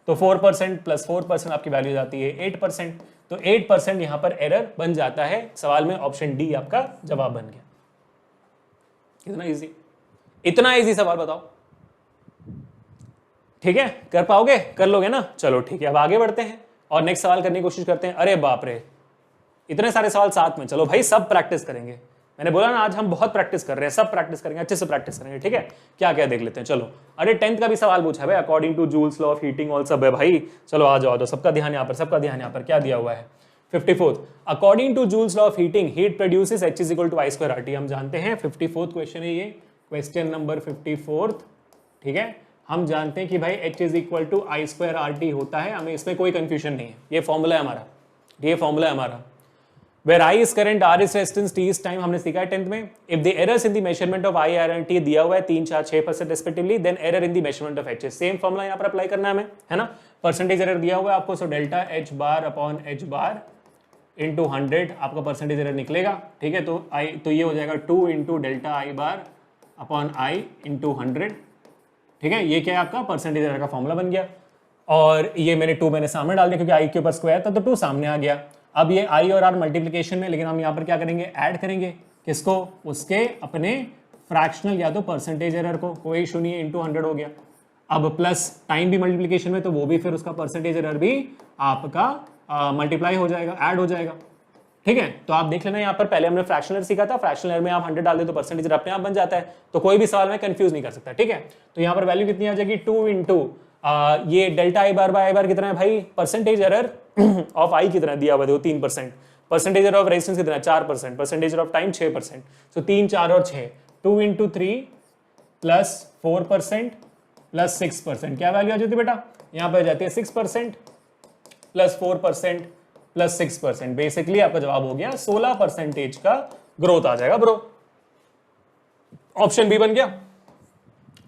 तो 4% प्लस 4% आपकी वैल्यू जाती है 8%, तो 8% यहां पर एरर बन जाता है, सवाल में ऑप्शन डी आपका जवाब बन गया। कितना इजी, इतना इजी सवाल बताओ, ठीक है, कर पाओगे, कर लोगे ना, चलो ठीक है, अब आगे बढ़ते हैं और नेक्स्ट सवाल करने की कोशिश करते हैं। अरे बाप रे, इतने सारे सवाल साथ में, चलो भाई सब प्रैक्टिस करेंगे, मैंने बोला ना आज हम बहुत प्रैक्टिस कर रहे हैं, सब प्रैक्टिस करेंगे, अच्छे से प्रैक्टिस करेंगे, ठीक है। क्या क्या देख लेते हैं, चलो। अरे 10th का भी सवाल पूछा है भाई, according to Joule's law of heating all सब है भाई, चलो आ जाओ, तो सबका ध्यान यहाँ पर, सबका ध्यान यहाँ पर, क्या दिया हुआ है 54th, according to Joule's law of heating heat produces H is equal to I square R T, हम जानते हैं 54th क्वेश्चन है ये, क्वेश्चन नंबर 54th, ठीक है। हम जानते हैं कि भाई H is equal to I square R T होता है, हमें इसमें कोई कंफ्यूजन नहीं है, ये फॉर्मूला है हमारा, ये फॉर्मूला है हमारा। Where I is current, R is resistance, T is time, हमने सीखा है 10th में। If the errors in the measurement of I, R and T दिया हुआ है 3, 4, 6% respectively, then error in the measurement of H है। सेम फॉर्मूला यहाँ पर अप्लाई करना है हमें, है ना। परसेंटेज एरर दिया हुआ है आपको, so delta H bar upon H बार इंटू 100 आपका परसेंटेज एरर निकलेगा, ठीक है। तो ये हो जाएगा 2 into delta I bar upon I into 100, ठीक है। ये क्या है आपका परसेंटेज एरर का फॉर्मूला बन गया, और ये मैंने 2 मैंने सामने डाल दिया क्योंकि आई के ऊपर स्क्वायर था, तो 2 सामने आ गया। अब ये आई और आर मल्टीप्लिकेशन में, लेकिन हम यहाँ पर क्या करेंगे, ऐड करेंगे किसको, उसके अपने फ्रैक्शनल या तो परसेंटेज एरर को, कोई इशू नहीं है, इंटू 100 हो गया। अब प्लस टाइम भी मल्टीप्लिकेशन में, तो वो भी फिर उसका परसेंटेज एरर भी आपका मल्टीप्लाई हो जाएगा, ऐड हो जाएगा, ठीक है। तो आप देख लेना यहाँ पर, पहले हमने फ्रैक्शनल सीखा था, फ्रैक्शनल में आप 100 डाल दे तो परसेंटेज एरर अपने आप बन जाता है, तो कोई भी सवाल में कंफ्यूज नहीं कर सकता, ठीक है। तो यहाँ पर वैल्यू कितनी आ जाएगी, 2 इंटू ये डेल्टा आई बार कितना है भाई, परसेंटेज एरर ऑफ आई कितना दिया हुआ है, 3%, परसेंटेज एरर ऑफ रेजिस्टेंस कितना है 4%, परसेंटेज ऑफ टाइम 6%, सो 3, 4 और 6, 2 इंटू 3 प्लस 4% प्लस 6%, क्या वैल्यू आ जाती है बेटा, यहाँ पर जाती है 6% प्लस 4% प्लस 6%, बेसिकली आपका जवाब हो गया 16% का ग्रोथ आ जाएगा ब्रो, ऑप्शन बी बन गया,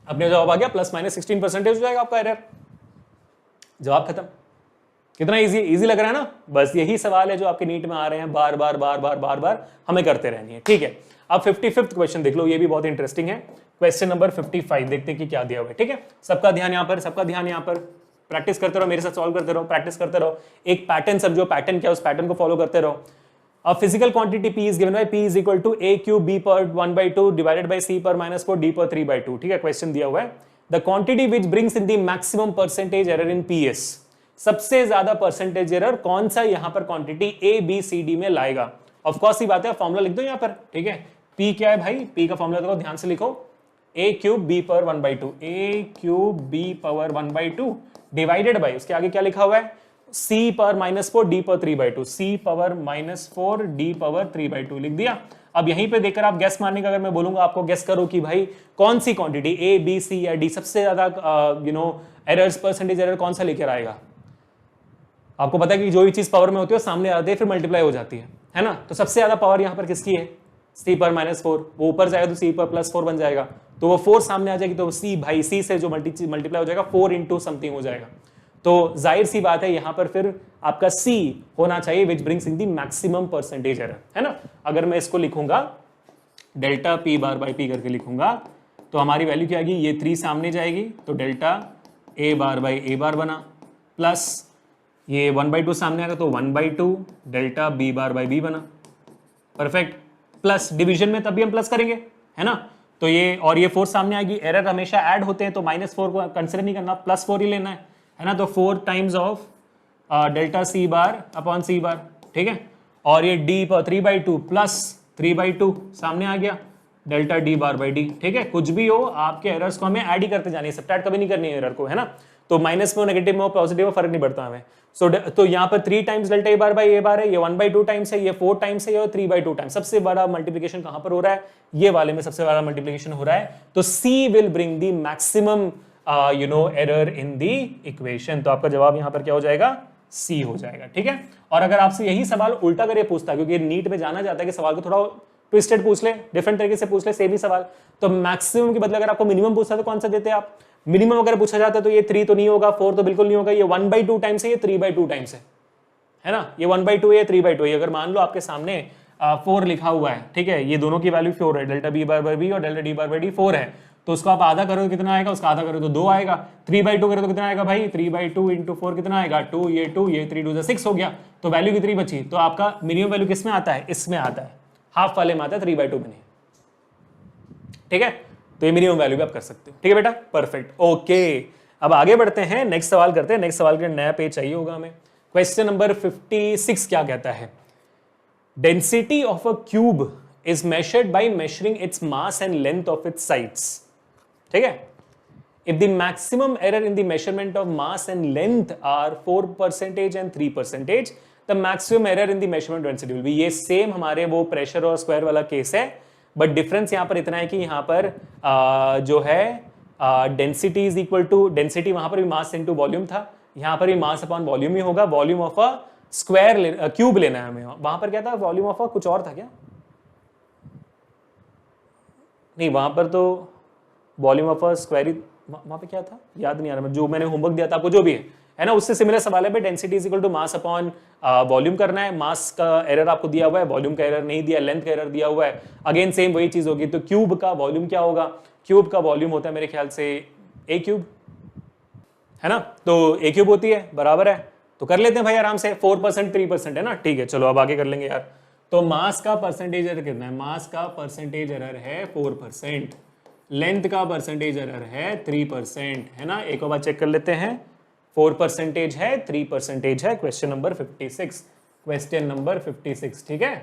अपने जवाब आ गया, प्लस माइनस 16% हो जाएगा आपका एरर, जवाब खत्म। कितना इजी लग रहा है ना, बस यही सवाल है जो आपके नीट में आ रहे हैं, बार बार बार बार बार बार हमें करते रहनी है, ठीक है। अब 55th क्वेश्चन देख लो, ये भी बहुत इंटरेस्टिंग है, क्वेश्चन नंबर 55, देखते हैं कि क्या दिया हुआ है, ठीक है। सबका ध्यान यहाँ पर, सबका ध्यान यहाँ पर, प्रैक्टिस करते रहो, मेरे साथ सॉल्व करते रहो, प्रैक्टिस करते रहो, एक पैटर्न समझो, पैटर्न क्या है उस पैटर्न को फॉलो करते रहो। A physical quantity P is given by P is equal to A cube B per 1/2 divided by C per minus 4 D per 3/2, ठीक है। क्वेश्चन दिया हुआ है, the quantity which brings in the maximum percentage error in PS, सबसे ज्यादा percentage error कौन सा यहाँ पर quantity A B C D में लाएगा। ऑफ कोर्स ही बात है, फॉर्मूला लिख दो यहाँ पर, ठीक है। P क्या है भाई, P का फॉर्मूला देखो, ध्यान से लिखो, A cube B per 1/2, A cube B power 1/2 divided by, उसके आगे क्या लिखा हुआ है, C power -4 D power 3/2, C power -4 D power 3/2 लिख दिया। अब यहीं पे देखकर आप गैस मारने का, अगर मैं बोलूंगा आपको गैस करो कि भाई कौन सी क्वांटिटी A B C या D सबसे ज्यादा एरर्स परसेंटेज एरर कौन सा लेकर आएगा। आपको पता है कि जो भी चीज पावर में होती है सामने आती है फिर मल्टीप्लाई हो जाती है ना। तो सबसे ज्यादा पावर यहाँ पर किसकी है, C पर -4, वो ऊपर जाएगा तो C पर +4 बन जाएगा, तो वो 4 सामने आ जाएगी, तो C भाई C से जो मल्टीप्लाई हो जाएगा 4 इंटू समथिंग हो जाएगा। तो जाहिर सी बात है यहां पर फिर आपका C होना चाहिए which brings in the maximum percentage error, है ना। अगर मैं इसको लिखूंगा delta P bar by P करके लिखूंगा तो हमारी वैल्यू क्या आएगी, ये 3 सामने जाएगी तो delta A bar by A बार बना, प्लस ये 1/2 सामने आएगा तो 1/2 delta B bar by B बना, परफेक्ट। प्लस डिवीजन में तब भी हम प्लस करेंगे, है ना। तो ये और ये 4 सामने आएगी, एरर हमेशा ऐड होते हैं तो -4 को कंसिडर नहीं करना, +4 ही लेना है ना। तो 4 times of delta c bar upon c bar, ठीक है। और ये डी 3/2 प्लस 3/2 सामने आ गया, delta d bar by D, ठीक है। कुछ भी हो आपके एरर्स को हमें ऐड ही करते जानी है, सब्ट्रैक्ट कभी नहीं करनी है एरर को, है ना। तो माइनस में हो, नेगेटिव में हो, पॉजिटिव में फर्क नहीं पड़ता हमें। तो यहाँ पर 3 times delta a bar by a bar है, ये 1/2 टाइम्स है, ये 4 टाइम्स है, और 3/2 टाइम्स। सबसे बड़ा मल्टीप्लिकेशन कहां पर हो रहा है, ये वाले में सबसे बड़ा मल्टीप्लिकेशन हो रहा है। तो c will bring the maximum error in the equation. तो आपका जवाब यहां पर क्या हो जाएगा, सी हो जाएगा, ठीक है। और अगर आपसे यही सवाल उल्टा करके पूछता, क्योंकि नीट में जाना जाता है कि सवाल को थोड़ा ट्विस्टेड पूछ ले, डिफरेंट तरीके से पूछ ले, सेम ही सवाल, तो मैक्सिमम के बदले अगर आपको मिनिमम पूछता तो कौन सा देते हैं आप, मिनिमम अगर पूछा जाता तो ये 3 तो नहीं होगा, 4 तो बिल्कुल नहीं होगा, ये 1/2 टाइम्स है, ये 3/2 टाइम्स है ना। ये 1/2 है, 3/2 है। अगर मान लो आपके सामने 4 लिखा हुआ है, ठीक है, ये दोनों की वैल्यू 4 है, delta B bar by b और delta d bar by d 4 है, तो उसको आप आधा करो तो कितना आएगा, उसका आधा करो तो 2 आएगा। 3/2 करो तो कितना आएगा भाई, 3/2 इंटू 4 कितना आएगा, 2, ये 3 2 6 हो गया, तो वैल्यू कितनी बची। तो आपका मिनिमम वैल्यू किस में आता है, इसमें आता है, हाफ वाले में आता है, 3/2 में नहीं, ठीक है। तो ये मिनिमम वैल्यू भी आप कर सकते हो, ठीक है बेटा, परफेक्ट, ओके। अब आगे बढ़ते हैं, नेक्स्ट सवाल करते हैं। नेक्स्ट सवाल के नया पेज चाहिए होगा हमें। क्वेश्चन नंबर 56 क्या कहता है, density of a cube is measured by measuring its mass and length of its sides, ठीक है। If the maximum error in the measurement of mass and length are 4% and 3%, the maximum error in the measurement density will be. ये same हमारे वो pressure और square वाला case है, but difference यहां पर इतना है कि यहां पर जो है density is equal to, density वहां पर भी मास इनटू वॉल्यूम था, यहां पर भी मास अपॉन वॉल्यूम ही होगा। Volume of a square cube लेना है हमें, वहां पर क्या था, वॉल्यूम ऑफ अ कुछ और था क्या, नहीं वहां पर तो वॉल्यूम ऑफ अ स्क्वायर, वहां पे क्या था याद नहीं आ रहा, जो मैंने होमवर्क दिया था आपको, जो भी है ना, उससे सिमिलर सवाल है। Density is equal to mass upon volume करना है, मास का एरर आपको दिया हुआ है, वॉल्यूम का एरर नहीं दिया, लेंथ का एरर दिया हुआ है, अगेन सेम वही चीज होगी। तो क्यूब का वॉल्यूम क्या होगा, क्यूब का वॉल्यूम होता है मेरे ख्याल से ए क्यूब, है ना। तो ए क्यूब होती है, बराबर है, तो कर लेते हैं भाई आराम से, 4% 3% है ना, ठीक है। चलो अब आगे कर लेंगे यार। तो मास का परसेंटेज एरर कितना है, मास का परसेंटेज एरर है 4%, लेंथ का परसेंटेज एरर है 3%, है ना। एक और बार चेक कर लेते हैं, 4% है, 3% है। क्वेश्चन नंबर 56, क्वेश्चन नंबर 56, ठीक है।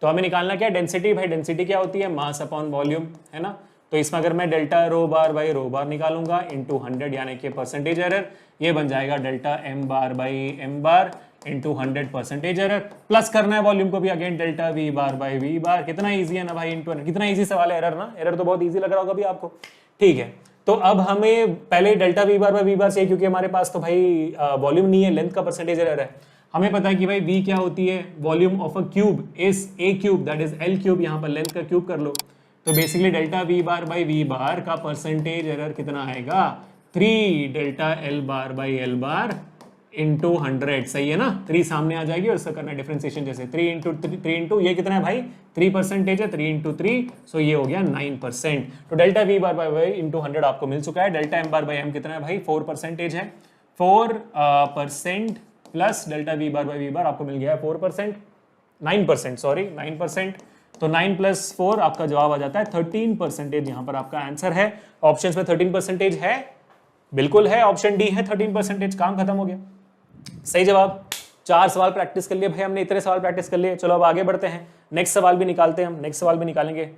तो हमें निकालना क्या है, डेंसिटी। भाई डेंसिटी क्या होती है, मास अपॉन वॉल्यूम, है ना। तो इसमें अगर मैं delta rho bar by rho बार निकालूंगा इंटू 100, यानी कि परसेंटेज एरर, ये बन जाएगा delta m bar by m bar into 100% error. Plus करना है वॉल्यूम को भी, again delta v bar by v bar. कितना ईजी है ना भाई, इंटू, कितना ईजी सवाल है एरर ना, एरर तो बहुत ईजी लग रहा होगा अभी आपको, ठीक है। तो अब हमें पहले delta v bar by v bar चाहिए, क्योंकि हमारे पास तो भाई वॉल्यूम नहीं है, लेंथ का परसेंटेज एरर है। हमें पता है कि भाई v क्या होती है, volume of a cube is a cube, that is l cube, यहाँ पर लेंथ का क्यूब कर लो। तो basically delta v bar by v bar का परसेंटेज एरर कितना आएगा, 3 delta L bar by l bar into 100, सही है ना। 3 सामने आ जाएगी और इसका करना डिफरेंशिएशन जैसे 3 इंटू ये कितना है भाई, 3% है, 3 इंटू 3, सो ये हो गया 9%। तो delta v bar by y into 100 आपको मिल चुका है। Delta m bar by m कितना है भाई, 4% है, 4% plus delta v bar by v bar आपको मिल गया है 4%, 9%, सॉरी 9%। तो 9 प्लस 4 आपका जवाब आ जाता है 13%, यहाँ पर आपका आंसर है। ऑप्शंस में 13% है, बिल्कुल है, ऑप्शन डी है 13%, काम खत्म हो गया, सही जवाब। 4 सवाल प्रैक्टिस कर लिए भाई हमने, इतने सवाल प्रैक्टिस कर लिए। चलो अब आगे बढ़ते हैं, नेक्स्ट सवाल भी निकालते हैं हम, नेक्स्ट सवाल भी निकालेंगे।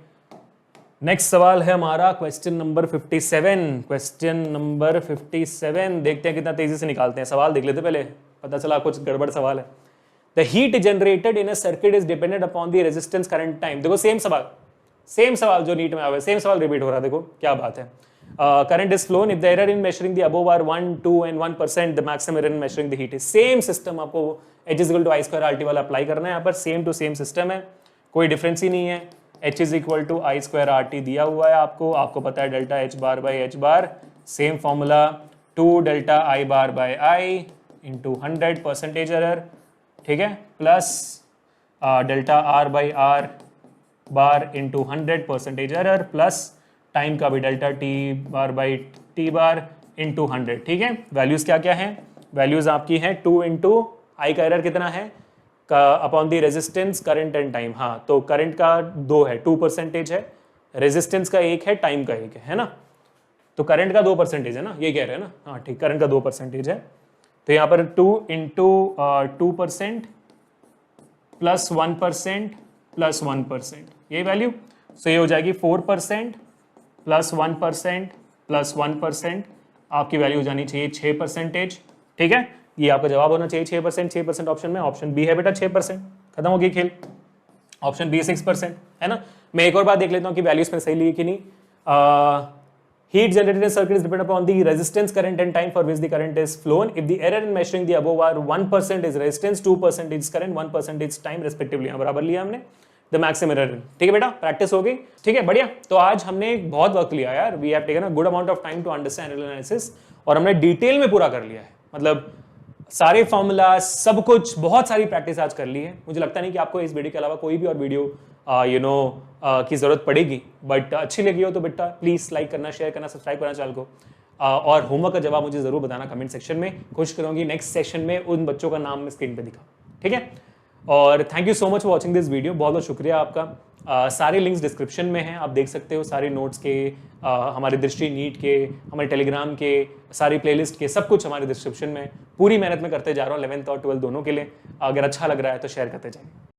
नेक्स्ट सवाल है हमारा क्वेश्चन नंबर 57, क्वेश्चन नंबर 57 देखते हैं कितना तेजी से निकालते हैं। सवाल देख लेते पहले, पता चला कुछ गड़बड़ सवाल है। The heat generated in a circuit is dependent upon the resistance current time. देखो सेम सवाल जो नीट में आया है, सेम सवाल रिपीट हो रहा है, देखो क्या बात है। current is flown if the error in measuring the above are 1, 2 and 1%, the maximum error in measuring the heat is same system। आपको h is equal to I square RT वाला अप्लाई करना है यहाँ पर, सेम टू सेम सिस्टम है, कोई difference ही नहीं है। h is equal to I square RT दिया हुआ है आपको पता है delta h bar by h bar, same formula 2 delta I bar by I into 100% error, ठीक है, plus delta R by R bar into 100% error, plus time का भी delta T bar by T bar into 100, ठीक है। Values क्या क्या है, values आपकी है 2 इंटू आई का एरर कितना है upon the resistance current and time. हाँ, तो करंट का 2 है, 2% है, रेजिस्टेंस का 1 है, टाइम का 1 है ना। तो करंट का 2% है ना, ये कह रहे हैं ना। हाँ ठीक, करंट का 2% है। तो यहाँ पर 2 इंटू 2% प्लस 1% प्लस 1%, ये वैल्यू। सो ये हो जाएगी 4% प्लस 1% प्लस 1%, आपकी वैल्यू हो जानी चाहिए 6%। ठीक है, ये आपका जवाब होना चाहिए 6%। 6% ऑप्शन में, ऑप्शन बी है बेटा 6%। खत्म हो गई खेल। ऑप्शन बी 6% है ना। मैं एक और बात देख लेता हूँ कि वैल्यूज में सही ली कि नहीं। Heat generated in circuit is dependent upon the resistance, current and time for which the current is flown. If the error in measuring the above are 1% is resistance, 2% is current, 1% is time respectively। यहाँ बराबर लिया हमने the maximum error। ठीक है बेटा, practice हो गई। ठीक है, बढ़िया। तो आज हमने बहुत वक्त लिया यार, we have taken a good amount of time to understand analysis, और हमने डिटेल में पूरा कर लिया है। मतलब सारे फॉर्मूला सब कुछ, बहुत सारी प्रैक्टिस आज कर ली है। मुझे लगता नहीं कि आपको इस वीडियो के अलावा कोई भी और वीडियो की जरूरत पड़ेगी, बट अच्छी लगी हो तो बेटा प्लीज लाइक करना, शेयर करना, सब्सक्राइब करना चैनल को, और होमवर्क का जवाब मुझे जरूर बताना कमेंट सेक्शन में। कोशिश करूंगी नेक्स्ट सेशन में उन बच्चों का नाम मैं स्क्रीन पे दिखा। ठीक है, और thank you so much for watching this video. बहुत बहुत शुक्रिया आपका। सारे लिंक्स डिस्क्रिप्शन में हैं, आप देख सकते हो सारे नोट्स के, हमारे दृष्टि नीट के, हमारे टेलीग्राम के, सारी प्लेलिस्ट के, सब कुछ हमारे डिस्क्रिप्शन में। पूरी मेहनत में करते जा रहा हूँ 11th और 12th दोनों के लिए। अगर अच्छा लग रहा है तो शेयर करते जाइए।